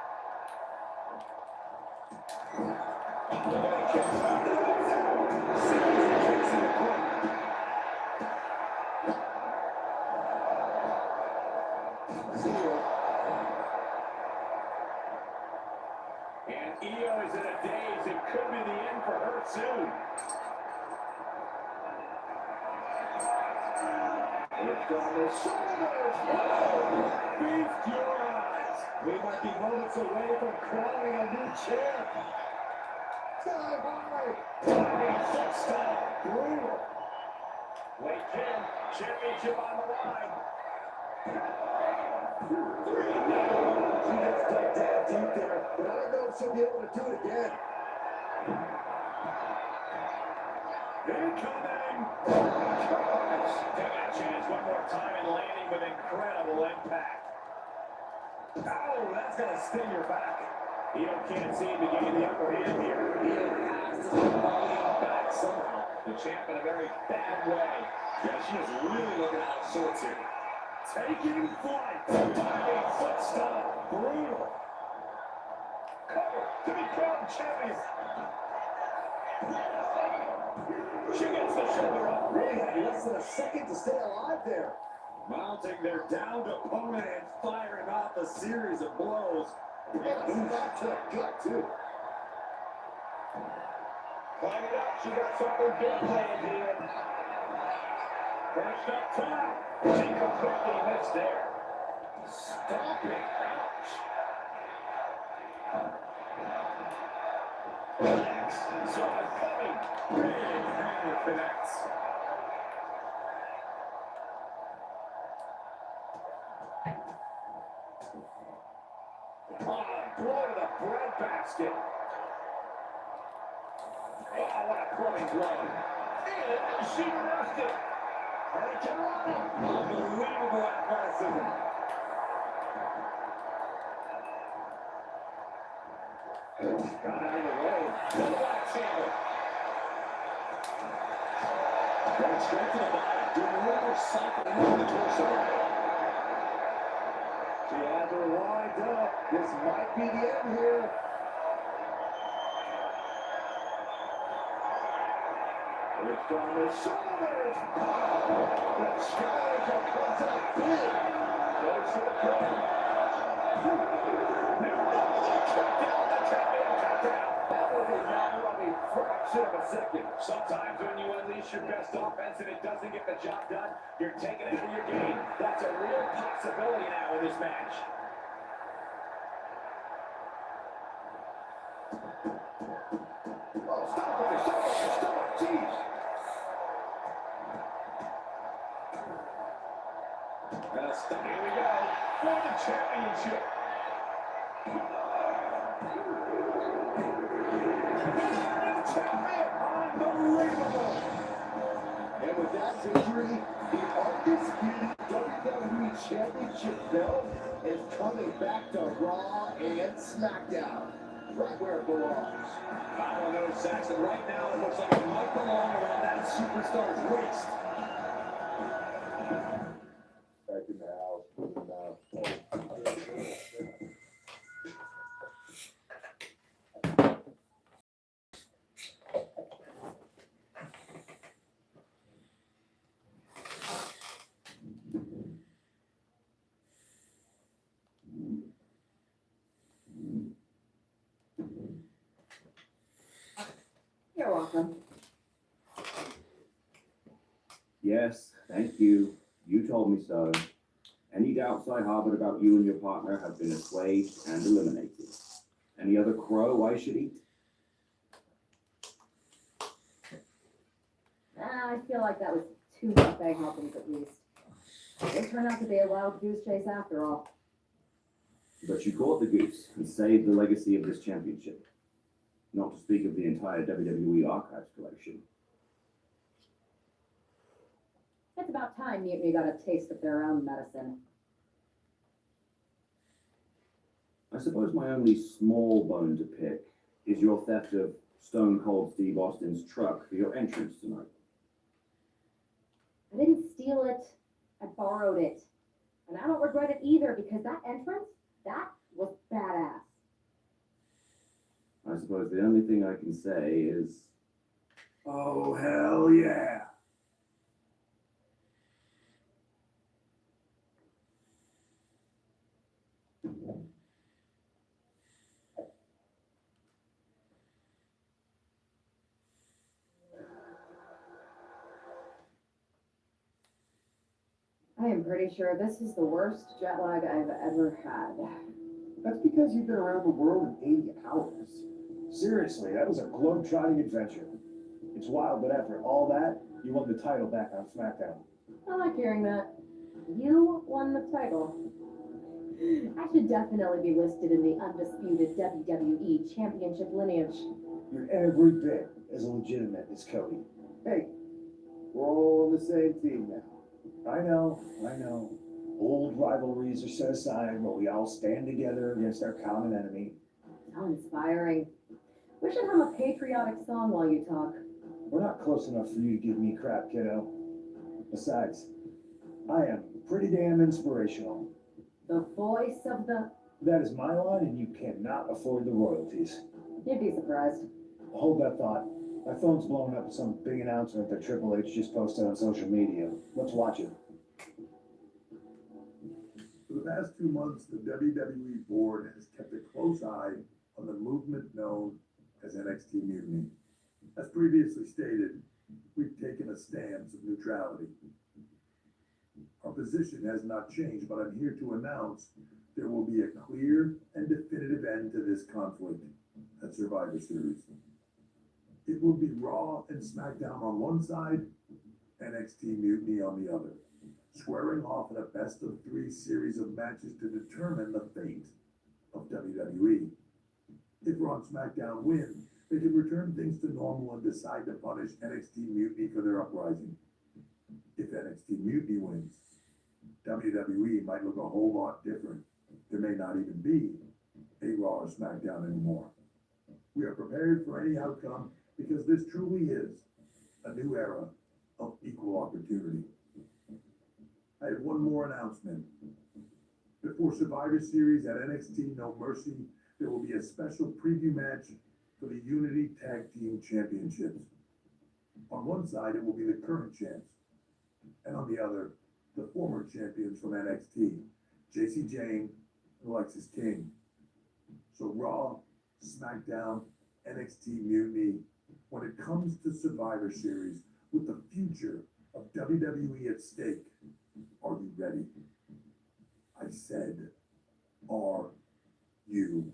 C: And Io is in a daze. It could be the end for her soon.
D: Lift on the shoulders.
C: Oh, feast your eyes.
D: We might be moments away from crowning a new champ. Sky high.
C: Diving foot stomp.
D: Brutal.
C: Wait, Kim. Championship on the line. 3 now.
D: She gets dug down deep there, but I don't know if she'll be able to do it again.
C: Incoming. Gosh. Taking a chance one more time and landing with incredible impact. Oh, that's going to sting your back. Io can't seem to gain the upper hand here. Io has to start falling back somehow. The champ in a very bad way. Yeah, she is really looking out of sorts here. Taking flight. Diving foot stomp. Brutal. Cover to be crowned
E: World Champion. She gets the shoulder up.
D: Really had less than a second to stay alive there.
E: Mounting their downed opponent and firing off a series of blows.
D: And not to the gut, too.
E: Climbing up, she got something good planned here. Finished up top. She completely missed there. Stomping. Ouch. Saw it coming. Big hammer connects. Blow to the breadbasket. Oh, what a clubbing blow. And she reversed it. Hurricanrana. Unbelievable athleticism. Got out of the way. Double chamber. Going straight to the body. Doing a little something on the torso.
D: She has her lined up. This might be the end here.
E: It's on the shoulders. The challenger comes up big. Goes to the corner. That was a matter of a fraction of a second. Sometimes when you unleash your best offense and it doesn't get the job done, you're taken out of your game. That's a real possibility now in this match.
D: Oh, stop it, stop it, stop it, jeez.
E: And a stop. Here we go for the championship. Unbelievable.
D: And with that victory, the undisputed WWE Championship belt is coming back to Raw and SmackDown. Right where it belongs.
E: I don't know, Saxon. Right now, it looks like it might belong around that superstar's waist.
F: Back in the house.
I: You're welcome.
L: Yes, thank you. You told me so. Any doubts I harbored about you and your partner have been assuaged and eliminated. Any other crow I should eat?
I: I feel like that was two buffet helpings at least. It turned out to be a wild goose chase after all.
L: But you caught the goose and saved the legacy of this championship. Not to speak of the entire WWE Archives collection.
I: It's about time Mutiny got a taste of their own medicine.
L: I suppose my only small bone to pick is your theft of Stone Cold Steve Austin's truck for your entrance tonight.
I: I didn't steal it. I borrowed it. And I don't regret it either because that entrance, that was badass.
L: I suppose the only thing I can say is,
F: Oh, hell yeah.
I: I am pretty sure this is the worst jet lag I've ever had.
G: That's because you've been around the world in 80 hours. Seriously, that was a globe-trotting adventure. It's wild, but after all that, you won the title back on SmackDown.
I: I like hearing that. You won the title. I should definitely be listed in the undisputed WWE Championship lineage.
G: You're every bit as legitimate as Cody.
D: Hey, we're all on the same team now.
G: I know. Old rivalries are set aside, but we all stand together against our common enemy.
I: How inspiring. We should hum a patriotic song while you talk.
G: We're not close enough for you to give me crap, kiddo. Besides, I am pretty damn inspirational.
I: The voice of the
G: That is my line, and you cannot afford the royalties.
I: You'd be surprised.
G: Hold that thought. My phone's blowing up with some big announcement that Triple H just posted on social media. Let's watch it.
F: For the past 2 months, the WWE board has kept a close eye on the movement known as NXT Mutiny. As previously stated, we've taken a stance of neutrality. Our position has not changed, but I'm here to announce there will be a clear and definitive end to this conflict at Survivor Series. It will be Raw and SmackDown on one side, NXT Mutiny on the other, squaring off in a best-of-3 series of matches to determine the fate of WWE. If Raw and SmackDown win, they can return things to normal and decide to punish NXT Mutiny for their uprising. If NXT Mutiny wins, WWE might look a whole lot different. There may not even be a Raw or SmackDown anymore. We are prepared for any outcome because this truly is a new era of equal opportunity. I have one more announcement. Before Survivor Series at NXT No Mercy, there will be a special preview match for the Unity Tag Team Championships. On one side, it will be the current champs, and on the other, the former champions from NXT, Jacy Jayne and Alexis King. So Raw, SmackDown, NXT Mutiny, when it comes to Survivor Series, with the future of WWE at stake, are you ready? I said, are you?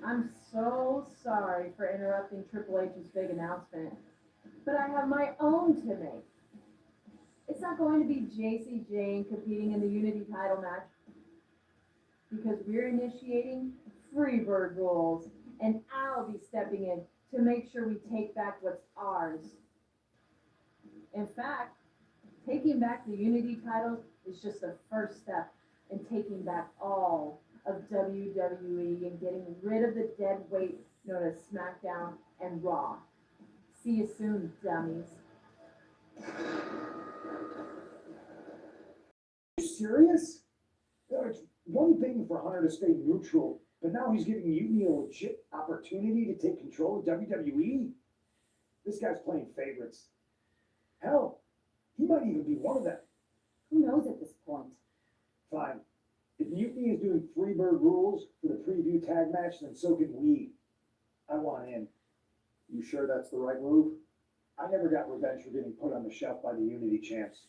A: I'm so sorry for interrupting Triple H's big announcement, but I have my own to make. It's not going to be Jacy Jayne competing in the Unity title match because we're initiating Freebird rules, and I'll be stepping in to make sure we take back what's ours. In fact, taking back the Unity titles is just the first step in taking back all of WWE and getting rid of the dead weight known as SmackDown and Raw. See you soon, dummies.
G: You serious? It's one thing for Hunter to stay neutral, but now he's giving Mutiny a legit opportunity to take control of WWE? This guy's playing favorites. Hell, he might even be one of them.
I: Who knows at this point?
G: Fine. If Mutiny is doing Freebird rules for the preview tag match, then so can we. I want in. You sure that's the right move? I never got revenge for getting put on the shelf by the Unity champs.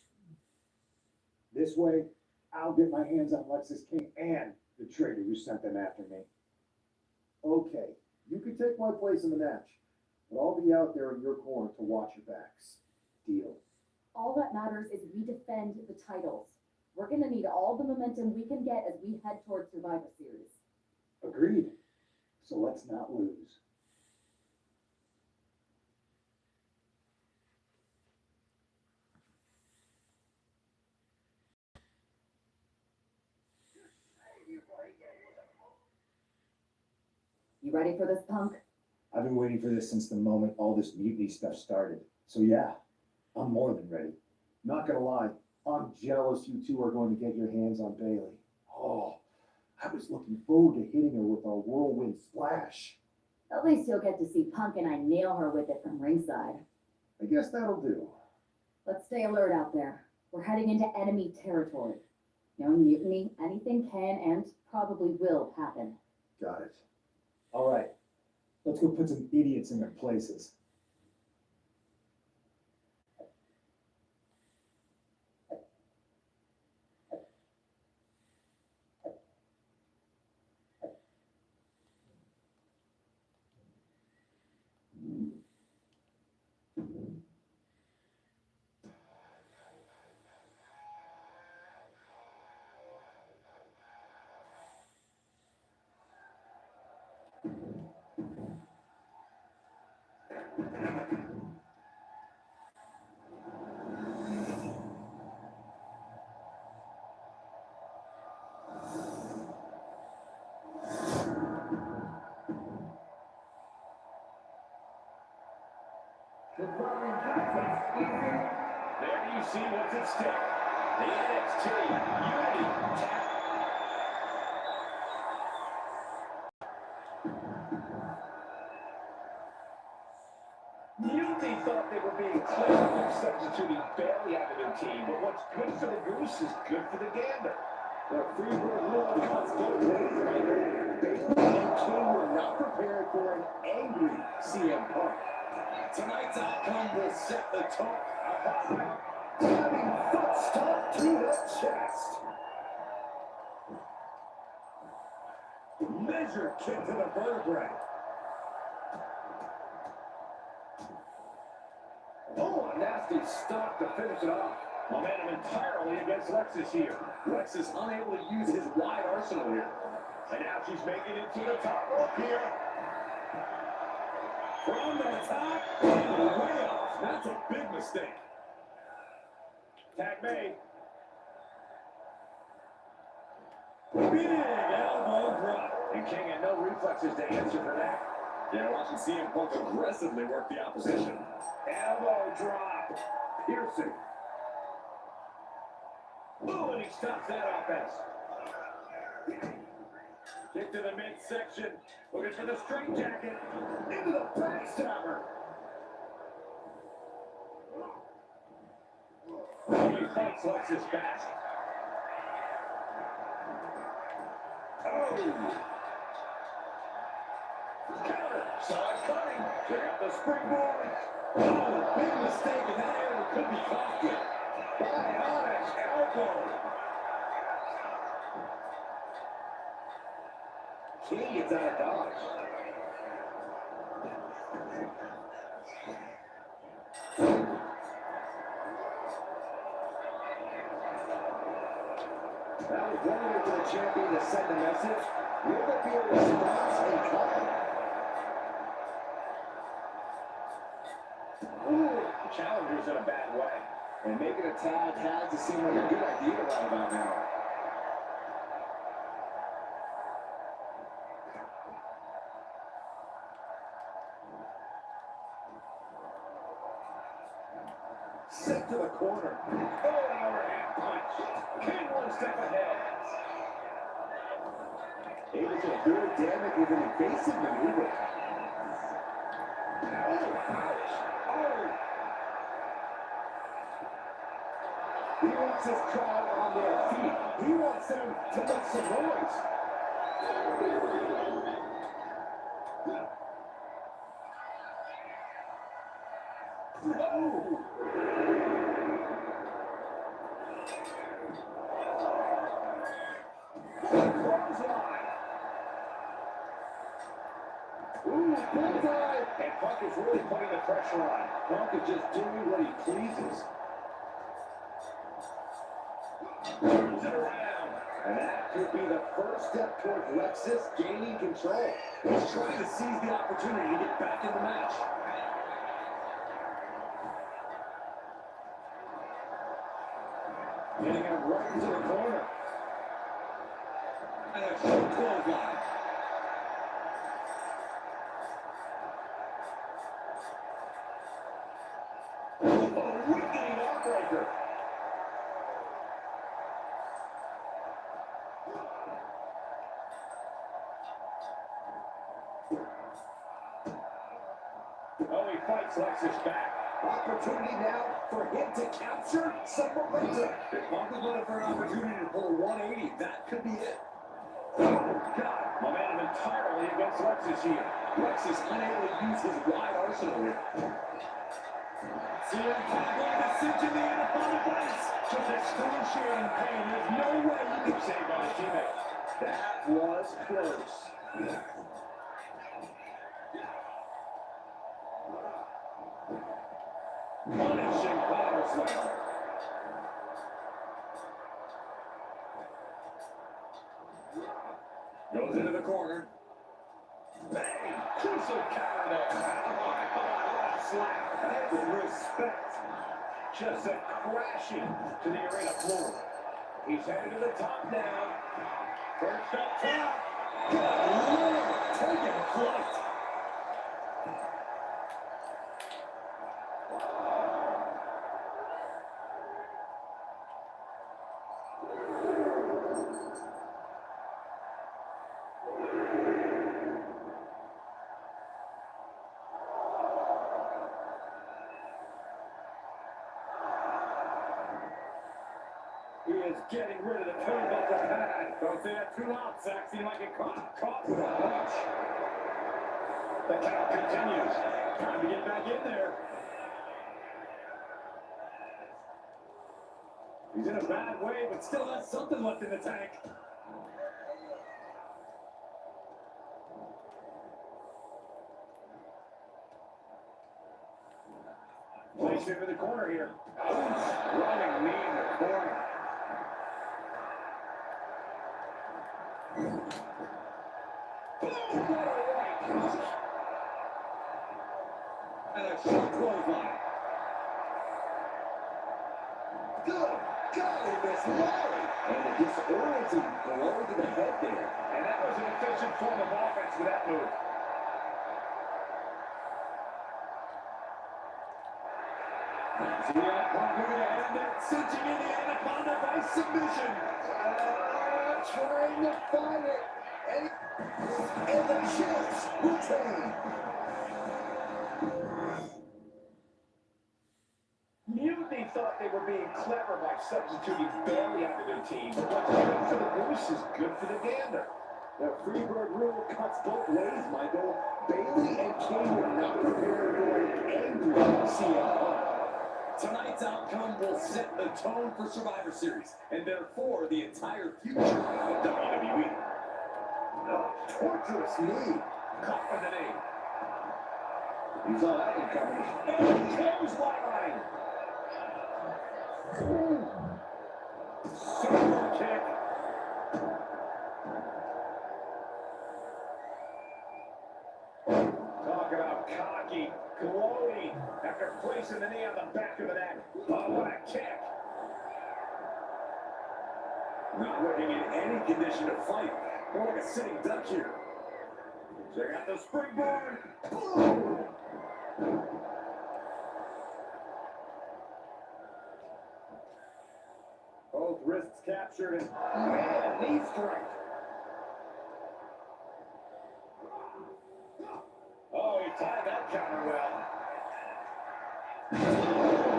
G: This way, I'll get my hands on Alexis King and the traitor who sent them after me.
D: Okay, you can take my place in the match, but I'll be out there in your corner to watch your backs. Deal.
I: All that matters is we defend the titles. We're gonna need all the momentum we can get as we head towards Survivor Series.
G: Agreed. So let's not lose.
I: You ready for this, Punk?
G: I've been waiting for this since the moment all this mutiny stuff started. So yeah, I'm more than ready.
D: Not gonna lie, I'm jealous you two are going to get your hands on Bailey. Oh, I was looking forward to hitting her with our whirlwind splash.
I: At least you'll get to see Punk and I nail her with it from ringside.
D: I guess that'll do.
I: Let's stay alert out there. We're heading into enemy territory. No mutiny, anything can and probably will happen.
D: Got it.
G: All right, let's go put some idiots in their places.
C: There you see what's at stake.
E: The NXT Unity Tag. Unity thought they were being clever when substituting Bailey on the new team, but what's good for the goose is good for the gander.
D: The Freebird rule cuts both ways right there. Bailey and King were not prepared for an angry CM Punk.
E: Tonight's outcome will set the tone.
D: Diving foot stomp to the chest.
E: Measure kick to the vertebrae.
C: Oh, a nasty stop to finish it off. Momentum entirely against Lexus here. Lex is unable to use his wide arsenal here. And now she's making it to the top rope here. From the top, and way off. That's a big mistake. Tag made. Big elbow drop. And King had no reflexes to answer for that.
E: Yeah, watching CM Punk aggressively work the opposition.
C: Elbow drop. Piercing. Oh, and he stops that offense. Kick to the midsection. Looking for the straight jacket. Into the backstabber. Oh, he fights Lexus back. Oh. Counter. Saw it coming. Check out the springboard. Oh, big mistake, and that area could be costly. Bionic elbow. King gets out of dodge.
D: That was one way for the champion to send a message. Will there be a response in kind?
C: Ooh, the challenger's in a bad way.
D: And making a tag has to seem like a good idea right about now.
C: Sent to the corner. Oh, an overhand punch. King one step ahead.
D: Able to avoid damage with an evasive maneuver.
C: Oh, ouch. Oh.
D: He wants his crowd on their feet. He wants them to make some noise.
C: Ooh, bullseye! And Punk is really putting the pressure on. Punk is just doing what he pleases. Turns it around.
D: And that could be the first step towards Lexus gaining control.
E: He's trying to seize the opportunity to get back in the match.
C: Getting him right into the corner.
E: And a short clothesline.
C: A weakening heartbreaker. Oh, he fights Lexus back.
D: Opportunity now for him to capture some momentum.
E: If Punk was looking for an opportunity to pull a 180, that could be it.
C: Oh, God. Momentum entirely against Lexus here.
E: Lexus unable to use his wide arsenal here. CM Punk going to cinch in the anaconda bites.
C: Just excruciating pain. There's no way you can save on his teammate. That was close. Punishing power slam.
E: Goes into the corner.
C: Bang! Crucial counter there. Slap. That's respect. Just a crashing to the arena floor. He's headed to the top now. First up top. Good Lord, taking flight.
E: is getting rid of the turnbuckle pad. Don't say that too loud, Sax. He might get caught with a punch. The count continues. Time to get back in there. He's in a bad way, but still has something left in the tank. Placement in the corner here. Running knee in the corner. Boom! What a right. And a short clothesline. Good golly, Miss Lowry. And a disorienting blow to the head there. And that was an efficient form of offense for that move. CM Punk moving ahead and cinching in the Anaconda by submission.
D: Trying to find it. And the Chiefs retain.
C: Mutiny thought they were being clever by substituting Bailey onto their team. But what's good for the goose is good for the gander.
D: The Freebird rule cuts both ways, Michael. Bailey and King are now prepared for an angry CM Punk.
E: Tonight's outcome will set the tone for Survivor Series, and therefore the entire future of WWE.
D: Torturous knee.
C: Caught by the knee.
D: He saw that one coming.
C: And clothesline. Super kick. Talk about cocky, gloating after placing the knee on the back of the neck. Oh, what a kick.
E: Not looking in any condition to fight. More like a sitting duck here.
C: Check out the springboard.
D: Boom!
C: Both wrists captured and man, knee strike. Oh, he timed that counter well.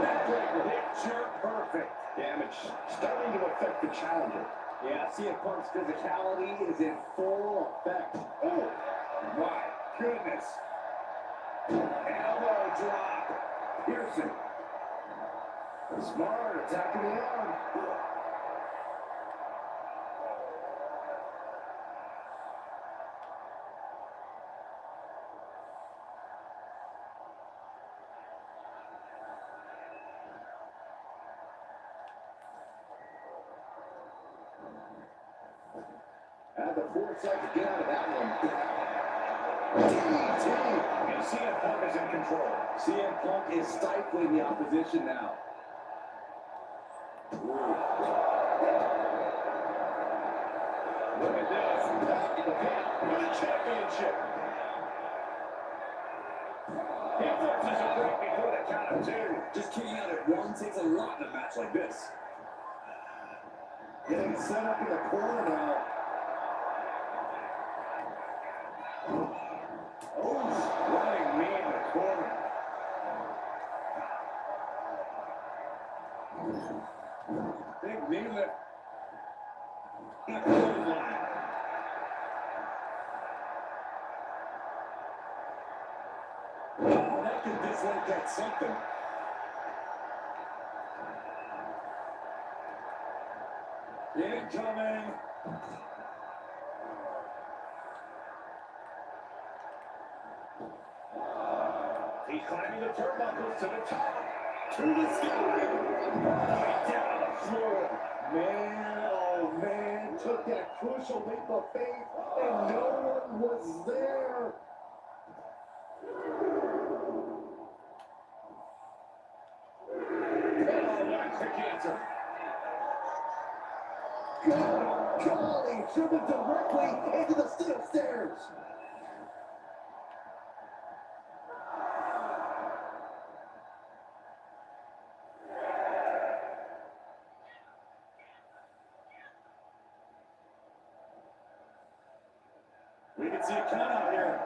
C: Neckbreaker, picture perfect. Damage starting to affect the challenger.
E: Yeah, CM Punk's physicality is in full effect.
C: Oh, my goodness. Elbow drop. Piercing. Smart, attacking the arm.
D: Had the foresight to get out of that one.
C: DDT. And CM Punk is in control.
E: CM Punk is stifling the opposition now.
C: Look at this. Back in the pin. For the championship. He forces a break before the count of two.
E: Just kicking out at one takes a lot in a match like this.
D: Getting set up in the corner now.
C: Oh, running knee in the corner. Big knee lift. And a clothesline.
E: Oh, that could dislocate something.
C: Incoming. He's climbing the turnbuckles to the top. To the sky. Right down on the floor.
D: Man, oh man, took that crucial leap of faith, and no one was there.
C: Oh, what a quick answer.
D: God, golly, driven directly into the steel stairs.
C: We can see a count out here.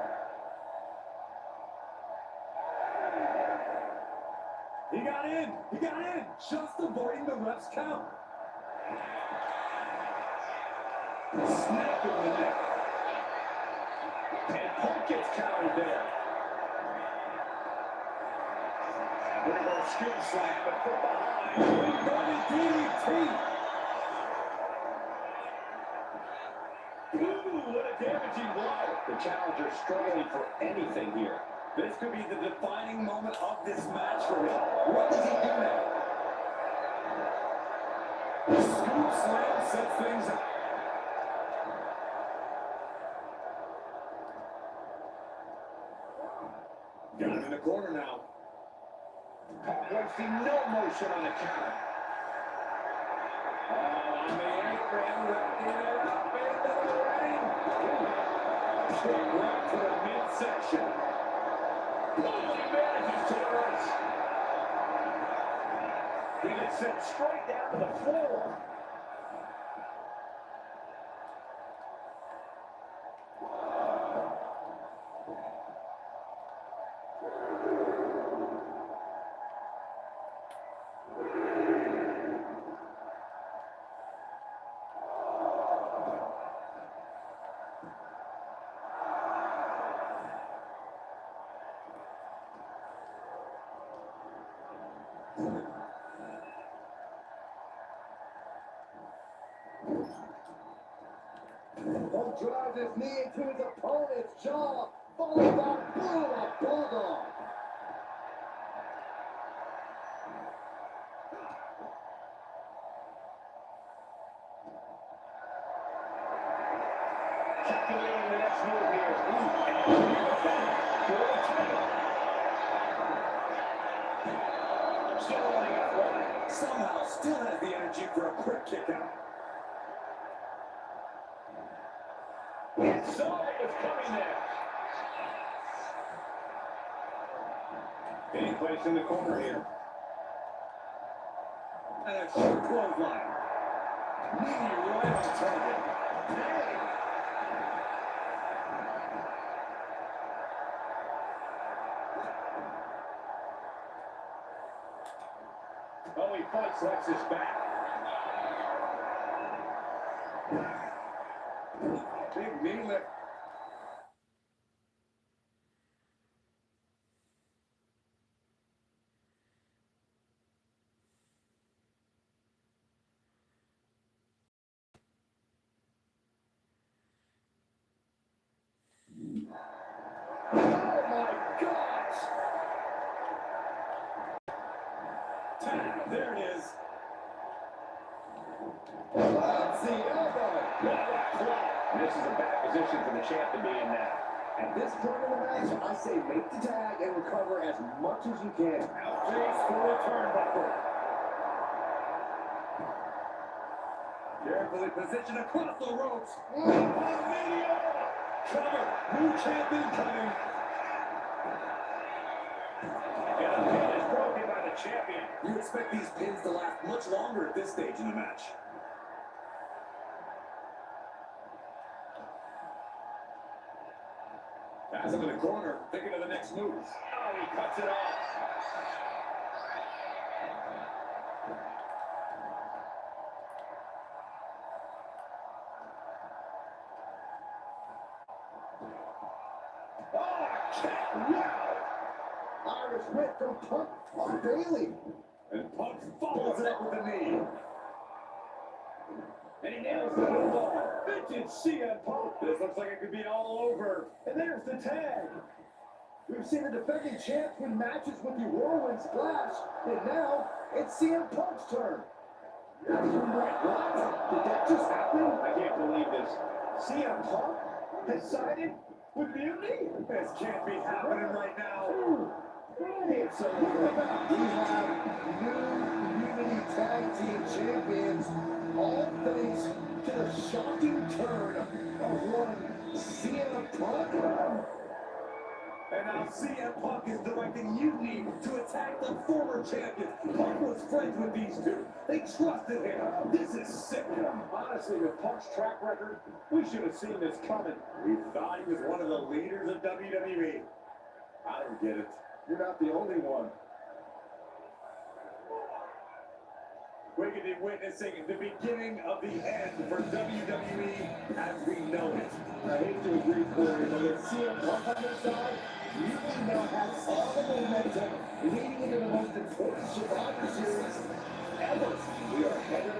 E: He got in. He got in. Just avoiding the ref's count. Snap in the neck. And Punk gets countered there. Reverse scoop slam, but from behind, inverted DDT. Ooh, what a damaging blow. The challenger struggling for anything here. This could be the defining moment of this match for him. What does he do now? Scoop slam sets things up. Got him in the corner now. Punk wasting no motion on the counter. On the apron, wrapping it up into the ring. Straight right to the midsection. He manages to reverse. He gets sent straight down to the floor.
D: Punk drives his knee into his opponent's jaw, followed by boom, a bulldog.
E: Calculating the next move here. Still running out wide. Somehow still has the energy for a quick kick out. And saw what was coming there. Being placed in the corner here. And a short clothesline. Knee right on target. Hey! Oh, he fights Lexus back. Big knee lift. Oh my gosh! Tap, there it is. That's the elbow. What a claw. This is a bad position for the champ to be in now.
D: At this point in the match, I say make the tag and recover as much as you can.
E: Outface for a turnbuckle. Carefully positioned across the ropes. Mania! Cover. New champion coming. And the pin is broken by the champion. You expect these pins to last much longer at this stage in the match. Has him in the corner, thinking of the next move. Oh, he cuts it off. Oh, kick! Wow!
D: Irish whip from Punk on Bailey.
E: And Punk follows it up with the knee. And he nails the elbow. Vintage CM Punk. This looks like it could be all over. And there's the tag.
D: We've seen the defending champ win matches with the whirlwind splash, and now it's CM Punk's turn. What? Did that just happen?
E: I can't believe this. CM Punk has sided with Mutiny? This can't be happening right now.
D: It's over. We have new Unity Tag Team Champions, all thanks to the shocking turn of one CM Punk.
E: And now CM Punk is directing Mutiny to attack the former champion. Punk was friends with these two. They trusted him. This is sick. Honestly, with Punk's track record, we should have seen this coming. We thought he was one of the leaders of WWE. I don't get it.
D: You're not the only one.
E: We're going to be witnessing the beginning of the end for WWE as we know it.
D: I hate to agree, Corey, but let's see it one on their side. Usually now has all the momentum leading into the most important Survivor Series ever. We are headed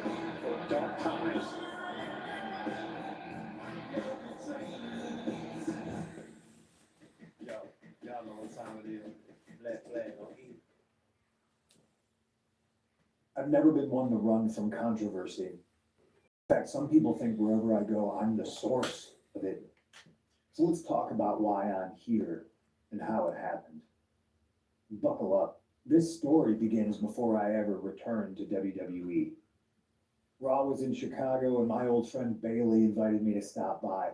D: for dark times.
J: Yo, y'all know what time it is. Black flag, okay?
G: I've never been one to run from controversy. In fact, some people think wherever I go, I'm the source of it. So let's talk about why I'm here and how it happened. Buckle up. This story begins before I ever returned to WWE. Raw was in Chicago and my old friend Bailey invited me to stop by.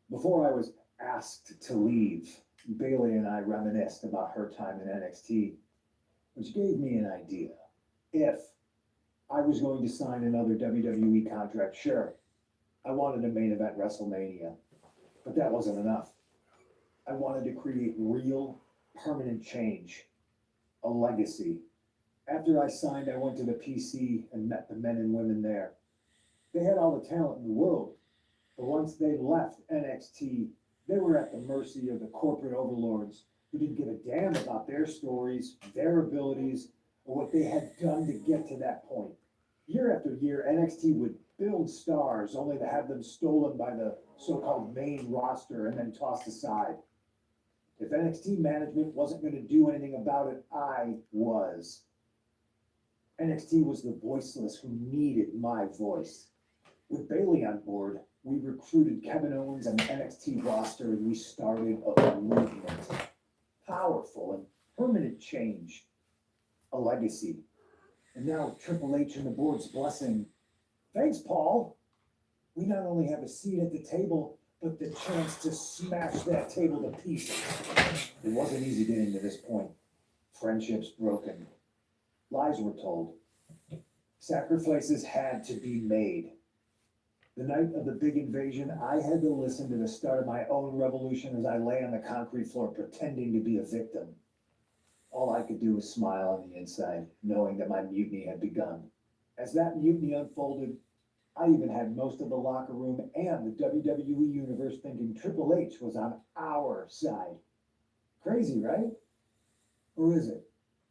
G: Before I was asked to leave, Bailey and I reminisced about her time in NXT, which gave me an idea. If I was going to sign another WWE contract, sure, I wanted a main event WrestleMania, but that wasn't enough. I wanted to create real, permanent change, a legacy. After I signed, I went to the PC and met the men and women there. They had all the talent in the world, but once they left NXT, they were at the mercy of the corporate overlords who didn't give a damn about their stories, their abilities, or what they had done to get to that point. Year after year, NXT would build stars only to have them stolen by the so-called main roster and then tossed aside. If NXT management wasn't going to do anything about it, I was. NXT was the voiceless who needed my voice. With Bailey on board, we recruited Kevin Owens and the NXT roster and we started a movement. Powerful and permanent change. A legacy. And now Triple H and the board's blessing. Thanks, Paul. We not only have a seat at the table, but the chance to smash that table to pieces. It wasn't easy getting to this point. Friendships broken. Lies were told. Sacrifices had to be made. The night of the big invasion, I had to listen to the start of my own revolution as I lay on the concrete floor pretending to be a victim. All I could do was smile on the inside, knowing that my mutiny had begun. As that mutiny unfolded, I even had most of the locker room and the WWE Universe thinking Triple H was on our side. Crazy, right? Or is it?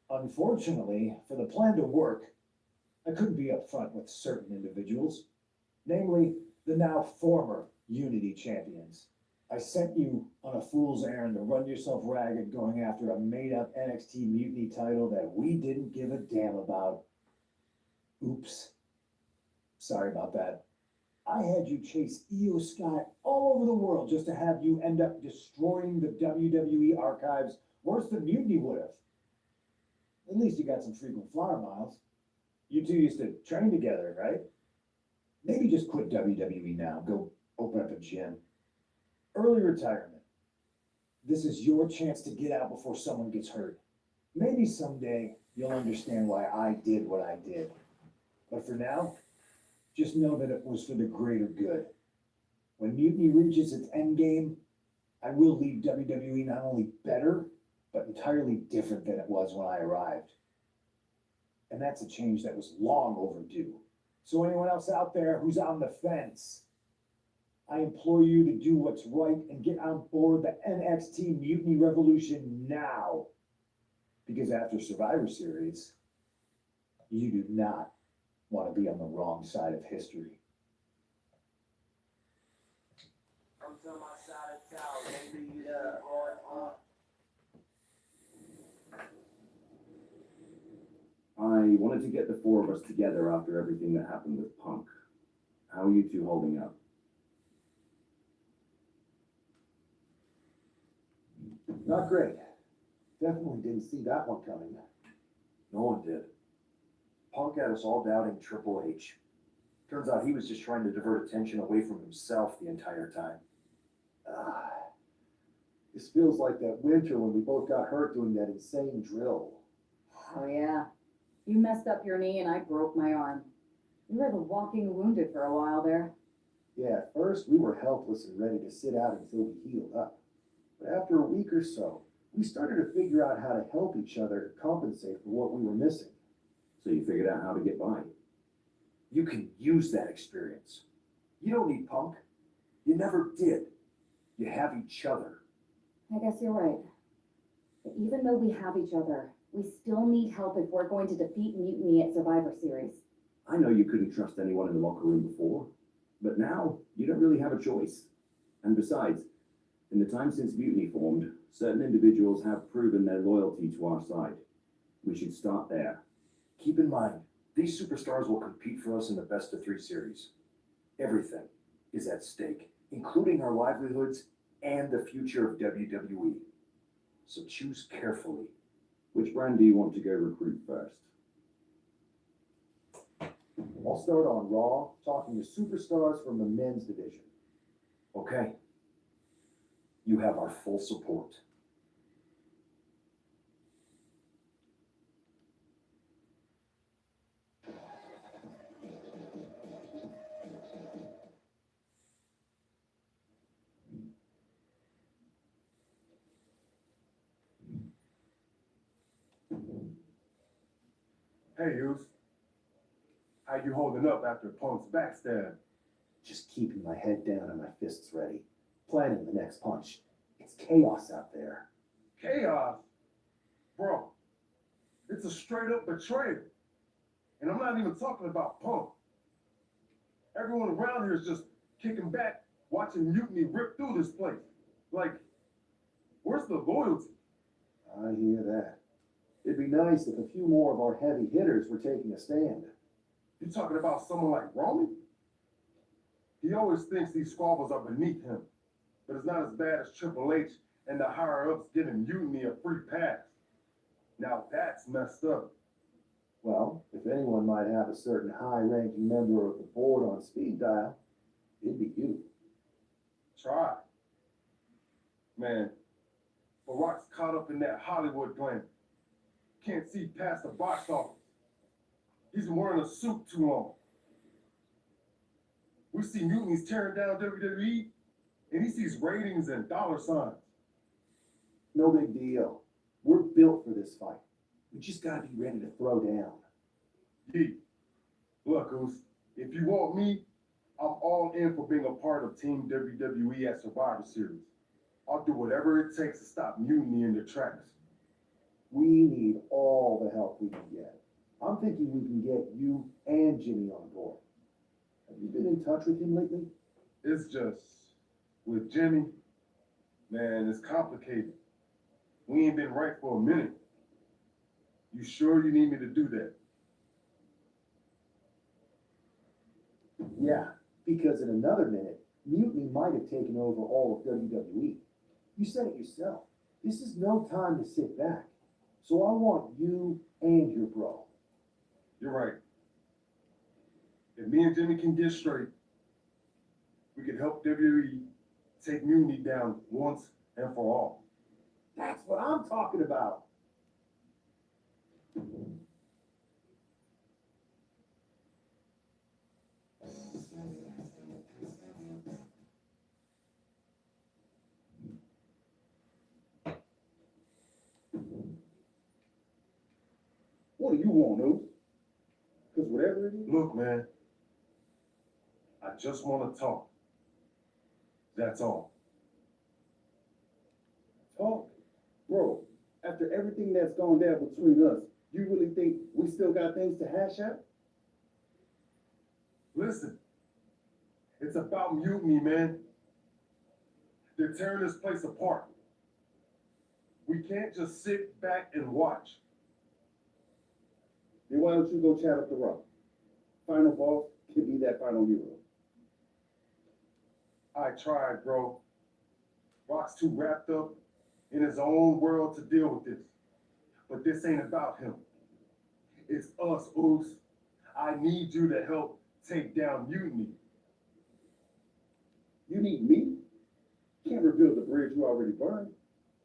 G: Unfortunately, for the plan to work, I couldn't be upfront with certain individuals, namely the now former Unity champions. I sent you on a fool's errand to run yourself ragged going after a made-up NXT Mutiny title that we didn't give a damn about. Oops. Sorry about that. I had you chase Io Sky all over the world just to have you end up destroying the WWE archives worse than Mutiny would have. At least you got some frequent flyer miles. You two used to train together, right? Maybe just quit WWE now. Go open up a gym. Early retirement. This is your chance to get out before someone gets hurt. Maybe someday you'll understand why I did what I did. But for now, just know that it was for the greater good. When Mutiny reaches its end game, I will leave WWE not only better, but entirely different than it was when I arrived. And that's a change that was long overdue. So anyone else out there who's on the fence, I implore you to do what's right and get on board the NXT Mutiny Revolution now. Because after Survivor Series, you do not want to be on the wrong side of history.
L: Come to my side of town, maybe or I wanted to get the four of us together after everything that happened with Punk. How are you two holding up?
F: Not great. Definitely didn't see that one coming.
D: No one did. Punk had us all doubting Triple H. Turns out he was just trying to divert attention away from himself the entire time.
F: This feels like that winter when we both got hurt doing that insane drill.
I: Oh yeah, you messed up your knee and I broke my arm. You were the walking wounded for a while there.
F: Yeah, at first we were helpless and ready to sit out until we healed up. But after a week or so, we started to figure out how to help each other compensate for what we were missing.
L: So you figured out how to get by.
D: You can use that experience. You don't need Punk. You never did. You have each other.
I: I guess you're right. But even though we have each other, we still need help if we're going to defeat Mutiny at Survivor Series.
L: I know you couldn't trust anyone in the locker room before, but now you don't really have a choice. And besides, in the time since Mutiny formed, certain individuals have proven their loyalty to our side. We should start there.
F: Keep in mind, these superstars will compete for us in the best of 3 series. Everything is at stake, including our livelihoods and the future of WWE. So choose carefully.
L: Which brand do you want to go recruit first?
G: I'll start on Raw, talking to superstars from the men's division.
F: Okay? You have our full support.
H: Hey, Hughes. How you holding up after Punk's backstab?
G: Just keeping my head down and my fists ready. Planning the next punch. It's chaos out there.
H: Chaos? Bro, it's a straight up betrayal. And I'm not even talking about Punk. Everyone around here is just kicking back, watching Mutiny rip through this place. Like, where's the loyalty?
G: I hear that. It'd be nice if a few more of our heavy hitters were taking a stand.
H: You talking about someone like Roman? He always thinks these squabbles are beneath him, but it's not as bad as Triple H and the higher-ups giving Mutiny a free pass. Now that's messed up.
G: Well, if anyone might have a certain high-ranking member of the board on speed dial, it'd be you.
H: Try. Man, Barack's caught up in that Hollywood glamour. Can't see past the box office. He's been wearing a suit too long. We see Mutinies tearing down WWE, and he sees ratings and dollar signs.
G: No big deal. We're built for this fight. We just gotta be ready to throw down.
H: Yee. Look, Goose, if you want me, I'm all in for being a part of Team WWE at Survivor Series. I'll do whatever it takes to stop Mutiny in their tracks.
G: We need all the help we can get. I'm thinking we can get you and Jimmy on board. Have you been in touch with him lately?
H: It's just, with Jimmy, man, it's complicated. We ain't been right for a minute. You sure you need me to do that?
G: Yeah, because in another minute, Mutiny might have taken over all of WWE. You said it yourself. This is no time to sit back. So I want you and your bro.
H: You're right. If me and Jimmy can get straight, we can help WWE take Mutiny down once and for all.
G: That's what I'm talking about.
H: What do you want, Oos? Because whatever it is. Look, man, I just want to talk. That's all.
N: Talk? Bro, after everything that's gone down between us, you really think we still got things to hash out?
H: Listen, it's about Mutiny, man. They're tearing this place apart. We can't just sit back and watch.
N: Then why don't you go chat up the Rock? Final boss, give me that final euro.
H: I tried, bro. Rock's too wrapped up in his own world to deal with this. But this ain't about him. It's us, Oos. I need you to help take down Mutiny.
N: You need me? Can't rebuild the bridge you already burned.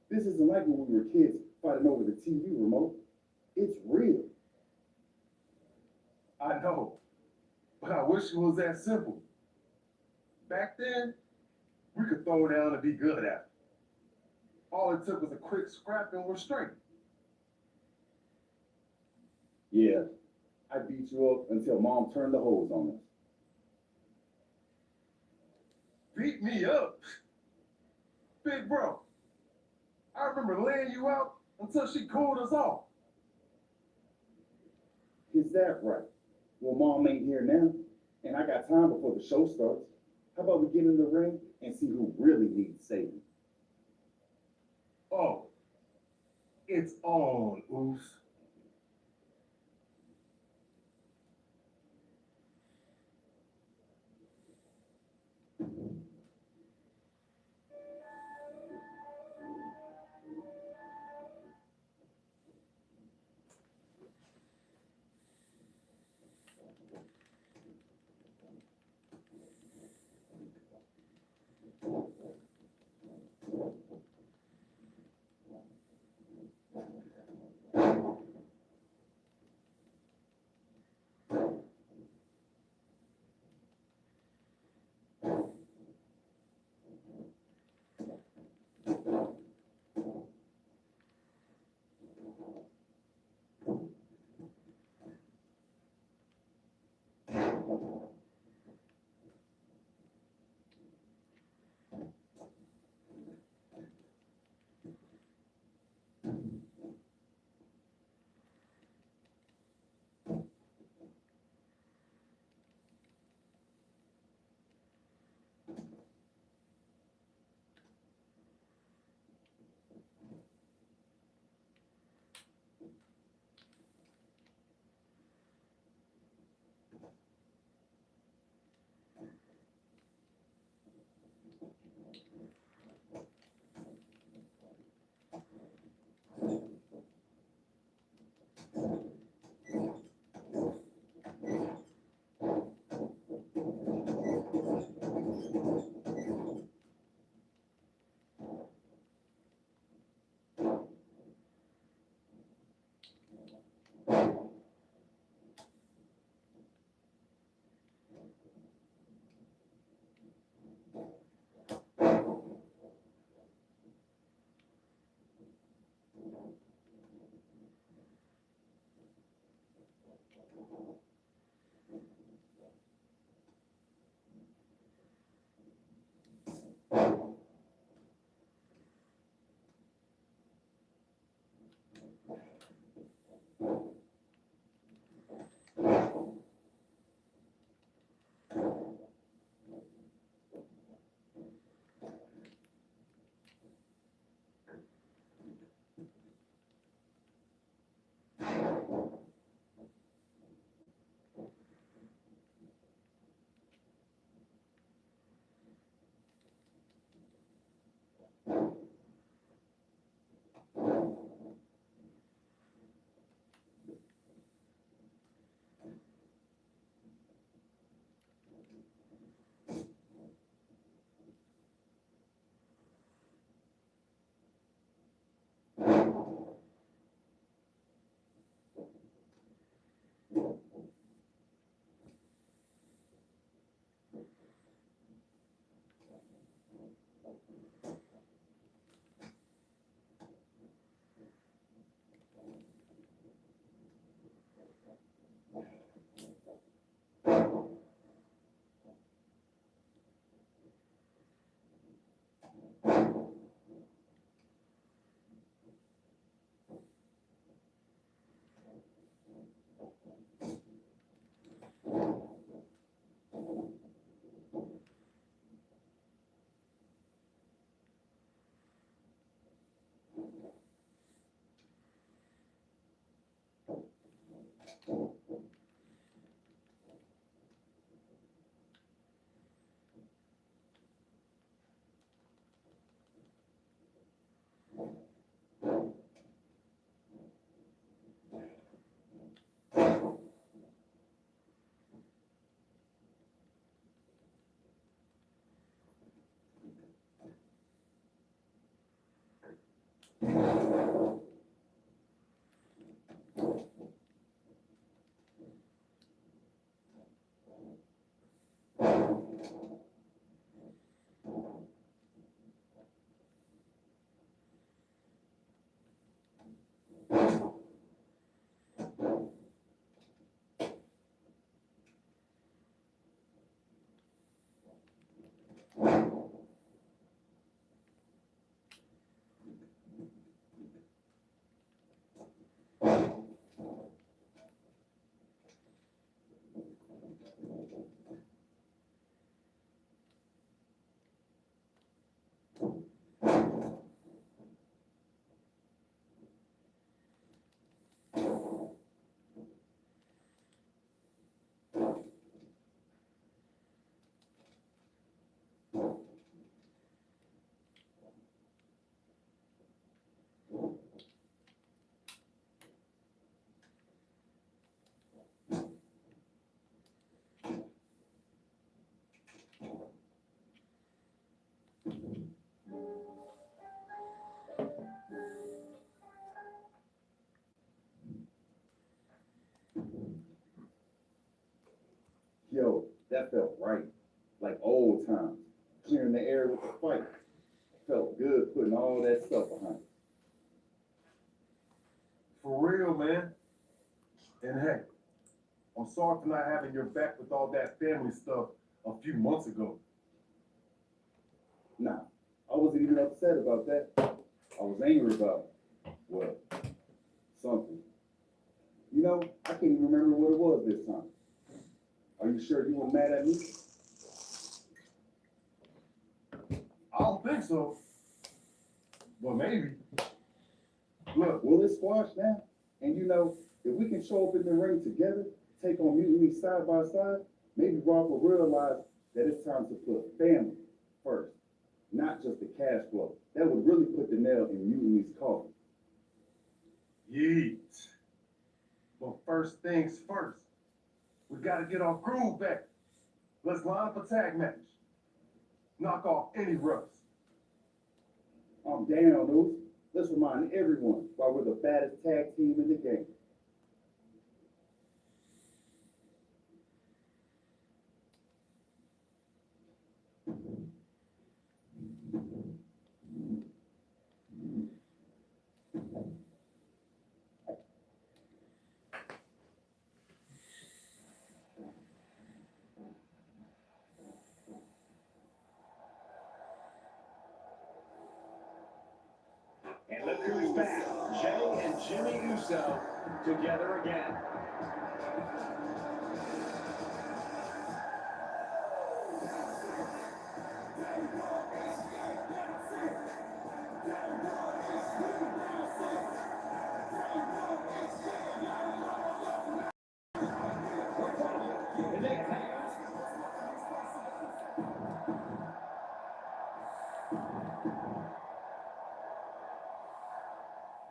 N: This isn't like when we were kids fighting over the TV remote. It's real.
H: I know, but I wish it was that simple. Back then, we could throw down and be good at it. All it took was a quick scrap and we're straight.
N: Yeah, I beat you up until mom turned the hose on us.
D: Beat me up? Big bro, I remember laying you out until she cooled us off.
N: Is that right? Well, mom ain't here now, and I got time before the show starts. How about we get in the ring and see who really needs saving?
D: Oh, it's on, Oos.
N: Yo, that felt right. Like old times. Clearing the air with the fight. Felt good putting all that stuff behind it.
F: For real, man. And hey, I'm sorry for not having your back with all that family stuff a few months ago.
N: Nah, I wasn't even upset about that. I was angry about it. Well, something. You know, I can't even remember what it was this time. Are you sure you were mad at me?
F: I don't think so. But maybe. Look,
N: Will it squash now? And you know, if we can show up in the ring together, take on Mutiny side by side, maybe Rob will realize that it's time to put family first, not just the cash flow. That would really put the nail in Mutiny's coffin.
F: yeet. But first things first, we gotta get our groove back. Let's line up a tag match. Knock off any refs.
N: I'm down, dude. Let's remind everyone why we're the baddest tag team in the game.
C: And look who's back. Jay and Jimmy Uso together again.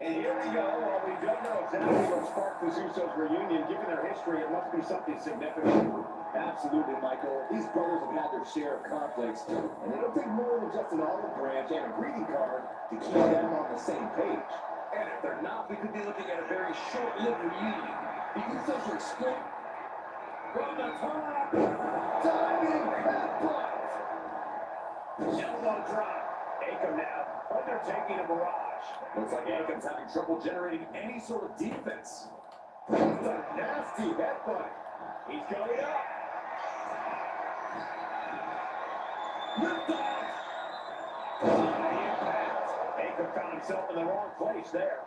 C: And here we go. While we don't know exactly what sparked this Usos reunion, given their history, it must be something significant. Absolutely, Michael. These brothers have had their share of conflicts, and it'll take more than just an olive branch and a greeting card to keep them on the same page.
E: And if they're not, we could be looking at a very short-lived reunion. The Usos are split from the top.
C: Diving headbutt. Elbow drop. Akam now undertaking a barrage.
E: Looks like Akam's having trouble generating any sort of defense.
C: That's a nasty headbutt. He's going up. Lift off. High impact. Akam found himself in the wrong place there.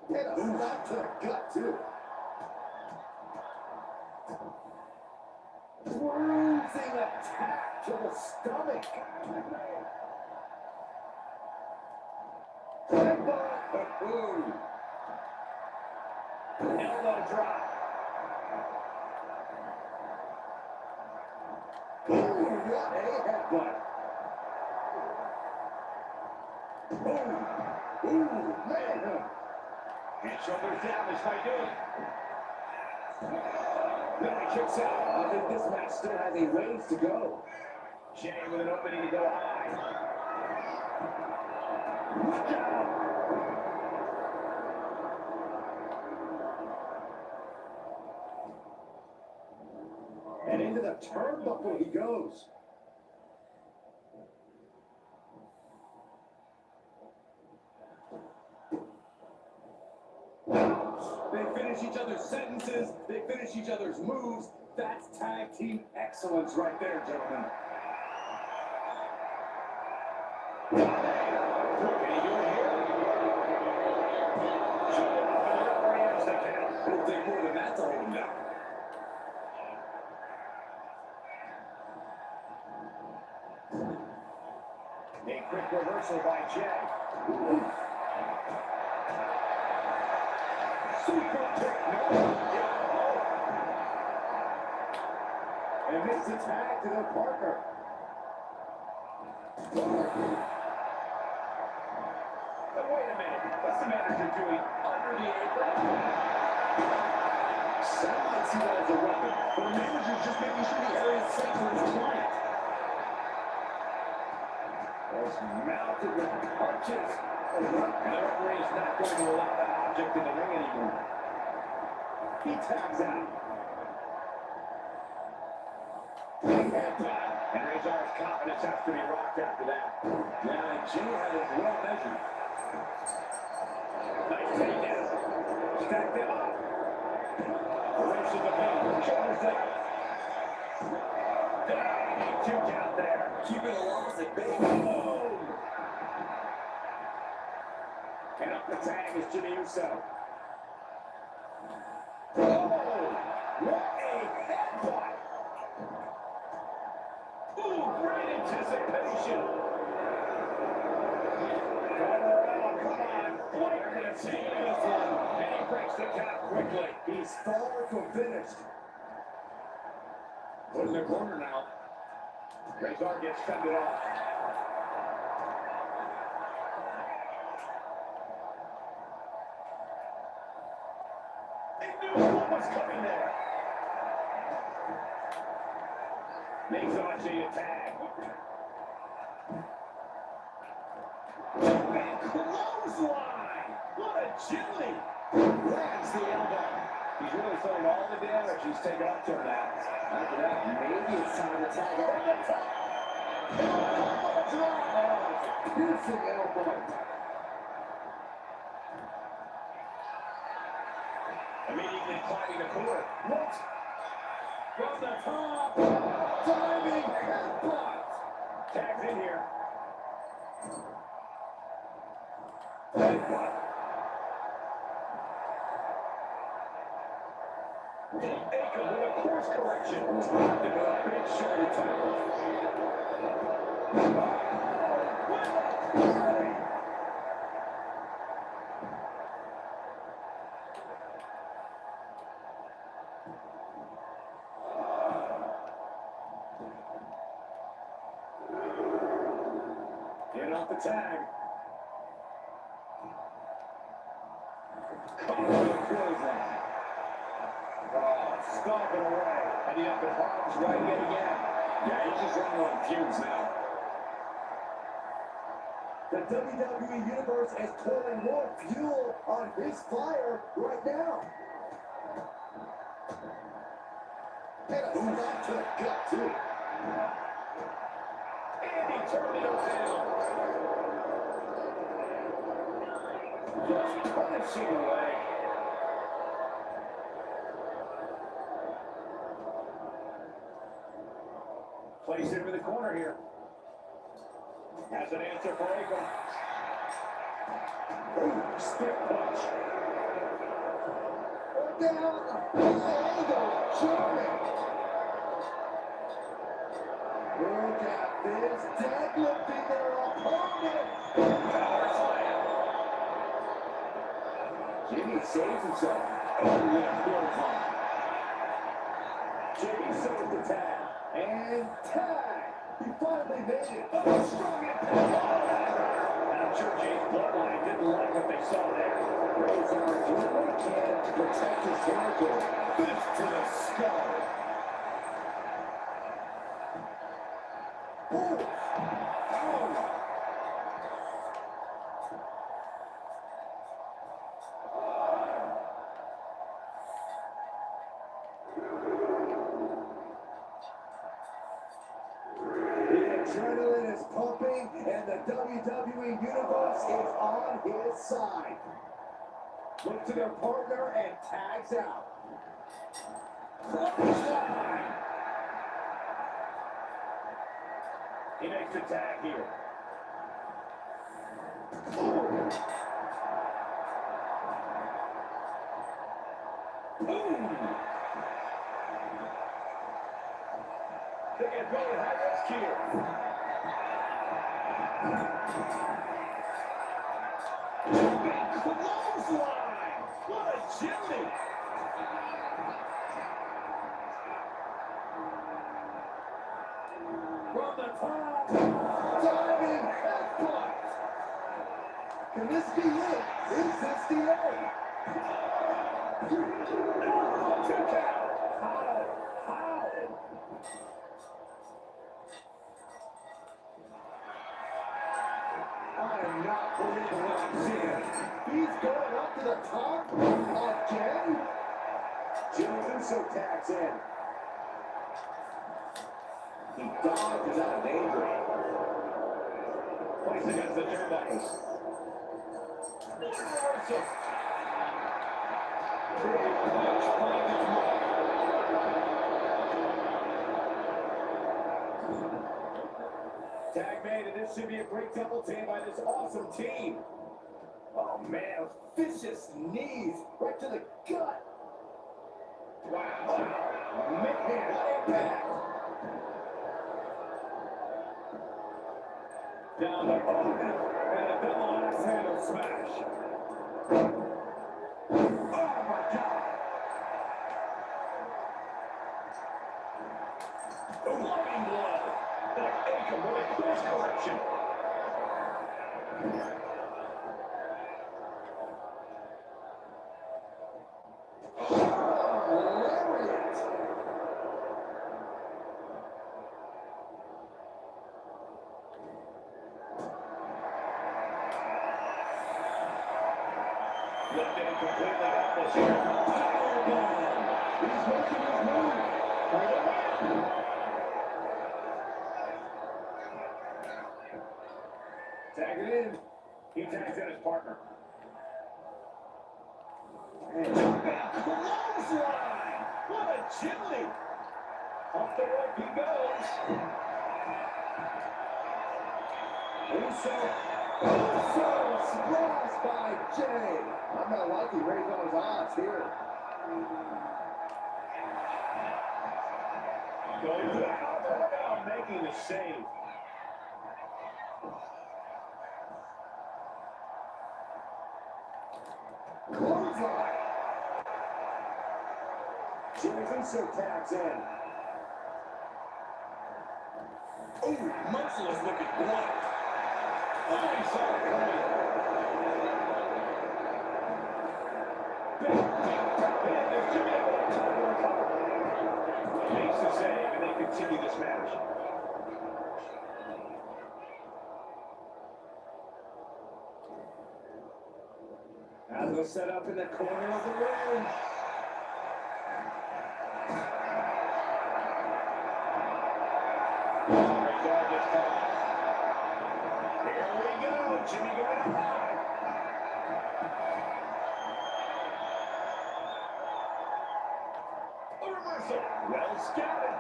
D: Hit a slap to the gut, too.
C: Bruising attack to the stomach. Headbutt. Boom. Elbow drop. Ooh, what a headbutt. Ooh. Ooh, man. And shoulders down, this might do it. Then he kicks out. I think this match still has a ways to go. Jay with an opening to go high. Look out! And into the turnbuckle he goes.
E: They finish each other's sentences. They finish each other's moves. That's tag team excellence right there, gentlemen.
C: What can he do here? Showing off in the referee ends the count.
E: It'll take more than that to hold him down.
C: A quick reversal by Jay. Super kick, no. And this is tag to the Parker. But wait a minute, what's the manager doing under the apron?
D: Some might see that as a weapon, but the manager's just making sure the area is safe for his client.
E: mounted with punches. And the referee is not going to allow that object in the ring anymore. He tags out. And Razor's confidence has to be rocked after that. Yeah, and Jay had it well measured. Nice takedown. Stacked him up. Reverses the pain. Shoulders down. Two count there. Keeping a loss at bay. Boom! And up the tag is Jimmy Uso. Oh! What a headbutt! Ooh, great anticipation! Oh, come on! Flair gonna take this one, and he breaks the count quickly. He's far from finished. Put in the corner now. Razor gets fended off. He knew what was coming there. Makes Archie a tag. And clothesline! What agility! Lands the elbow. He's really feeling all the damage he's taken up to him now. After that, maybe it's time to tag over the top. Piercing elbow. Immediately climbing the corner. What? From the top. Diving headbutt. Tags in here. Headbutt. Akam with a course correction. Dropped him with a big shoulder tackle. Get off the tag. Caught with a clothesline. Oh, stomping away. Heading up in harm's way yet again. Yeah, he's just running on fumes now.
D: The WWE Universe is pouring more fuel on his fire right now. And a snap to the gut, too.
E: And he turned it around. Just punishing away. Place him in the corner here. Has an answer for Akam. Ooh, stiff punch.
D: Down. Oh, Jordan. Look at this. Deadlifting their opponent.
E: Power slam. Jimmy saves himself. Oh, yeah, clothesline. Jimmy saves the tag.
D: And tag. He finally made it.
E: Oh, strong impact. And I'm sure Jay's bloodline didn't like what they saw there.
D: Razor doing what he can to protect his territory.
E: Fist to the skull.
D: Ooh. Oh. The adrenaline is pumping, and the WWE Universe is on his side. Look to their partner and tags out.
E: Clothesline. He makes the tag here. Boom. They get going high risk here. Big clothesline. What agility. From the top.
D: Diving headbutt. Can this be it? Is this the end?
E: Oh, 2 count. How?
D: top again.
C: Jimmy Uso tags in. He dodges out of danger. Placed against the turnbuckles. Reversal. Big punch finds its mark. Tag made, and this should be a great double team by this awesome team.
D: Oh man, vicious knees right to the gut.
C: Wow. Man, what impact. Down the road, and a double axe handle smash. Oh my God. Blowing blood. That Akam with a course correction. Looking completely helpless here. Powerbomb. He's making his move. Tag it in. He tags in his partner. And clothesline. What agility. Off the rope he goes.
D: Uso surprised by Jay. I'm not liking Ray Dog's odds here.
C: Goes out. Now making the save.
D: Clothesline. Jimmy Uso tags in.
C: Oh, merciless looking block. Oh, he saw it coming. There's Jimmy able to recover. Makes the save, and they continue this match. As was set up in the corner of the ring. Here we go, Jimmy going up high. A reversal, well scouted.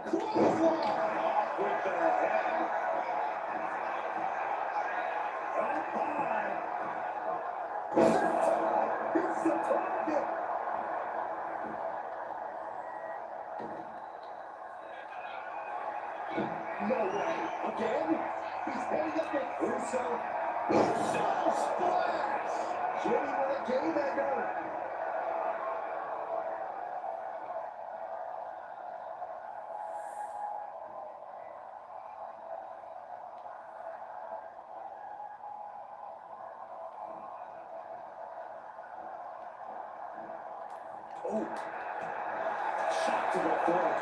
C: Clothesline off with the head. Up high.
D: It's the target. No way. Again? He's heading up with Uso. Uso splash. Jimmy with a game ender.
C: Oh, shot to the throat.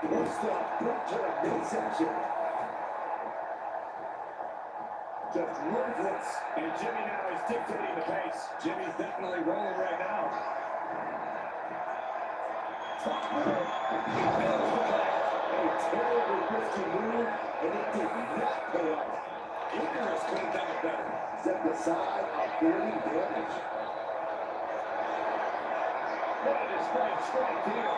D: First off, put to the midsection.
C: Just ruthless. And Jimmy now is dictating the pace. Jimmy's definitely rolling right now.
D: A terribly risky move, and it did not pay off.
C: Icarus could have done it better.
D: Set aside, avoiding damage.
C: What a display of strength here.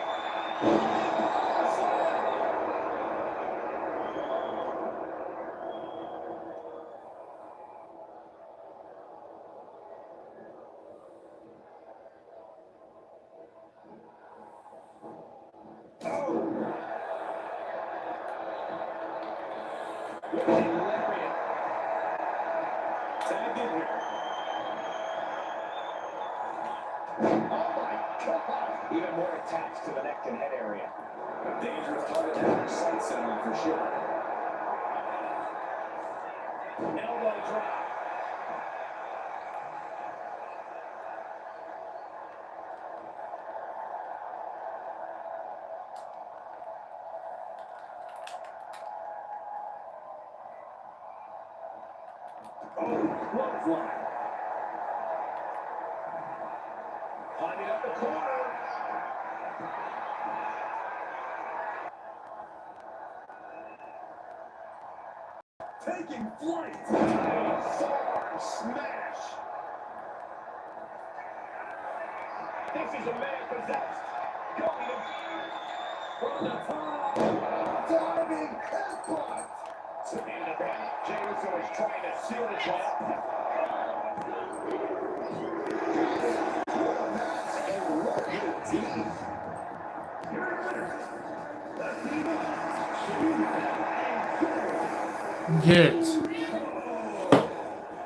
C: Even more attached to the neck and head area. A dangerous target to have your sights set on for sure. Elbow drop.
E: Oh, clothesline. Climbing up the corner. Taking flight. A forearm smash. This is a man possessed. Going from the top. Diving headbutt. To the end of that, Jey Uso is trying to seal the job. And what a team. Here are your winners. The
K: Get.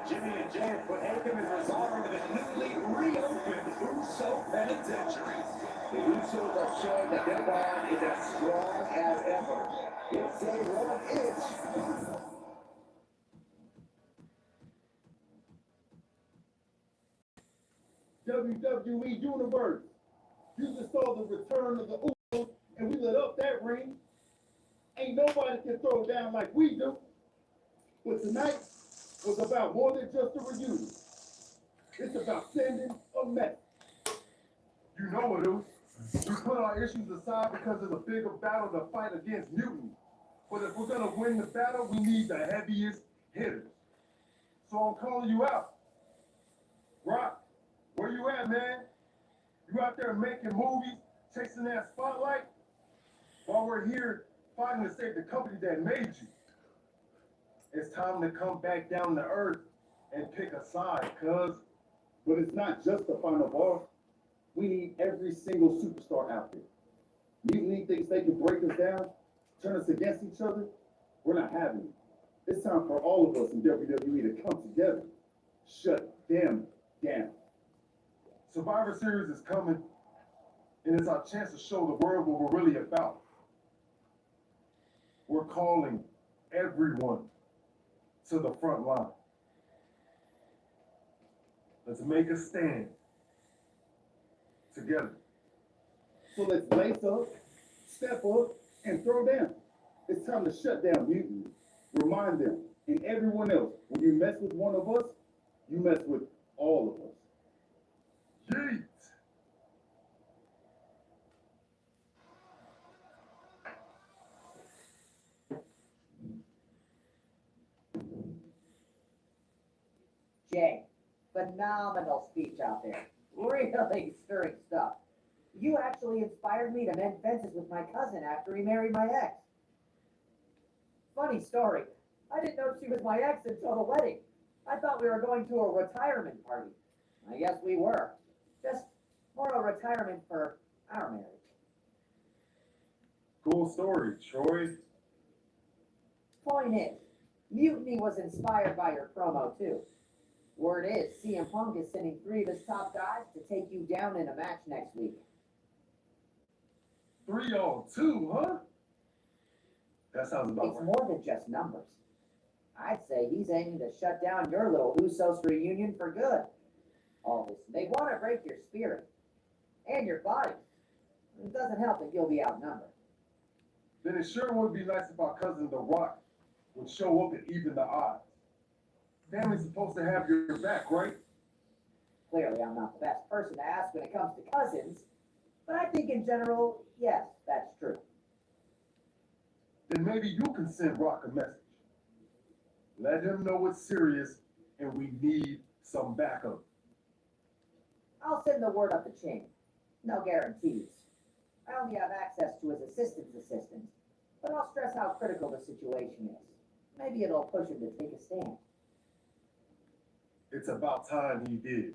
E: Jimmy and Jey have put Hakem and Cesaro into the newly reopened Uso Penitentiary.
J: The Usos are showing that their bond is as strong as ever. If they won't itch.
N: WWE Universe. You just saw the return of the Usos, and we lit up that ring. Ain't nobody can throw it down like we do. But tonight was about more than just a reunion. It's about sending a message. You know it, Uso. We put our issues aside because there's a bigger battle to fight against mutiny. But if we're gonna win the battle, we need the heaviest hitters. So I'm calling you out. Rock, where you at, man? You out there making movies, chasing that spotlight? While we're here fighting to save the company that made you. It's time to come back down to earth and pick a side, cuz. But it's not just the final boss. We need every single superstar out there. Mutiny thinks they can break us down, turn us against each other. We're not having it. It's time for all of us in WWE to come together. Shut them down. Survivor Series is coming, and it's our chance to show the world what we're really about. We're calling everyone to the front line. Let's make a stand together. So let's lace up, step up, and throw down. It's time to shut down mutiny. Remind them and everyone else, when you mess with one of us, you mess with all of us. Yeet!
A: Jay, phenomenal speech out there. Really stirring stuff. You actually inspired me to mend fences with my cousin after he married my ex. Funny story. I didn't know she was my ex until the wedding. I thought we were going to a retirement party. I guess we were. Just more a retirement for our marriage.
N: Cool story, Troy.
A: Point is, Mutiny was inspired by your promo too. Word is, CM Punk is sending 3 of his top guys to take you down in a match next week.
N: 3-on-2, huh? That sounds about
A: It's
N: right.
A: more than just numbers. I'd say he's aiming to shut down your little Usos reunion for good. All this, they want to break your spirit and your body. It doesn't help that you'll be outnumbered.
N: Then it sure would be nice if our cousin The Rock would show up and even the odds. Family's supposed to have your back, right?
A: Clearly, I'm not the best person to ask when it comes to cousins, but I think in general, yes, that's true.
N: Then maybe you can send Rock a message. Let him know it's serious and we need some backup.
A: I'll send the word up the chain. No guarantees. I only have access to his assistant's assistant, but I'll stress how critical the situation is. Maybe it'll push him to take a stand.
N: It's about time he did.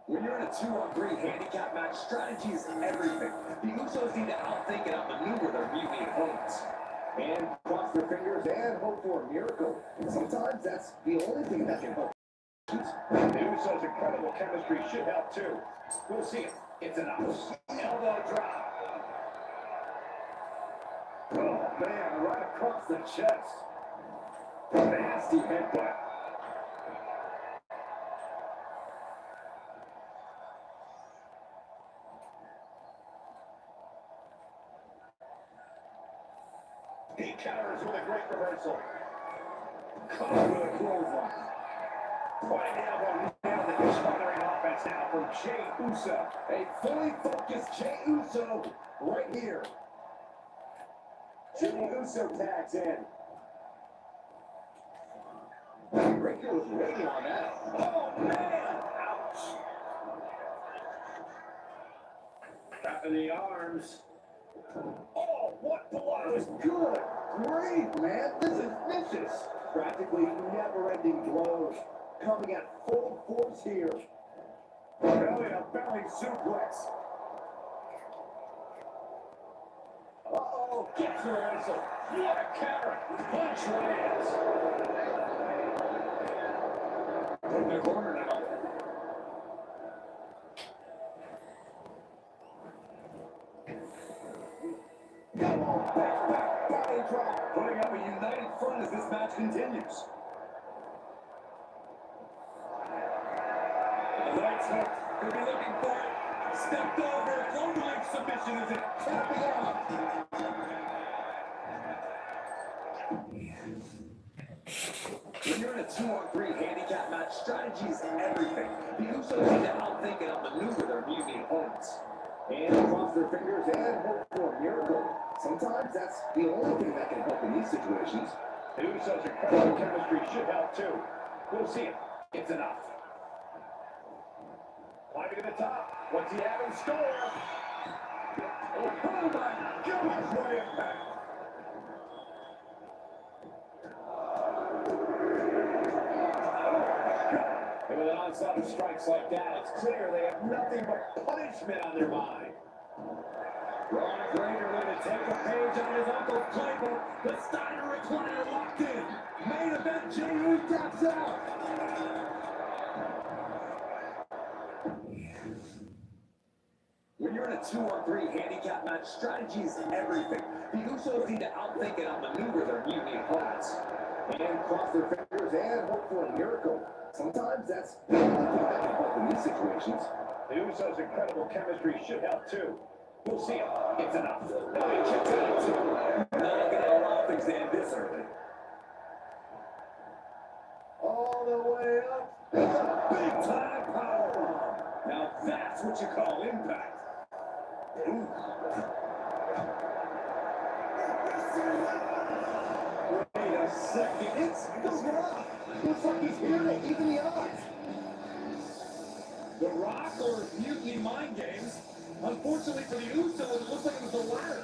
E: When you're in a 2-on-3 handicap match, strategy is everything. The Usos need to outthink and outmaneuver their mutiny opponents.
J: And cross their fingers and hope for a miracle. And sometimes that's the only thing that can help.
C: The Usos' incredible chemistry should help too. We'll see it. It's enough. Elbow drop. Oh man, right across the chest. Nasty headbutt. He counters with a great reversal. Caught with a clothesline. Pointing the elbow nailed it. Smothering offense now from Jey Uso. A fully focused Jey Uso right here. Jimmy Uso tags in.
J: Breaker was waiting on that.
C: Oh man! Ouch! Back in the arms. Oh, what blow!
J: That was good. Great, man. This is vicious. Practically never-ending blows. Coming at full force here.
C: Belly to belly suplex. Uh-oh, gets the reversal. What a counter. Punch lands. In the corner now. Come on, back, body drop. Putting up a united front as this match continues. The lights hook. Could be looking for it. Stepped over. Overlink submission is it. Tapping out. When you're in a 2-on-3 handicap match, strategy is everything. The Usos need to outthink and outmaneuver their mutiny opponents.
J: And cross their fingers and hope for a miracle. Sometimes that's the only thing that can help in these situations.
C: The Usos' incredible chemistry should help too. We'll see it. It's enough. Climbing to the top. What's he have in store? Oh my gosh, what impact! And with an onslaught of strikes like that, it's clear they have nothing but punishment on their mind. Braun Breaker going to take a page on his uncle's playbook. The Steiner recliner locked in. Main event, Jey Uso taps out. When you're in a 2-on-3 handicap match, strategy is everything. The Usos need to outthink and outmaneuver their mutiny opponents.
J: And cross their fingers and hope for a miracle. Sometimes that's the only thing that can help in these situations.
C: The Usos' incredible chemistry should help too. We'll see it. It's enough. Now he kicks out too. Not going to allow things to end this early.
J: All the way up.
C: It's a big time powerbomb. Now that's what you call impact. Ooh. Wait a second. It's The Rock.
J: Looks like he's here to even the odds.
C: The Rock or mutiny mind games? Unfortunately for the Usos, it looks like it was the latter.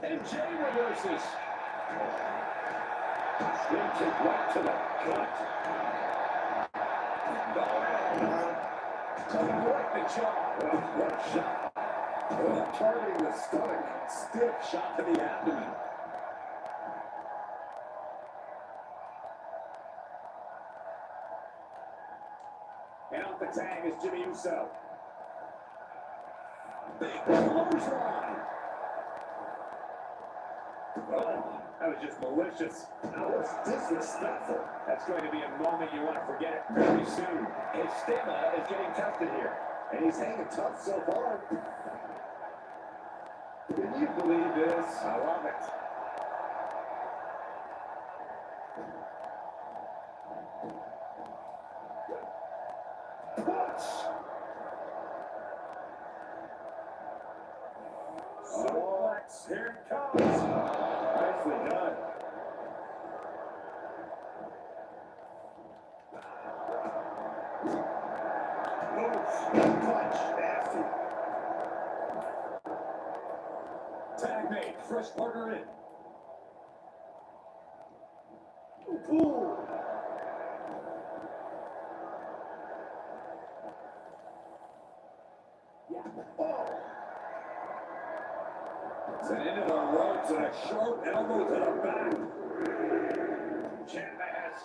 C: And Jey reverses. Spin kick right to the gut. Coming right the jaw. What a shot. Targeting the stomach. Stiff shot to the abdomen. And off the tag is Jimmy Uso. Big clothesline. Oh, that was just malicious. That was disrespectful. That's going to be a moment you want to forget very soon. His stamina is getting tested here.
J: And he's hanging tough so far.
C: Can you believe this? I love it. Punch! Suplex, here it comes. Nicely done. Punch, nasty. Tag made, fresh partner in. Ooh. Yeah. Oh.
E: And into the ropes and a sharp elbow to the back. Ciampa has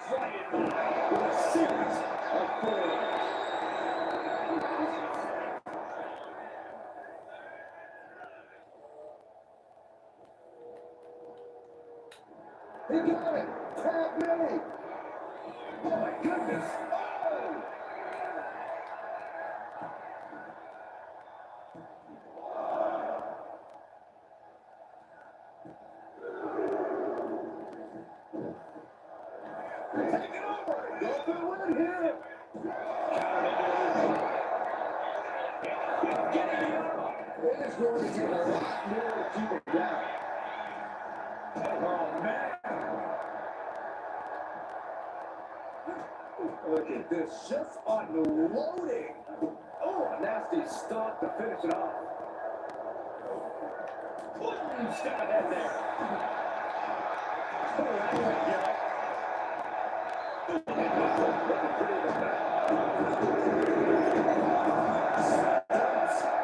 E: flight in mind with a series of fours.
D: He got it. Tap me.
E: Oh my goodness. Oh! Take it over.
D: Go for the win here. It is going to take a lot more to keep it down.
E: Oh man.
D: Look at this, just unloading. Oh, a nasty stop to finish it off.
E: Boom, step ahead there. Oh, that's a yell.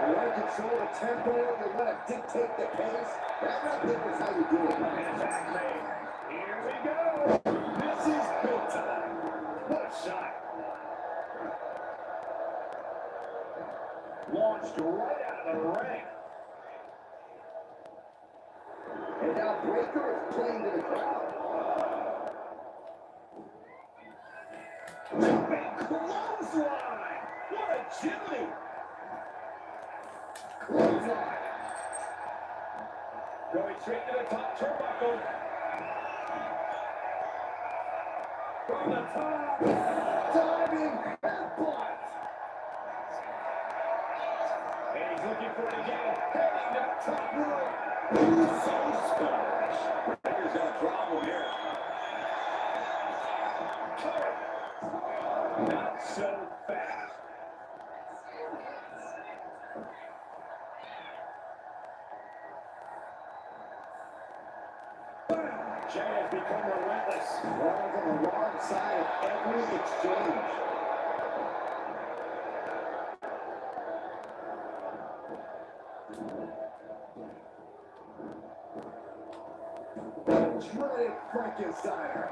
D: You want to control the tempo, you want to dictate the pace. That right there is how you do it.
E: Attack made. Here we go. This is big time. What a shot. Launched right out of the ring.
D: And now Breaker is playing to the crowd.
E: Jumping clothesline. What agility.
D: Clothesline.
E: Going straight to the top turnbuckle. From the top.
D: Diving headbutt.
E: And he's looking for it again. Heading to the top rope. So splash. Breaker's got a problem here. Not so fast. Jay has become relentless.
D: Ron's on the wrong side of every exchange. Dreaded Frankensteiner.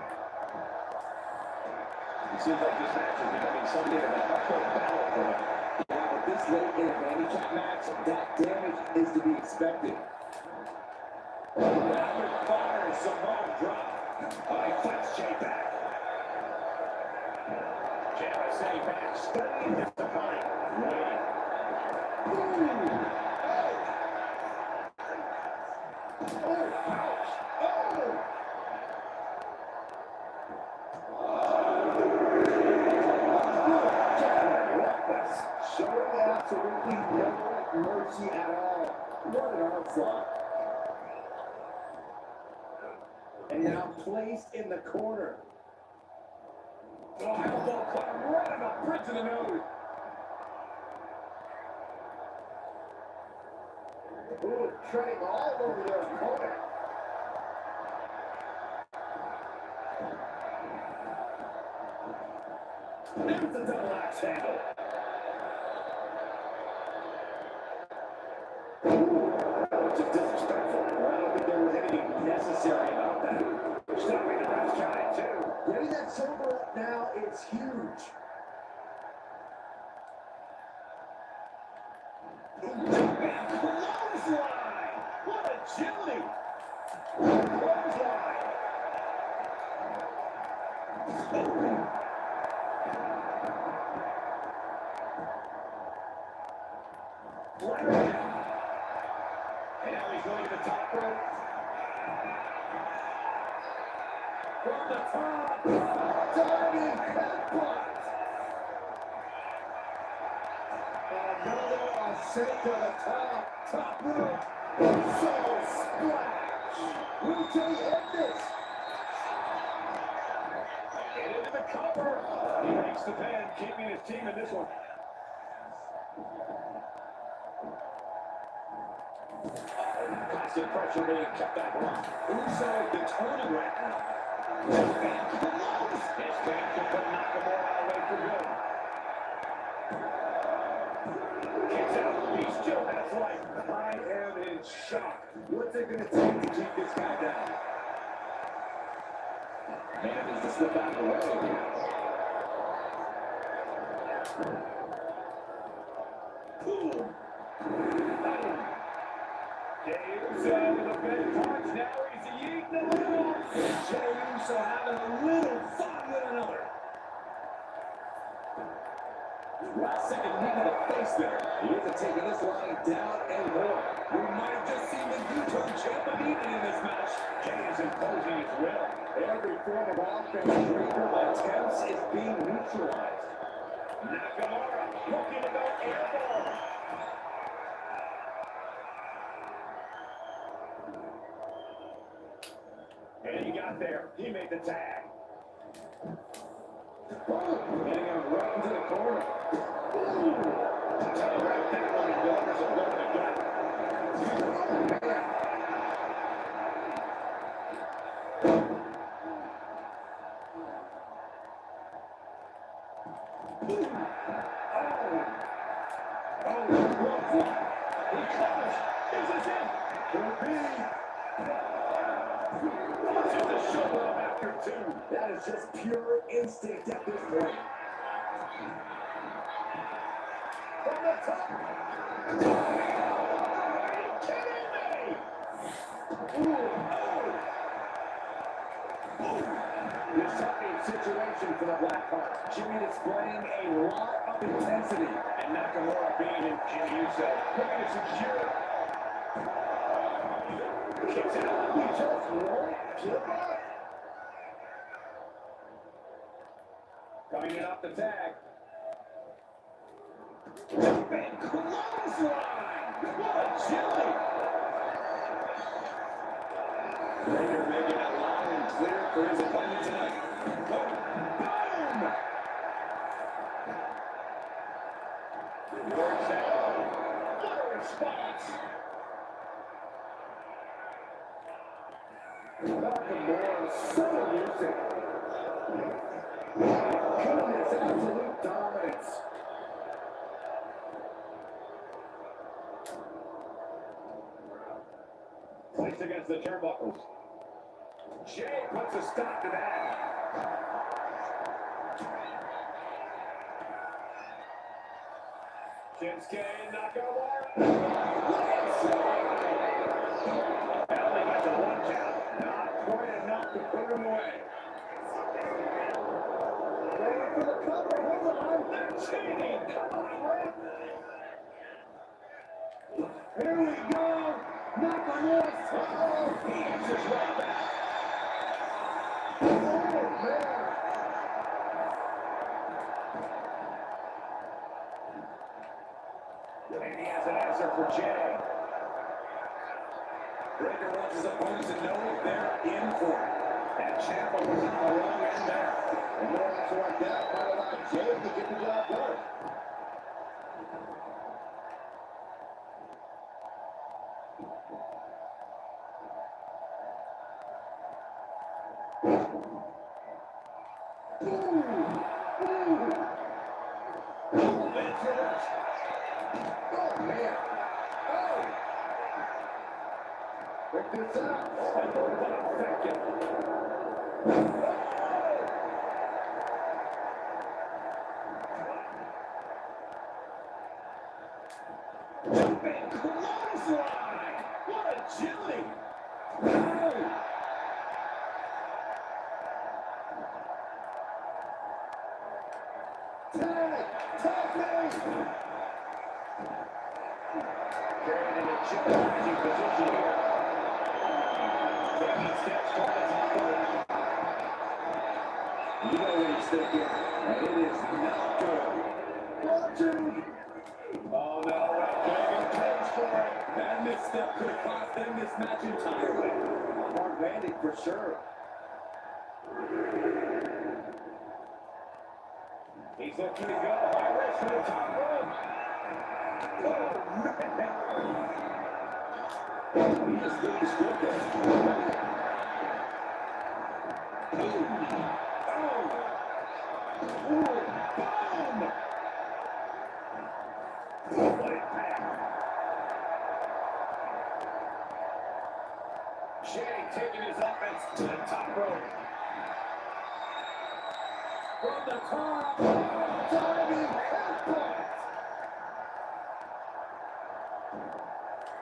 E: It seems like this match is becoming something of an uphill battle for him.
D: Yeah, but this late in a handicap match, that damage is to be expected.
E: Rapid fire Samoan drop. Oh, he flips Jay back. Ciampa sitting back, studying his opponent. Waiting.
D: Oh, ouch! Oh! Reckless, showing absolutely no mercy at all. What an onslaught. And now placed in the corner.
E: Oh, elbow climb right on the bridge of the nose.
D: Ooh, treading all over their opponent.
E: There's the double axe handle.
D: Just disrespectful. I don't think there was anything necessary about that.
E: Stopping the ref's count at 2.
D: Getting that silver up now is huge.
E: Jumping clothesline. What agility. Clothesline. Flaring down. And now he's going to the top rope. From the top.
D: Diving headbutt. Another ascent to the top. Top rope. So splash. Will Jay end this?
E: And into the cover. He makes the pin, keeping his team in this one. Constant pressure being kept on block. Uso determined right now. Jumping close. His fans can put Nakamura away for good. Kicks out. He still has life.
D: I am in
E: in shock. What's it going to take to keep this guy down? Manages to slip out of the way. Boom. Jey Uso with a big punch. Now he's yeeting the little. Jey Uso having a little fun with another. Last second knee to the face there. He isn't taking this line down anymore. We might have just seen the U-turn champion even in this match. Jey is imposing his will. Every form of offense Draper attempts is being neutralized. Nakamura looking to go airborne. And he got there. He made the tag. Oh, hitting him right into the corner. Telegraph that one and Waters are going to gut. He covers. Is this it? Could be. Punches the shoulder up after two. That is just pure instinct at this point. From the top. Are you kidding me? Disheartening situation for the Blackhearts. Jimmy displaying a lot of intensity. And Nakamura being in Jey Uso. Looking to secure. Kicks out. He just won't give up. Coming in off the tag. Big clothesline. What agility. Ranger making it loud and clear for his opponent tonight. Boom. Works out. What a response. Nakamura so elusive. Goodness, absolute dominance. Placed against the turnbuckles. Jey puts a stop to that. Shinsuke Nakamura. Only gets a 1 count. Not quite enough to put him away. Going for the cover. Hold on. They're cheating. Come on, Rick. Here we go. Nakamura. Oh, he answers right back. Oh, man. And he has an answer for Jey. Breaker wants his opponent to know they're in for it. And Ciampa was on the wrong end there. And they'll have to identify without Jey to get the job done. Oh, man. Oh! Pick this up. And what effective. Jumping clothesline. What agility. Oh! Carried in a challenging position here. Taking steps toward the top rope. You know what he's thinking, and it is not good. 1, 2. Oh no, Hogan goes for it. That misstep could have cost them this match entirely. Hard landing for sure. He's looking to go. High risk for the top rope. Oh, man. He just did the script there. Boom. Oh. Ooh. Boom. What impact. Jay taking his offense to the top rope. From the top, diving headbutt.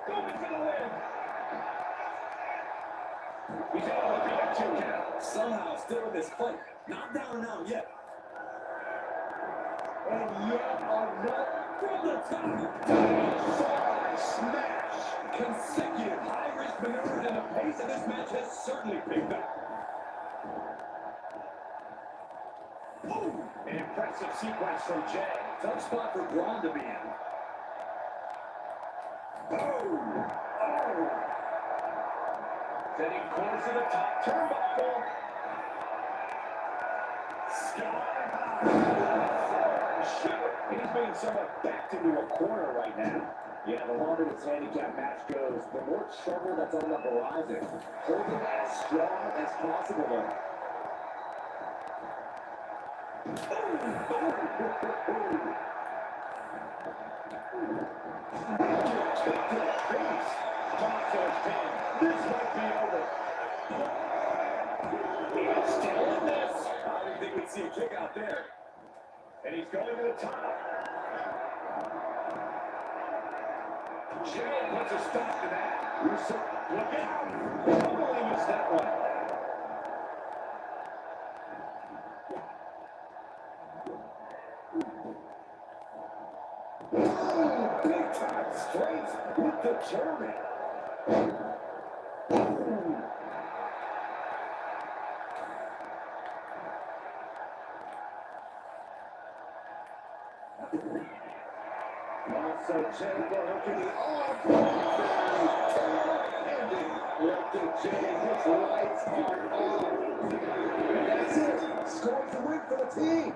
E: Going for the win. He's able to beat a 2 count.
L: Somehow still in this fight. Not down and out yet.
E: And yet another from the top. Diving forward smash. Consecutive high-risk maneuvers, and the pace of this match has certainly picked up. Boom! An impressive sequence from Jay.
L: Tough spot for Braun to be in.
E: Boom! Oh! Setting course to the top turnbuckle. Sky high. Shiver. He's being somewhat backed into a corner right now.
C: Yeah, the longer this handicap match goes, the more trouble that's on the horizon. Holding that as strong as possible, though.
E: Kick to the face. Tommaso's pin. This might be over. He's still in this.
L: I didn't think we'd see a kick out there.
E: And he's going to the top. Jay puts a stop to that. Russo, look out! Totally missed that one. Oh, big time straight with the German. Also, Jay looking the off. Look at Jay, his lights are on. And that's it. Scores the win for the team.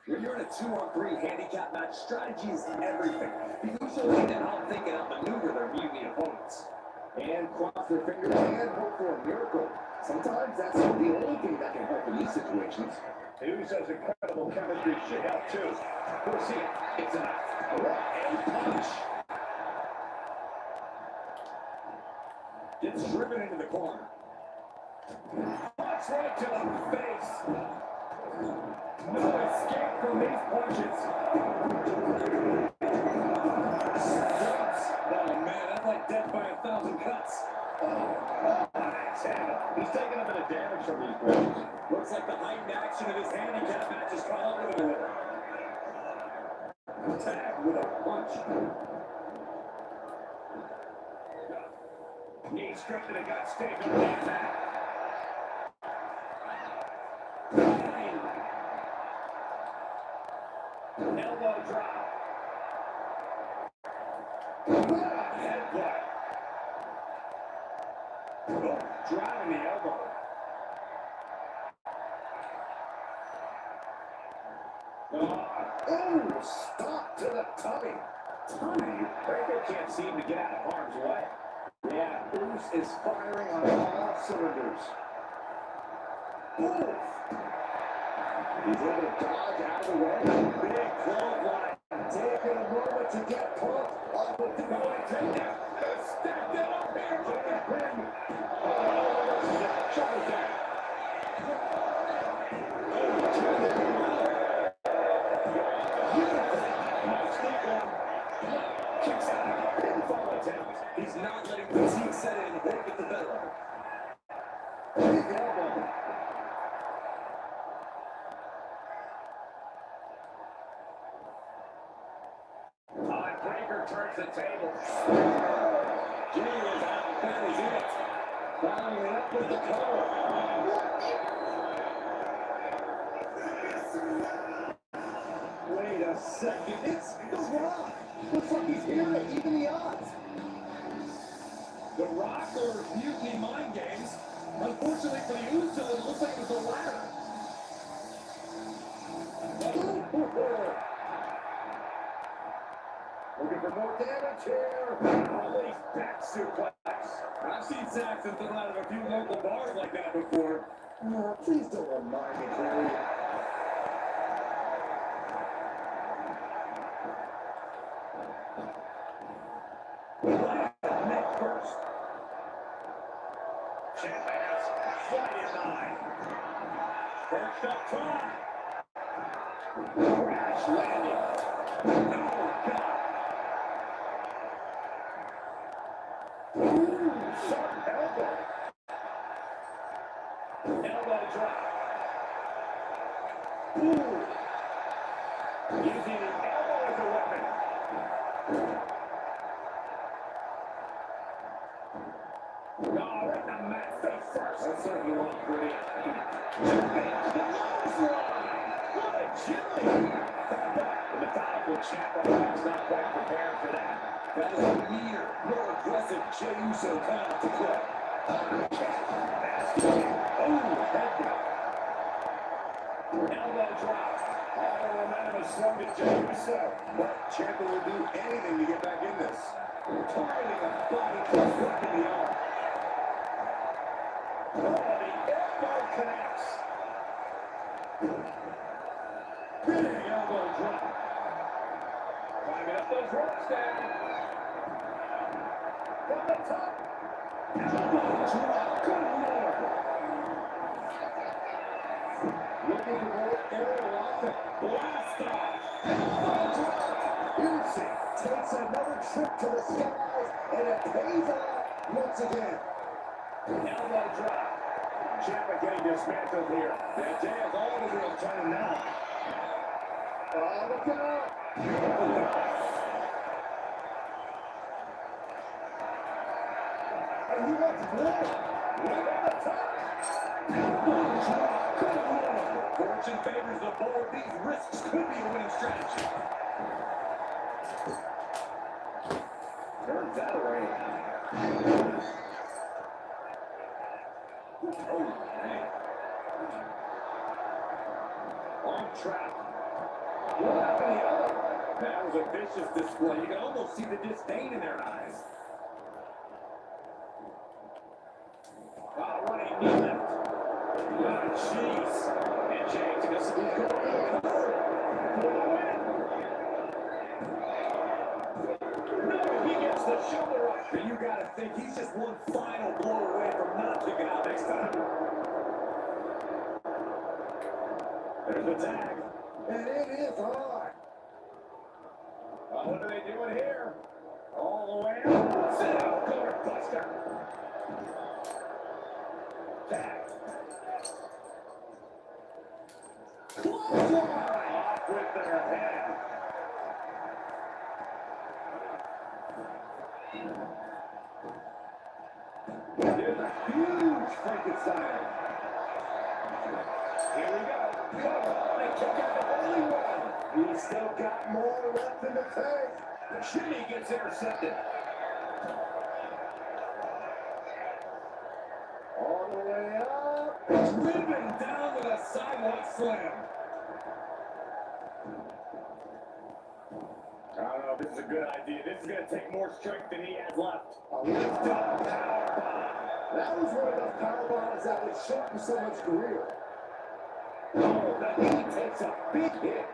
L: When you're in a 2-on-3 handicap match, strategy is everything. You usually need to outthink and outmaneuver their mutiny opponents.
C: And cross their fingers and hope for a miracle. Sometimes that's the only thing that can help in these situations.
E: Uso's incredible chemistry should help too. We'll see it. It's enough. And punch.
L: Gets driven into the corner.
E: Punch right to the face. No escape from these punches. Strikes.
L: Oh man, that's like death by 1,000 cuts.
E: Nice handle. He's taking a bit of damage from these blows.
L: Looks like the heightened action of his handicap match has caught up with him. Tag with a punch.
E: Knee straight to the gut, stay on that mat. Elbow drop. Headbutt. Driving the elbow. Oh, stop to the tummy. Tummy? Breaker can't seem to get out of harm's way. Yeah, Bruce is firing on all cylinders. Oof. He's able to dodge out of the way. Big clothesline. Taking a moment to get pumped. Up with the going takedown. Stacked it up here. Look at him. Oh, shoulder down. Kicks out a pinfall attempt.
L: He's not letting fatigue set in or get the better of him.
E: Big elbow. Breaker turns the table.
L: Jay is out. That is it.
E: Following it up with the cover. Wait a second. It's The Rock. Looks like he's here to even the odds.
L: The Rock or mutiny mind games. Unfortunately for the Usos, it looks like it was the latter.
E: Looking for more damage here. Release back suplex.
L: I've seen Saxon thrown out of a few local bars like that before.
E: Please don't remind me, Jerry. Neck the top. Crash landing. Oh, God. Sharp elbow. Elbow drop. Ooh. Using the elbow as a weapon. Oh, right in the mat face first. That's certainly one for the the nose line. What a chili. The methodical champ is not quite prepared for that. That is a meaner, more aggressive Jey Uso kind of to play. Nasty kick. Oh, head drop. Elbow drop. All the momentum is swung to Jey Uso.
D: But Ciampa will do anything to get back in this.
E: Targeting a body plus working the arm. Oh, the elbow connects. Big elbow drop. Climbing up those ropes now. From the top. Elbow drop. Good lord.
D: Looking for more aerial offense.
E: Blast off.
D: Elbow drop. Uzi takes another trip to the skies, and it pays off once again.
E: Elbow drop. Ciampa getting dismantled here. That Jey has all the real time now.
D: Oh, look out! And he wants more.
E: Right on the top. Elbow drop. Good lord. Fortune favors the bold. These risks could be a winning strategy.
D: Turns that around.
E: Oh, man. On track. What happened to the other? That was a vicious display. You can almost see the disdain in their eyes. Oh, what a knee lift. Oh, jeez. And Jey took a smooth goal. No, he gets the shoulder up. But you gotta think he's just one final blow away from not kicking out next time. There's the tag.
D: And it is hard.
E: Oh, what are they doing here? All the way up. Sit out, cover buster. Tag. Clothesline. Off with their head. Here's a huge Frankenstein. Here we go. They took out the only one.
D: He's still got more left in the tank.
E: Jimmy gets intercepted.
D: All the way up.
E: Driven down with a sidewalk slam. I don't know if this is a good idea. This is going to take more strength than he has left.
D: A lift up powerbomb. That was one of those powerbombs that would shorten someone's career.
E: Oh, the knee takes a big hit.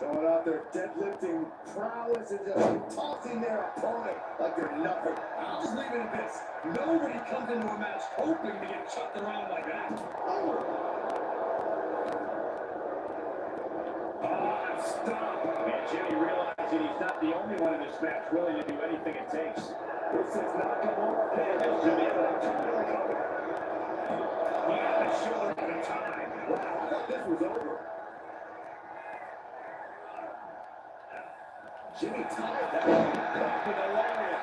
D: Showing off their deadlifting prowess and just tossing their opponent like they're nothing.
E: I'll just leave it at this. Nobody comes into a match hoping to get chucked around like that. Oh, stop. And Jimmy realizing he's not the only one in this match willing to do anything it takes.
D: This is Nakamura.
E: And Jimmy got the shoulder at a time.
D: Wow, I thought this was over.
E: Jimmy tied that one. Back with a lariat.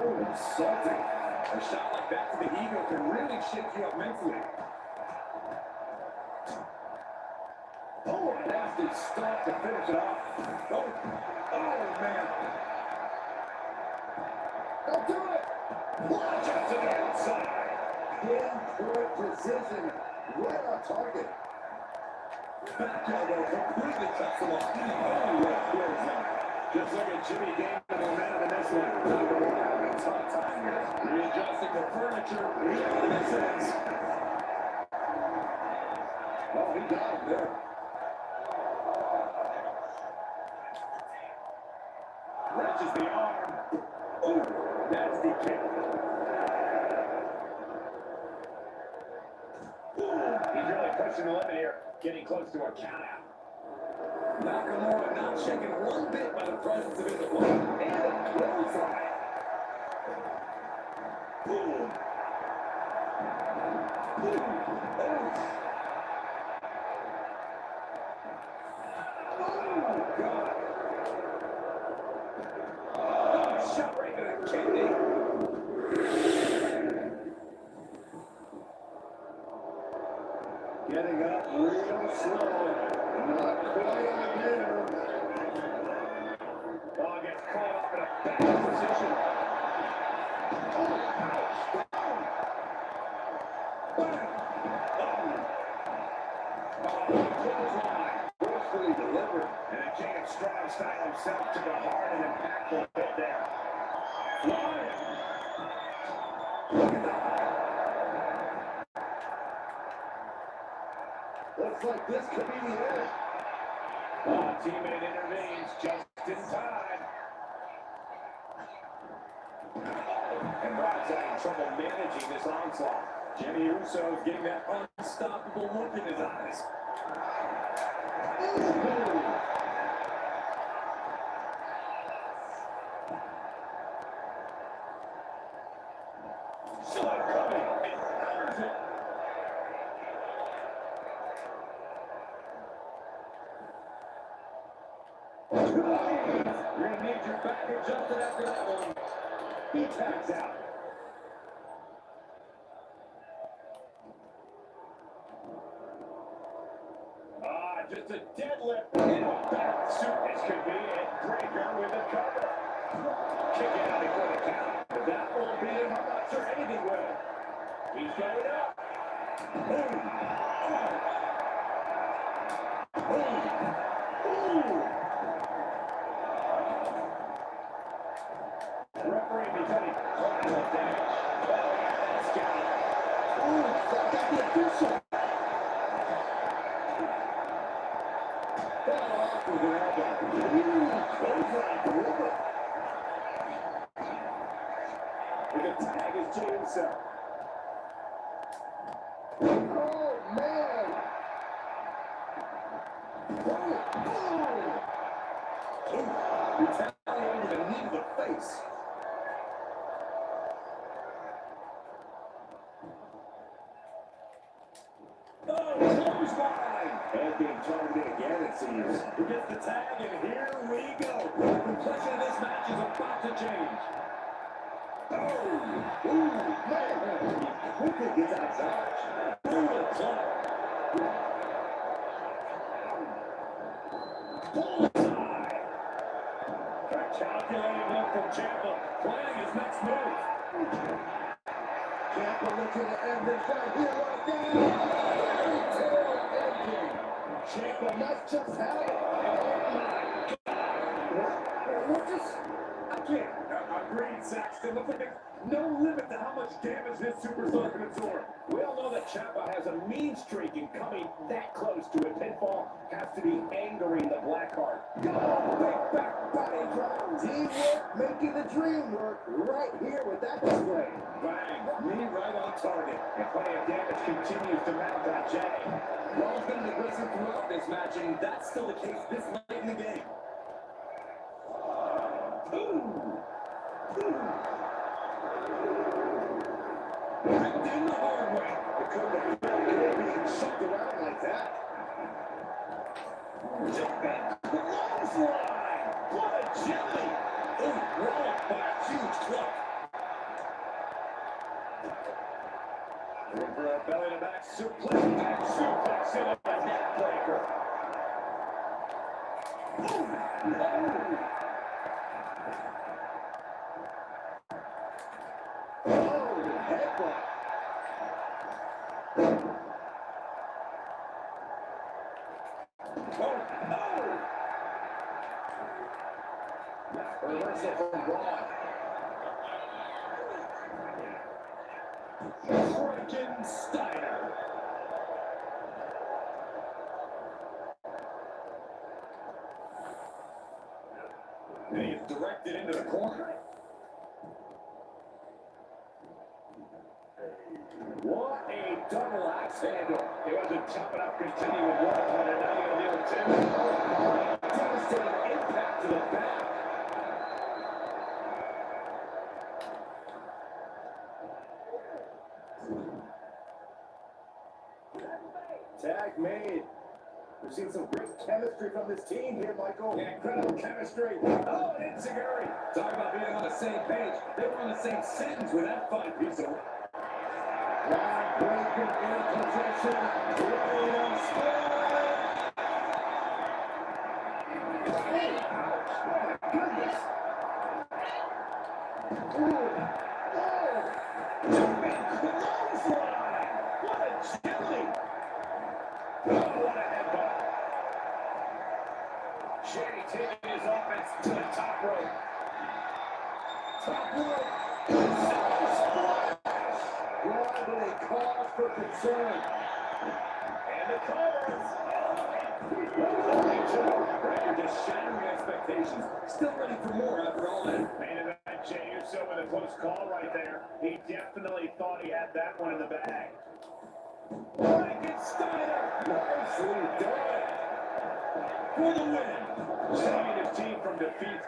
E: Oh, insulting. A shot like that to the ego can really shift you up mentally. Oh, a nasty start to finish it off. Oh, man.
D: Don't do it.
E: Watch out to the outside.
D: Pinpoint precision. Right on target.
E: Back elbow completely cuts him off. Oh, what close on. Just look at Jimmy gaining the momentum in this one. Nakamura having a tough time here. Readjusting the furniture. Really makes sense.
D: Oh, he got him there.
E: Wrenches the arm. Ooh, nasty kick.
C: pushing the limit here, getting close to a count out.
E: Nakamura not shaken one bit by the presence of his opponent. And a clothesline. Boom. Boom. Oh, God. Oh, shot right to the kidney.
D: Getting up real slow. Not quite on there.
C: Oh, gets caught up in a bad position.
D: Oh, ouch.
C: Clothesline, forcefully delivered. And a Jacob Strong style himself to the heart and impactful hit there. Flying. Look at that.
D: Looks like this could be the end.
C: Oh, teammate intervenes just in time. And Brad's having trouble managing this onslaught. Jimmy Uso's getting that unstoppable look in his eyes. Saw it coming and counters it. You're gonna need your back adjusted after that one. He tags out. Just a deadlift in a back suit. This could be it. Breaker with a cover. Kick out before the count. But that won't be him. I'm not sure anything will. He's going up. Boom. Referee becoming collateral damage. Oh, yeah, that's got it.
D: Ooh, that got the official.
C: With an elbow.
D: Clothesline delivered.
C: With a tag is Jay himself.
D: Oh, man.
E: Retaliating with a knee to the face.
C: Oh, clothesline! And being targeted again, it seems. He gets the tag, and here we go. The complexion of this match is about to change. Oh!
D: Ooh, man.
C: He quickly gets out of dodge. Brutal club. Bullseye! A calculated look from Ciampa, planning his next move.
D: Ciampa looking to end this right here, right now. Ciampa might just have it.
C: Oh my God! What just? I can't. Agreed, Saxton. Look like no limit to how much damage this superstar can absorb. We all know that Ciampa has a mean streak, and coming that close to a pinfall has to be angering the Blackheart.
D: Big back body drop. Teamwork making the dream work right here with that display.
C: Bang! Knee right on target. And plenty of damage continues to mount on Jay.
E: Raw's been aggressive throughout this match, and that's still the case this late in the game.
C: Ripped in the hard way.
D: It couldn't have been better being shoved around like that.
C: Jumping clothesline. What a jelly. Oh, rolled by a huge club. Room for a belly to back suplex. Back suplex into a neck breaker.
D: Headbutt.
C: Reversal from Braun. Freaking Steiner. And he is directed into the corner. What a double axe handle. It was a
E: chop it up, continue with one, and now you'll deal with two. Devastating impact to the back.
D: Tag made. We've seen some great chemistry from this team here, Michael.
E: Yeah, incredible chemistry. Oh, and Enziguri. Talk about being on the same page. They were on the same sentence with that fight piece of
D: Breaking in possession. Ready to score. Ouch. My goodness.
E: clothesline. What a jelly. Oh, what a headbutt. Shady taking his offense to the top rope. Top rope.
D: Rivalry cause for concern.
E: And the covers. Record just shattering expectations. Still ready for more after all that. Main event, Jey Uso with a close call right there. He definitely thought he had that one in the bag. Frankensteiner.
D: Nicely done.
E: For the win. Saving his team from defeat.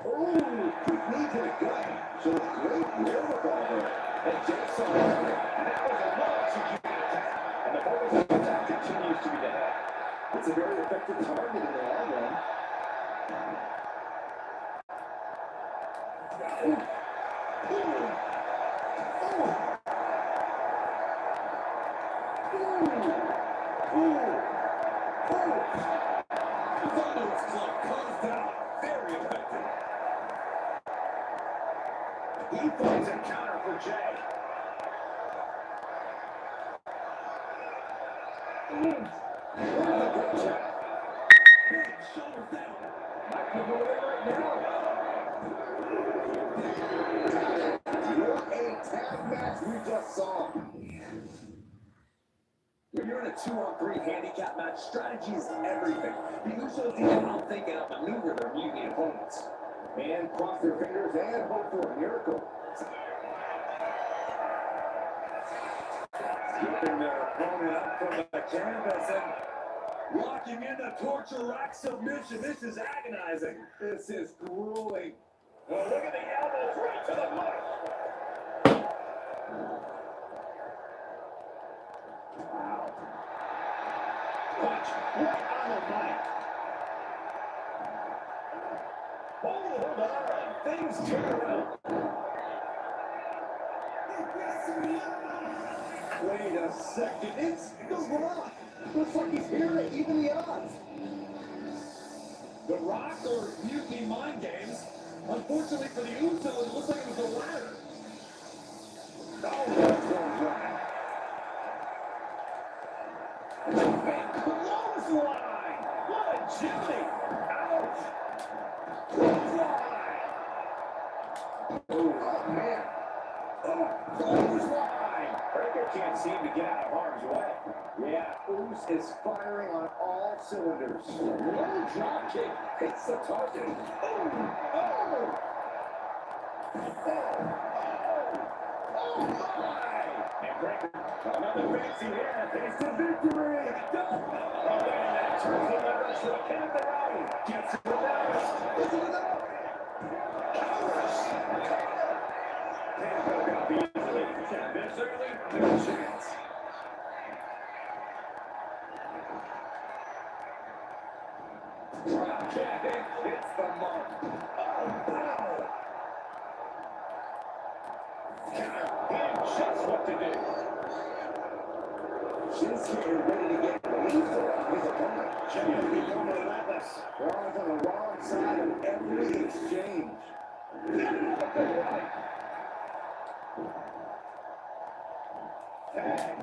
D: Oh, quick knee to the gut. Shows great wherewithal there.
E: And Jey saw it coming. And that was a well-executed attack. And the focus of the attack continues to be the head.
D: It's a very effective target in the long run.
E: Thunderous club comes down. Very effective. He finds a counter for Jey. Big shoulders down. Might be going right now.
D: What a tag match we just saw.
E: When you're in a 2-on-3 handicap match, strategy is everything. The Usos need to outthink and outmaneuver their mutiny opponents.
D: And cross their fingers and hope for a miracle.
E: Keeping their opponent up from the canvas and locking in the torture rack submission. This is agonizing.
D: This is grueling.
E: Well, look at the elbows right to the mouth. Wow. Punch right on the mic. Hold on. Things turn around.
D: Wait a second. It's The Rock. Looks like he's here to even the odds.
E: The Rock or Mutiny Mind Games? Unfortunately for the Usos, it looks like it was the latter. Oh, that's one right. Big clothesline! What a jelly! Ouch! Clothesline!
D: Oh, man.
E: Oh, clothesline! Breaker can't seem to get out of harm's way. Yeah,
D: Uso is firing on all cylinders.
E: low drop kick hits the target. Oh! Oh! Oh my! And Breaker, another fancy hand, tastes of victory! Done! Oh, and that turns the leverage for a pin of their own. Gets it without. Is it enough? Can't broke up easily. This early, no chance. Drop kick hits the mark. Oh, wow! Counter, he knew just what to do.
D: Shinsuke is ready to get lethal on his opponent.
E: Jey has become relentless.
D: They're on the wrong side of every exchange.
E: Tag.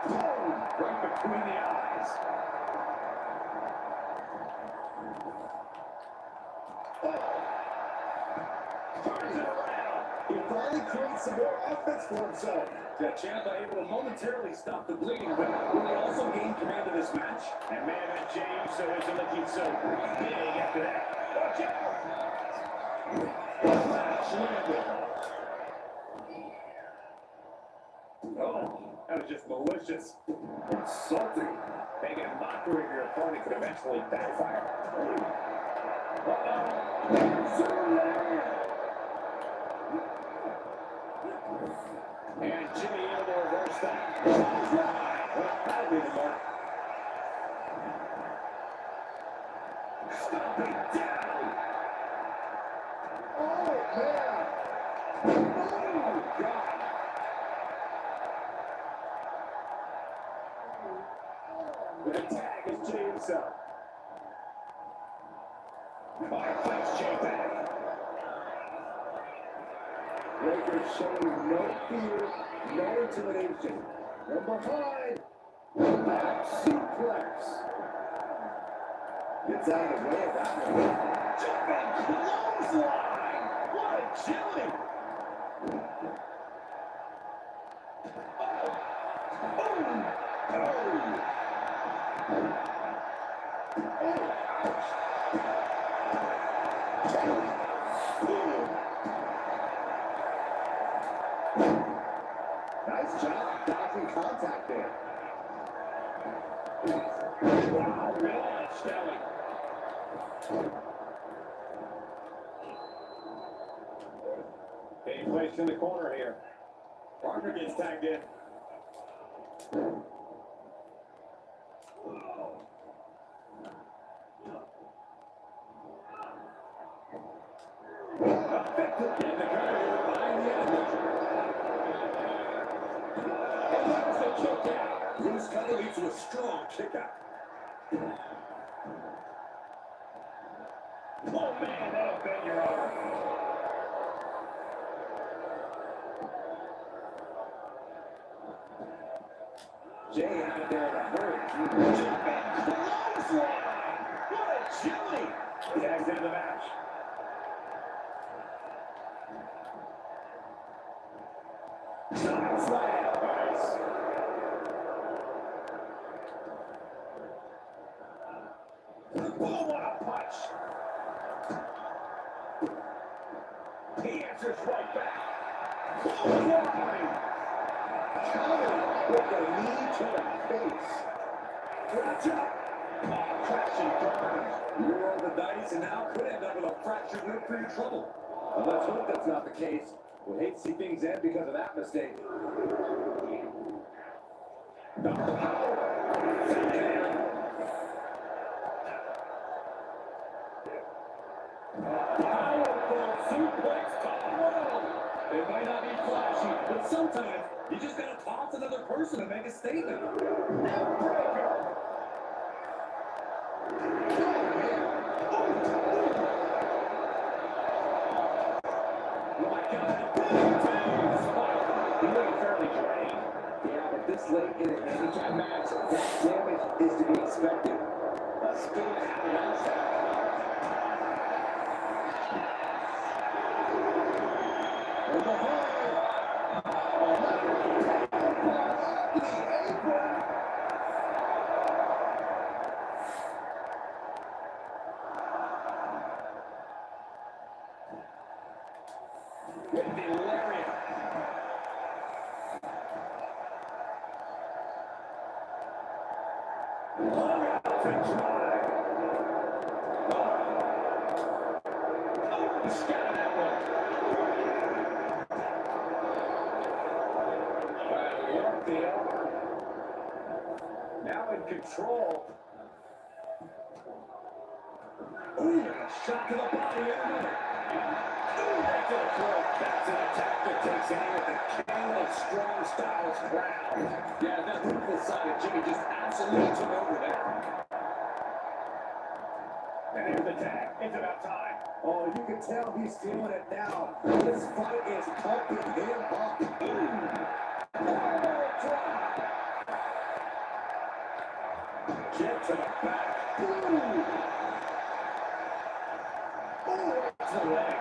E: Boom! Right between the eyes. Oh! Turns it around.
D: He finally creates some more offense for himself.
E: The Ciampa able to momentarily stop the bleeding, but will he also gain command of this match?
C: And man, that James so isn't looking so big after that. Watch out! Flash landed. Oh, that was just malicious. Insulting. Making a mockery of your opponent could eventually backfire. And Jimmy able to reverse that. Well, that'll be the mark. Stomping down.
D: Oh, man. Oh, God.
C: The tag is James up. Fireplace J-Back.
D: Lakers showing no fear, no intimidation. From behind, back suplex. Gets out of the way of that one.
C: Jumping clothesline. What agility.
D: Nice job dodging contact there.
C: Wow, man, Stelly. Being placed in the corner here. Partner gets tagged in. Effective in the cover behind the enemy. And that's the kick out.
E: Loose cover leads to a strong kick out.
C: Oh man, that'll bend your arm.
D: Jay out there in a hurry.
C: Jumping clothesline. What agility. Tags into the match. Side slam. Nice. Boom, what a punch. He answers right back. Clothesline.
D: With a knee to the face.
C: Watch out. Oh, crashing burn.
E: You roll the dice and now could end up with a fractured rib for your trouble.
D: Well, let's hope that's not the case. We'll hate to see things end because of that mistake.
C: Powerful suplex top rope.
E: It might not be flashy, but sometimes you just gotta toss another person to make a statement.
C: Neckbreaker. My God. He looked fairly drained.
D: Yeah, but this late in a handicap match, that damage is to be expected. A spin out of that. And behind.
C: With the lariat. Long out to drive. Oh, scattered that one. Work the arm. Now in control. Ooh, shot to the body and another. Ooh, right to the throat. That's an attack that takes aim at the king of strong styles crown. Yeah, that ruthless side of Jimmy just absolutely took over there. And here's the tag. It's about time.
D: Oh, you can tell he's feeling it now. This fight is pumping him up.
C: Elbow drop. Get to the back. Ooh. Ooh, right to the leg.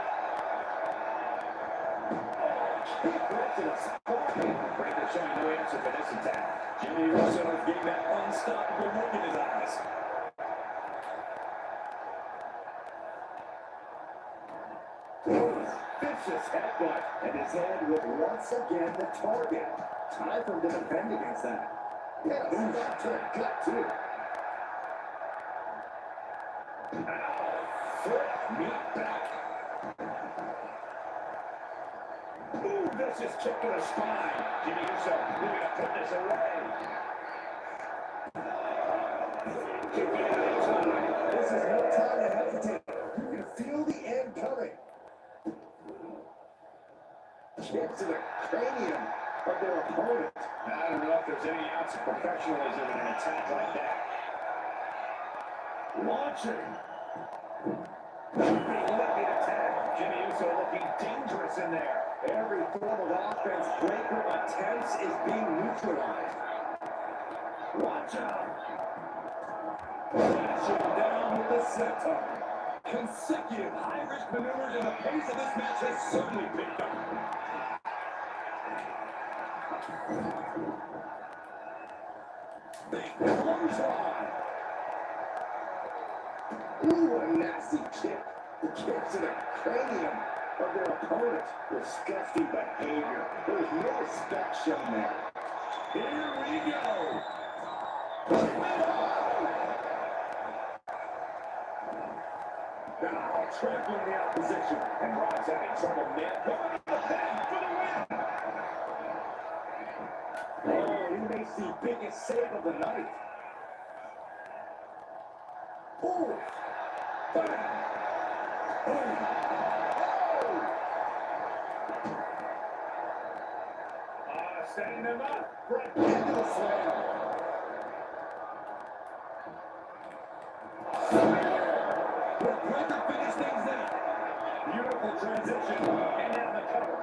E: He flips it a spot. Breaker showing no answer for this attack. Jimmy Uso's getting that unstoppable look in his eyes.
C: Vicious headbutt, and his hand was once again the target. Time for him to defend against that. Yeah, stop to the gut, too.
E: Foot, meat back. Ooh, vicious kick to the spine. Jimmy Uso moving to put this away.
C: This is no time to hesitate. You can feel the end coming. Kick to the cranium of their opponent.
E: I don't know if there's any ounce of professionalism in an attack like that. Launching. Looking attack. Jimmy Uso looking dangerous in there.
C: Every form of offense Breaker attempts is being neutralized.
E: Watch out.
C: Flashing down with the senton.
E: Consecutive high-risk maneuvers, and the pace of this match has certainly picked up.
C: Big clothesline. Ooh, a nasty kick. The kick to the cranium of their opponent. Disgusting behavior. There's no respect shown there.
E: Here we go.
C: Now, trampling the opposition.
E: And Rob's having trouble net. Going to the bag for the win.
C: Oh, he makes the biggest save of the night. Ooh. Bang. Boom.
E: Setting them up.
C: Right into the slam.
E: Will Breaker finish things up? Beautiful transition. And now the cover.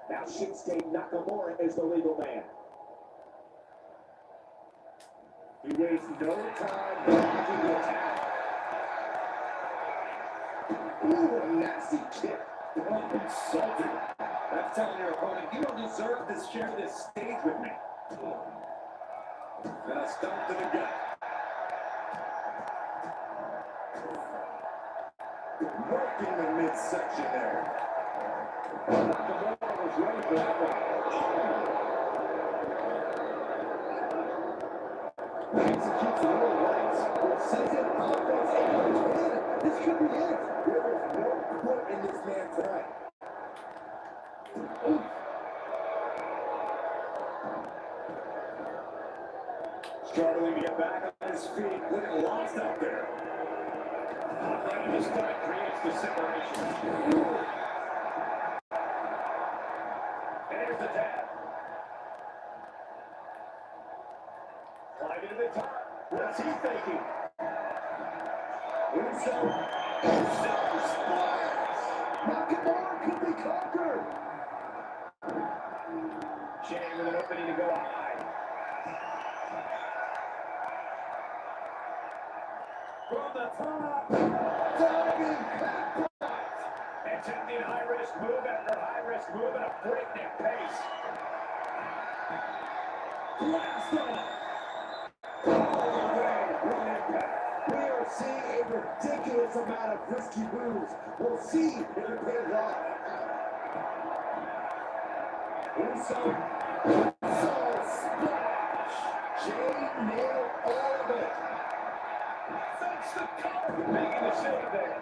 C: Now Shinsuke Nakamura is the legal man. He wastes no time blocking the attack. Ooh, a nasty kick.
E: Oh, insulting. That's telling your opponent, you don't deserve to share this stage with me. And a stomp to the gut.
C: Working the midsection there. Nakamura was ready for that one. Executes the little rights. Precision offense and win. This could be it. There is no quit in this man tonight.
E: Struggling to get back on his feet, looking lost out there. Right in the stomach creates the separation. There's the tap. Climbing to the top. What's he thinking?
C: Uso splash. Nakamura could be conquered.
E: Shane with an opening to go high. From the top.
C: Diving backbite.
E: Attempting high-risk move after high-risk move at a breakneck pace.
C: Blast off. All the way. One impact. We are seeing a ridiculous amount of risky moves. We'll see if it pays off. Uso splash. Jay nailed all of it.
E: That's the cover. Making the save there.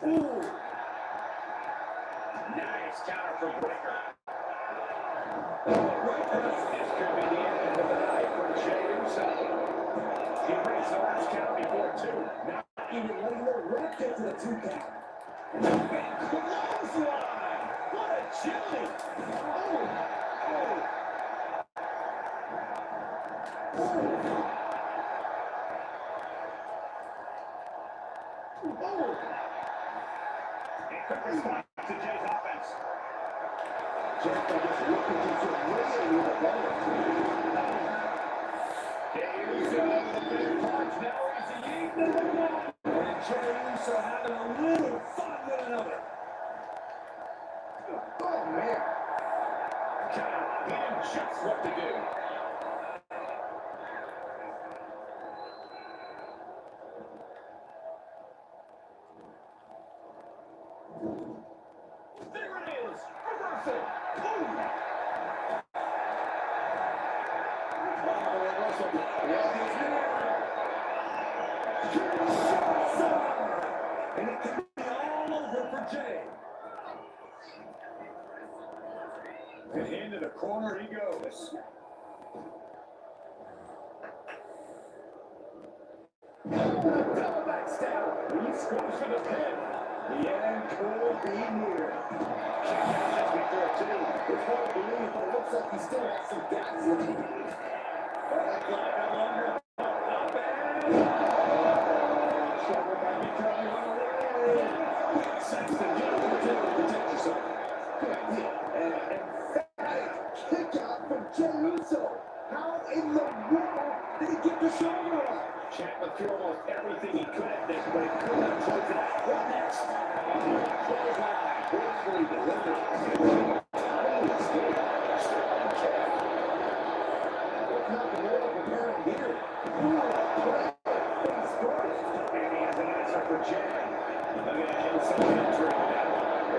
C: Ooh.
E: Nice counter from Breaker. This could be the end of the night for Jey Uso. He breaks the last count before two.
C: Not even letting the ref get to the 2 count.
E: Big clothesline. What a chili. A quick response to Jay's offense.
C: Jericho just looking to some with the ball.
E: He knew just what to do. There it is! Reversal! Boom! Reversal. Yeah, he's there. And it could be all over for Jay. And into the corner he goes. Double backstab. He scores for the pin. The end could be near. As we throw two.
D: It's hard to believe, but it looks like he still has some gas in him.
E: That clock no longer up and shoulder might be coming on the way. Sexton, get over the table, protect yourself.
D: Good idea. An emphatic kick out from Jey Uso. How in the world did he get the shoulder up?
E: Ciampa threw almost everything he could at this, but he could not close it out. What next? Clothesline. Gracefully delivered.
D: It's not the world preparing here. Ooh, great face first.
E: And he has an answer for Jay. Look at him, some entry now.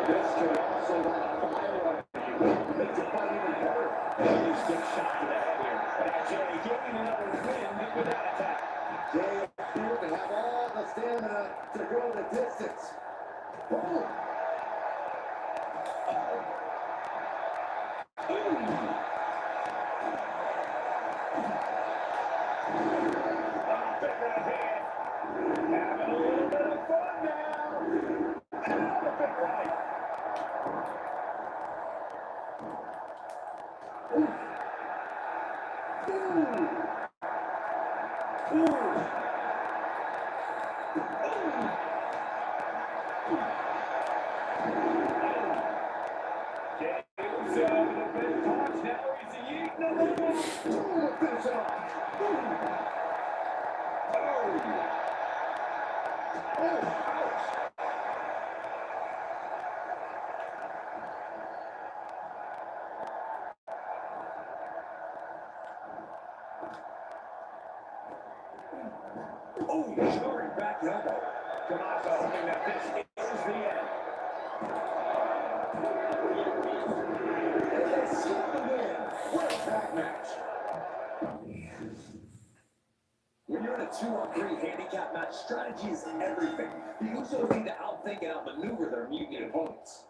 D: This could also light a fire on you. Makes it fight even better.
E: And he's been shot to the head here. Now Jay getting another win without attack.
D: Jay appeared to have all the stamina to go the distance. Boom!
E: Big right hand. Having a little bit of fun now. And the big right. Jey Uso with a big punch. Now he's eating a little.
D: Finish it off.
E: Oh, jarring back elbow. Tommaso hoping that this is the end.
D: And they score the win. What a tag match.
E: When you're in a 2-on-3 handicap match, strategy is everything. The Usos need to outthink and outmaneuver their mutiny opponents.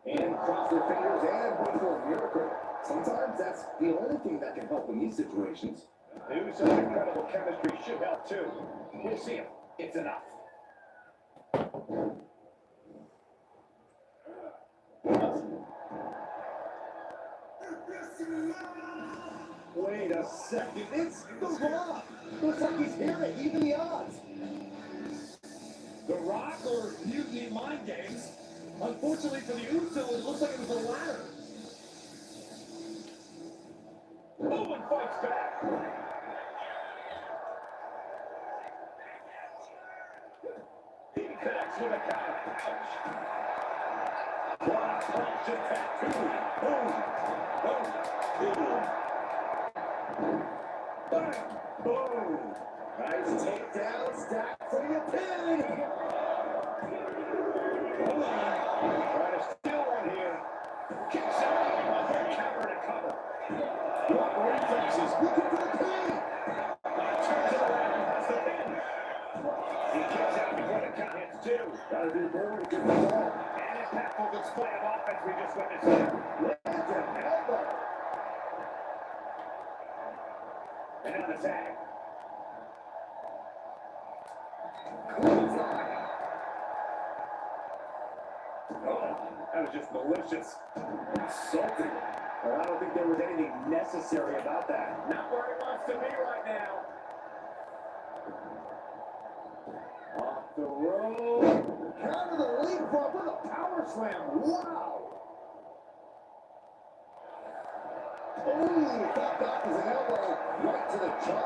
D: And cross their fingers and wait for a miracle. Sometimes that's the only thing that can help in these situations.
E: The Usos' incredible chemistry should help too. We'll see if it's enough.
D: Wait a second, it's The Rock! Looks like he's here to even the odds.
E: The Rock or Mutiny Mind Games? Unfortunately for the Usos, it looks like it was the latter. Owen fights back. He connects with a counter punch. One punch attack. Boom, boom, boom. Bang, boom.
D: Nice takedown, stack for the pin!
E: Hold on. Try to steal one here. Kicks out. A good counter to cover. What reflexes?
D: Looking for the pin!
E: Turns it around. That's the pin. He kicks out before the count hits two.
D: Gotta do more to get the ball.
E: An impactful display of offense we just witnessed there.
D: Lands an elbow.
E: And on the tag.
D: Clothesline.
E: Oh, that was just malicious.
D: Insulting. Well, I don't think there was anything necessary about that.
E: Not where he wants to be right now.
D: Off the rope. Counter the leapfrog with a power slam. Wow. Oh, that back is an elbow right to the jaw.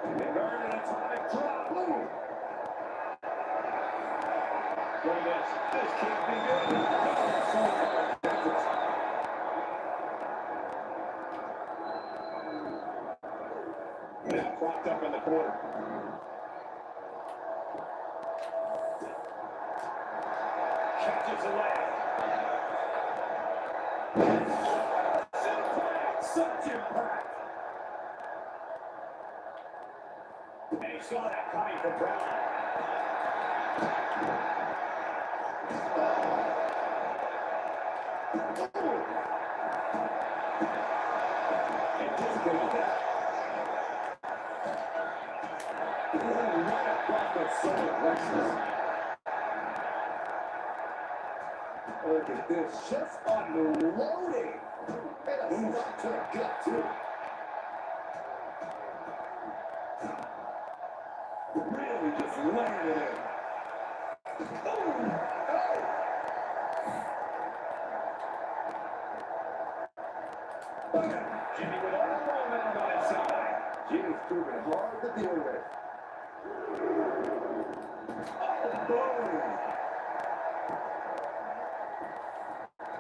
E: Inverted an atomic drop. Look at this. This can't be good.
C: propped up in the corner. Catches the leg. Such impact. And he saw that coming from Brown. Anticipated that. Right across the solar plexus.
D: Look at this, just unloading. And a shot to the gut, too.
C: Really just landed it. Jimmy with all the momentum on his side.
D: Jimmy's proving hard to deal with.
C: Boom.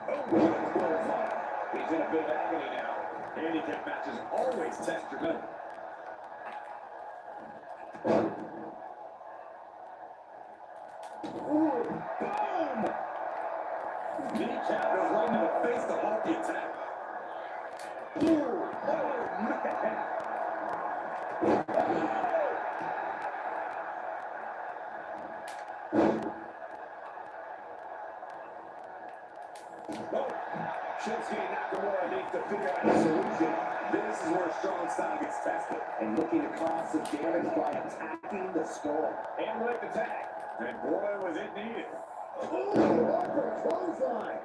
C: Oh, what a clothesline. He's in a bit of agony now. Handicap matches always test your metal. Boom! Kneecap goes right into the face to halt the attack. Ooh! Oh, man! Oh, Shinsuke Nakamura needs to figure out a solution. This is where strong style gets tested.
J: And looking to cause some damage by attacking the skull.
C: And with the tag. And boy, was it needed.
D: Ooh, upper clothesline.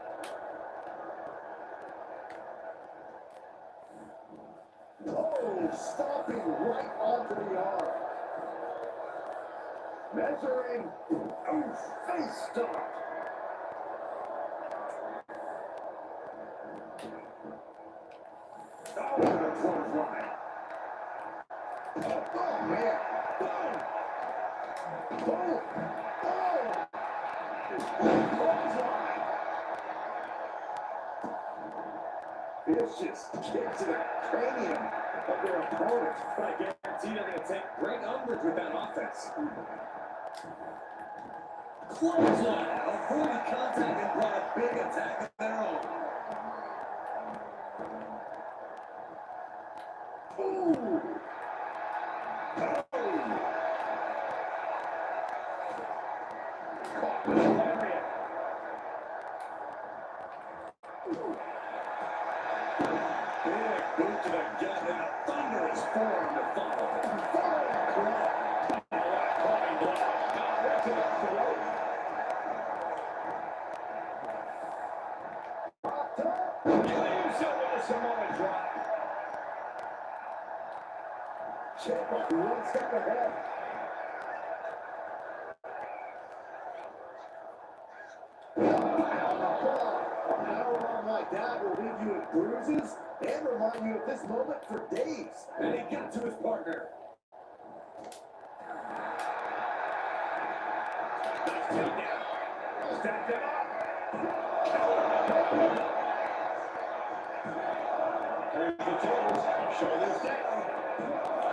D: Oh, stomping right onto the arm. Measuring. Oh, face stop.
C: Oh, the clothesline.
D: Oh, man. Boom. Boom. Clothesline. Vicious kick to the cranium of their opponent.
C: But I guarantee they're going to take great umbrage with that offense. Clothesline. Avoided contact and brought a big attack of their own.
D: Ooh.
C: Caught with a lariat. Big boot to the gut and a thunderous forearm to follow. Forearm club. Oh, what a climbing blow. Now right to the throat.
D: Popped up.
C: Leaves it with a Samoan drop.
D: Ciampa one step ahead. A power bomb like that will leave you with bruises and remind you of this moment for days.
C: And he got to his partner. Nice takedown. Stepped him up. There's the tables. Shoulders down.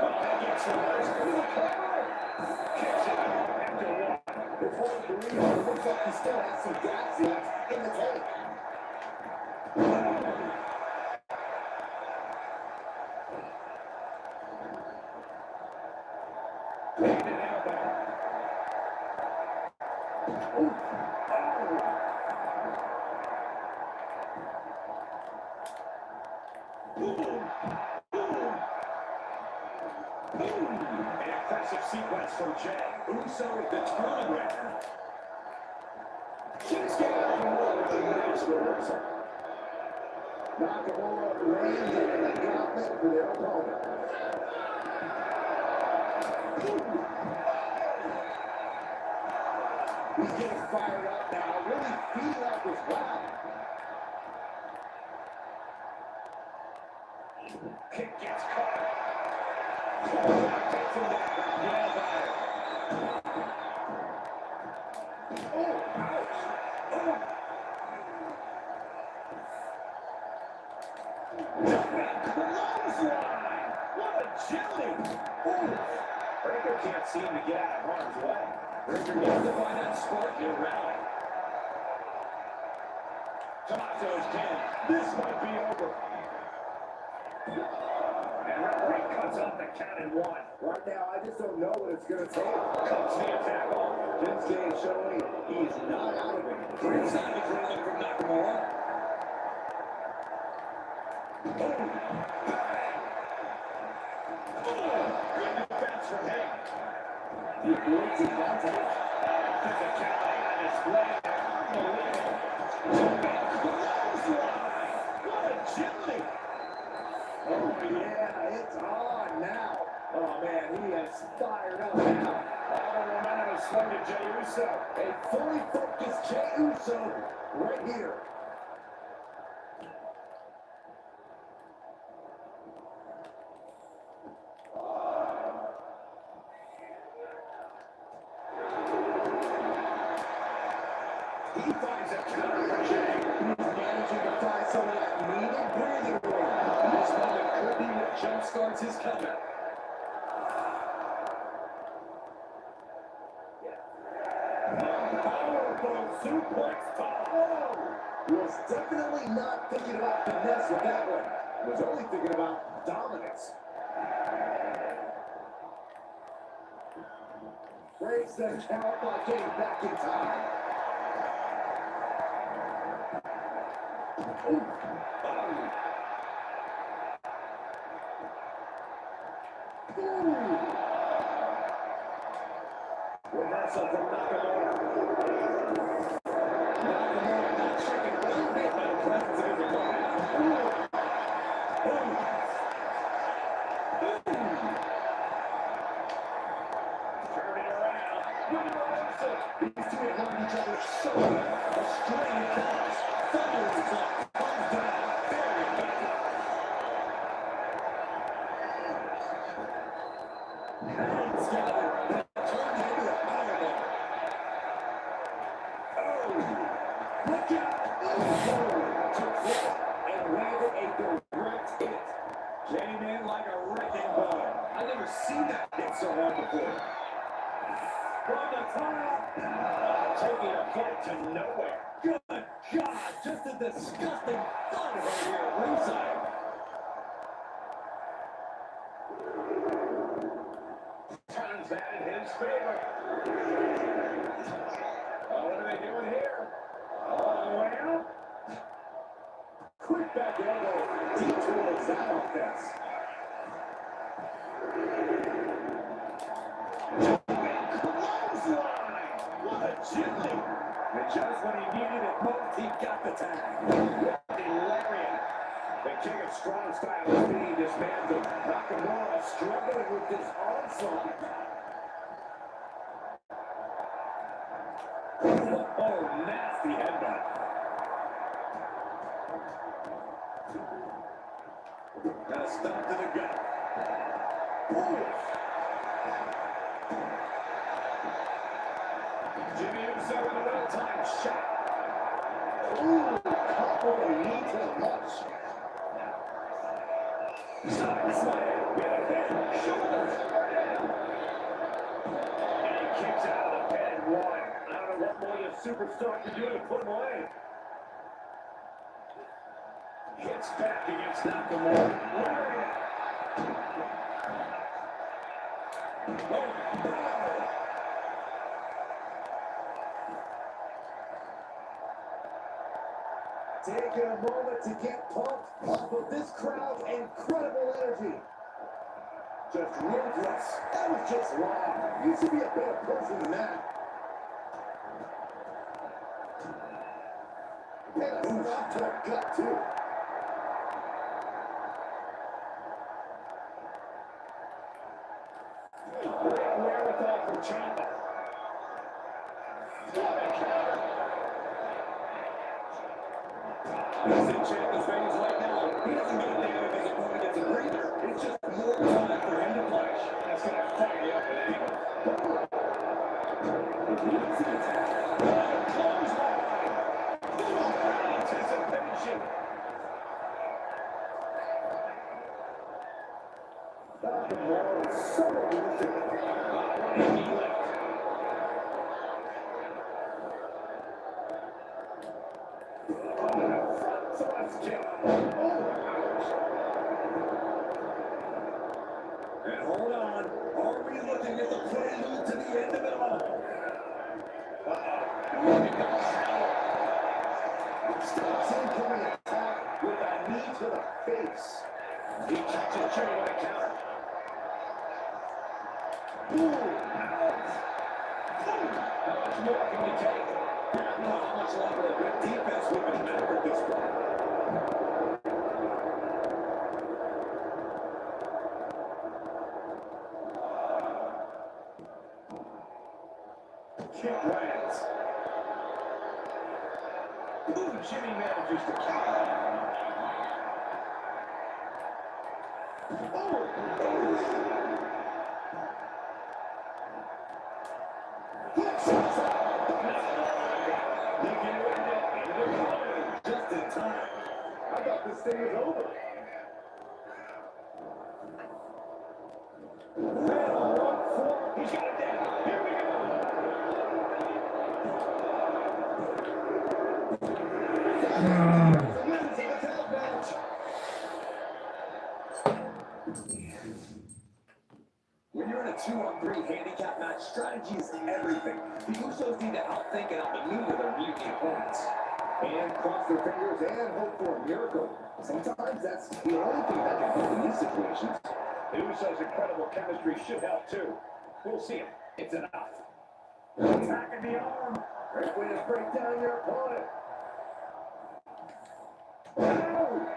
C: That gets the worst. Kicks it out after one.
D: It's hard to believe, but it looks like he still has some gas left in the tank.
C: Painted elbow.
D: Ooh.
C: Boom. Boom. Boom. An impressive sequence from Jay. Uso determined right now.
D: Shinsuke Nakamura with a nice reversal. Nakamura landed in the gauntlet for their opponent. He's getting fired up now, really feeding up his ground.
C: Kick gets caught. Takes him down. Nails on it. Oh, ouch. Oh. Jumping clothesline.
E: What a jelly! Ooh.
C: Breaker can't seem to get out of harm's way.
E: Breaker needs to find that spark in rally.
C: Tomato's 10. This might be over. And referee cuts off the count in 1.
D: Right now, I just don't know what it's gonna take.
C: Cuts the attack off.
D: Shinsuke is showing he's not out of it.
E: Great timing rolling from Nakamura.
C: Boom. Good defense from him.
D: He avoids the contact.
C: Physicality on display. Unbelievable. Clothesline. What agility.
D: Oh yeah, it's on now. Oh man, he is fired up now.
C: All the momentum is swung to Jey Uso.
D: A fully focused Jey Uso right here.
C: He finds a counter for Jey.
D: He's managing to find some of that needed breathing room.
E: This moment could be what jumpstarts his comeback.
C: Powerbomb suplex top.
D: Was definitely not thinking about finesse with that one. Was only thinking about dominance. Breaks the count by getting back in time.
C: Reversal from Nakamura. Nakamura not shaking one bit by the presence of his opponent. Turning around. With a reversal.
D: These two have learned each other so well.
C: A string of counters. Thunders clock. Comes down. Very effective. Hands gathered. That turned into a powerbomb. Oh! Look out!
D: Oh, took flight and landed a direct hit.
C: Came in like a wrecking ball.
E: I've never seen that hit so hard before.
C: From the top, taking a fight to nowhere.
E: Good God, just a disgusting thought of her here at ringside.
C: Turns that in his favor. What are they doing here? Well,
D: Quick back elbow detours that offense.
C: clothesline. What agility. And just when he needed it most, he got the tag. Lariat. The king of strong style is being dismantled. Nakamura struggling with this onslaught. Oh, nasty headbutt.
E: Got a stomp to the gut.
C: Jimmy Uso with a well-timed shot.
D: Ooh, couple of knee to the nuts.
C: Side slam with a head, shoulders. And he kicks out of the pin and 1. I don't know what more the superstar can do to put him away. Hits back against Nakamura. Lariat.
D: Taking a moment to get pumped off of this crowd's incredible energy. Just ruthless. That was just wrong. You should be a better person than that. Man, that's not to the gut, too.
C: Great wherewithal from Ciampa. What a counter.
E: You see Ciampa's face right now. He doesn't get there if his opponent gets a breather. It's just more time for him to flash.
C: That's going to fire you up at any moment.
E: If he makes the attack,
C: Clothesline. Anticipation.
E: That tomorrow is so elusive. What a knee lift. Front thrust kick. Oh, ouch. And hold on. Are we looking at the prelude to the end of it all?
D: Stops incoming attack with a knee to the face.
E: He catches Jimmy with a counter. Ooh, ouch. How much more can we take? I don't know how much longer a good defense we can have at this point. Kick lands. Ooh, Jimmy manages to counter. Just in time.
D: I thought this thing was over.
E: Man on one foot. He's got it down. Here we When you're in a 2-on-3 handicap match, strategy is everything. The Usos need to outthink and outmaneuver their mutiny opponents.
D: And cross their fingers and hope for a miracle. Sometimes that's the only thing that can help in these situations.
C: The Usos' incredible chemistry should help too. We'll see it. It's enough.
D: Attacking the arm. Great way to break down your opponent. Ow!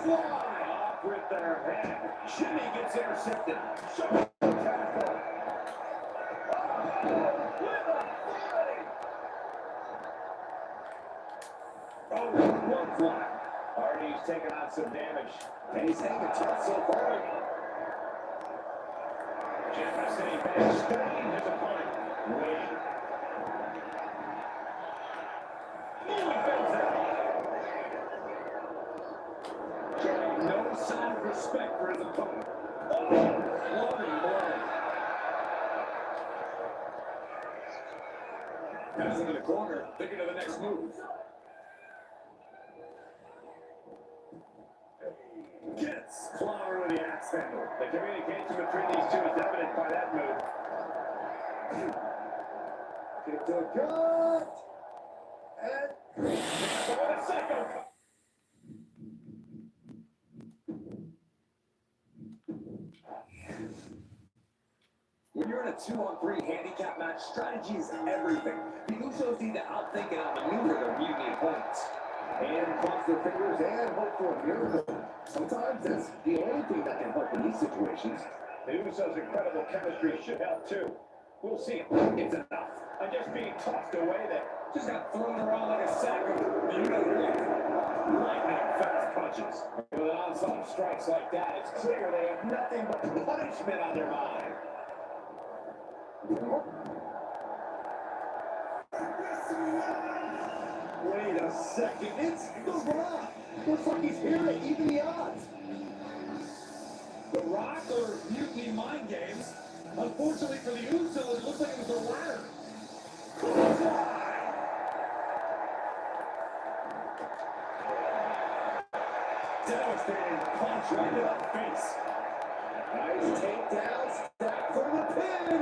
E: Off with their head. Jimmy gets intercepted. Shoulder tackle. Oh, one fly. Hardy's taking on some damage. And he's hanging tough so far. Jefferson back studying his opponent. Wade. Showing no sign of respect for his opponent. Oh, loving blow. Passing in the corner, thinking of the next move. Gets Flower with the axe handle. The communication between these two is evident by that move.
D: Kick to the gut. And
E: What a psycho. When you're in a 2-on-3 handicap match, strategy is everything. The Usos need to outthink and outmaneuver their mutiny opponents.
D: and cross their fingers and hope for a miracle. Sometimes that's the only thing that can help in these situations.
C: The Usos' incredible chemistry should help too. We'll see it. It's enough. I'm just being tossed away there.
E: Just got thrown around like a sack of, you know what? Lightning fast punches. With an onslaught of strikes like that, it's clear they have nothing but punishment on their mind.
D: Wait a second, it's The Rock! Looks like he's here to even the odds.
E: The Rock or mutiny mind games? Unfortunately for the Usos, it looks like it was the latter.
C: Devastating punch right to the face.
D: Nice takedown, stack for the pin!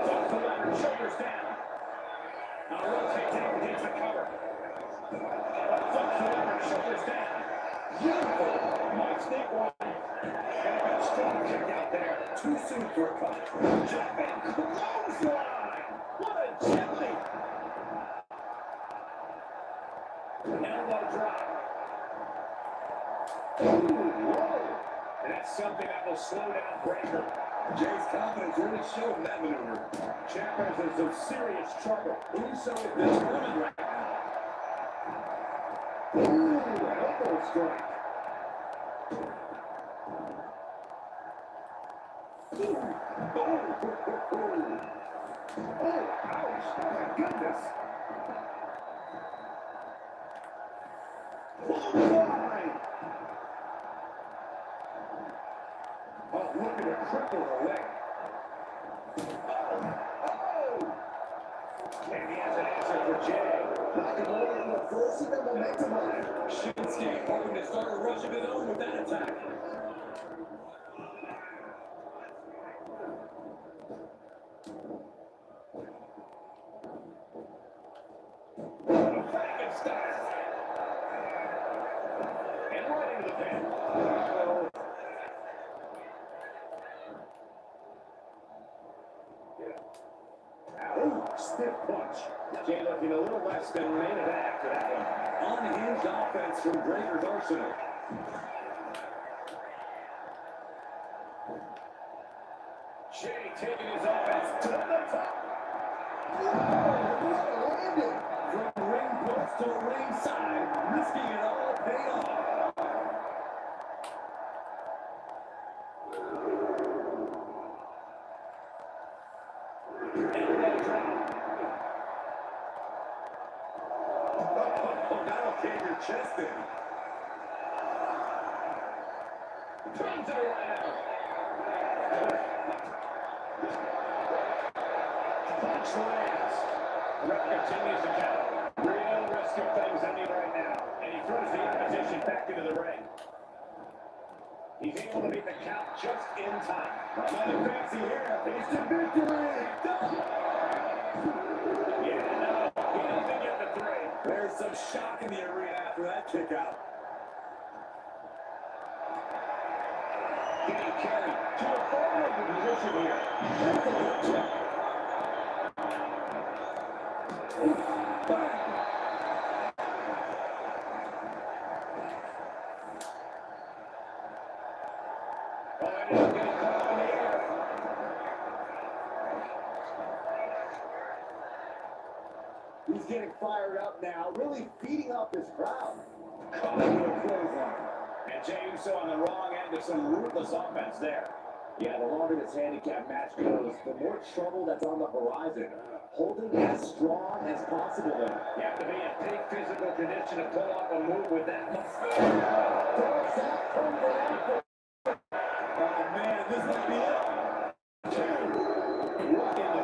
C: Off the ladder, shoulders down. Now rotating against the cover. Off the ladder, shoulders down. Beautiful. Might sneak one. And a good strong kick out there. Too soon for a cut. Jumping clothesline. What a agility. Elbow drop. And that's something that will slow down Breaker.
E: Jay's confidence really showed in that maneuver.
C: Ciampa is in some serious trouble.
E: Uso is determined right now.
C: Elbow strike. Oh, ouch. Oh, my goodness. Clothesline. Oh, looking to cripple the leg. And he has an answer for Jay.
D: Nakamura in the first, see the momentum on it.
E: Shinsuke hoping to start a rush of his own with that attack.
C: Frankenstein. And right into the pin. Ooh, stiff punch. Jay looking a little less than main event after that one.
E: Unhinged offense from Breaker's arsenal.
C: Jay taking his offense to the top.
D: What a landing!
E: From ring post to ringside, risking it all paid off.
C: Elbow drop.
E: Oh, that'll cave your chest in.
C: Turns it around. Punch lands. The ref continues to count. Real risk of things ending right now. And he throws the opposition back into the ring. He's able to make the count just in time.
E: Nothing fancy here. It's the victory.
C: Yeah, no, he doesn't get the three.
E: There's some shock in the arena after that kick out.
C: Getting carried to a vulnerable position here. That's a good check. Oh, and he's getting caught up in the air.
D: He's getting fired up now, really feeding up his crowd.
C: Caught into a clothesline. And Jey Uso on the wrong end of some ruthless offense there.
J: Yeah, the longer this handicap match goes, the more trouble that's on the horizon. Holding as strong as possible then.
C: You have to be in peak physical condition to pull off a move with that muscle.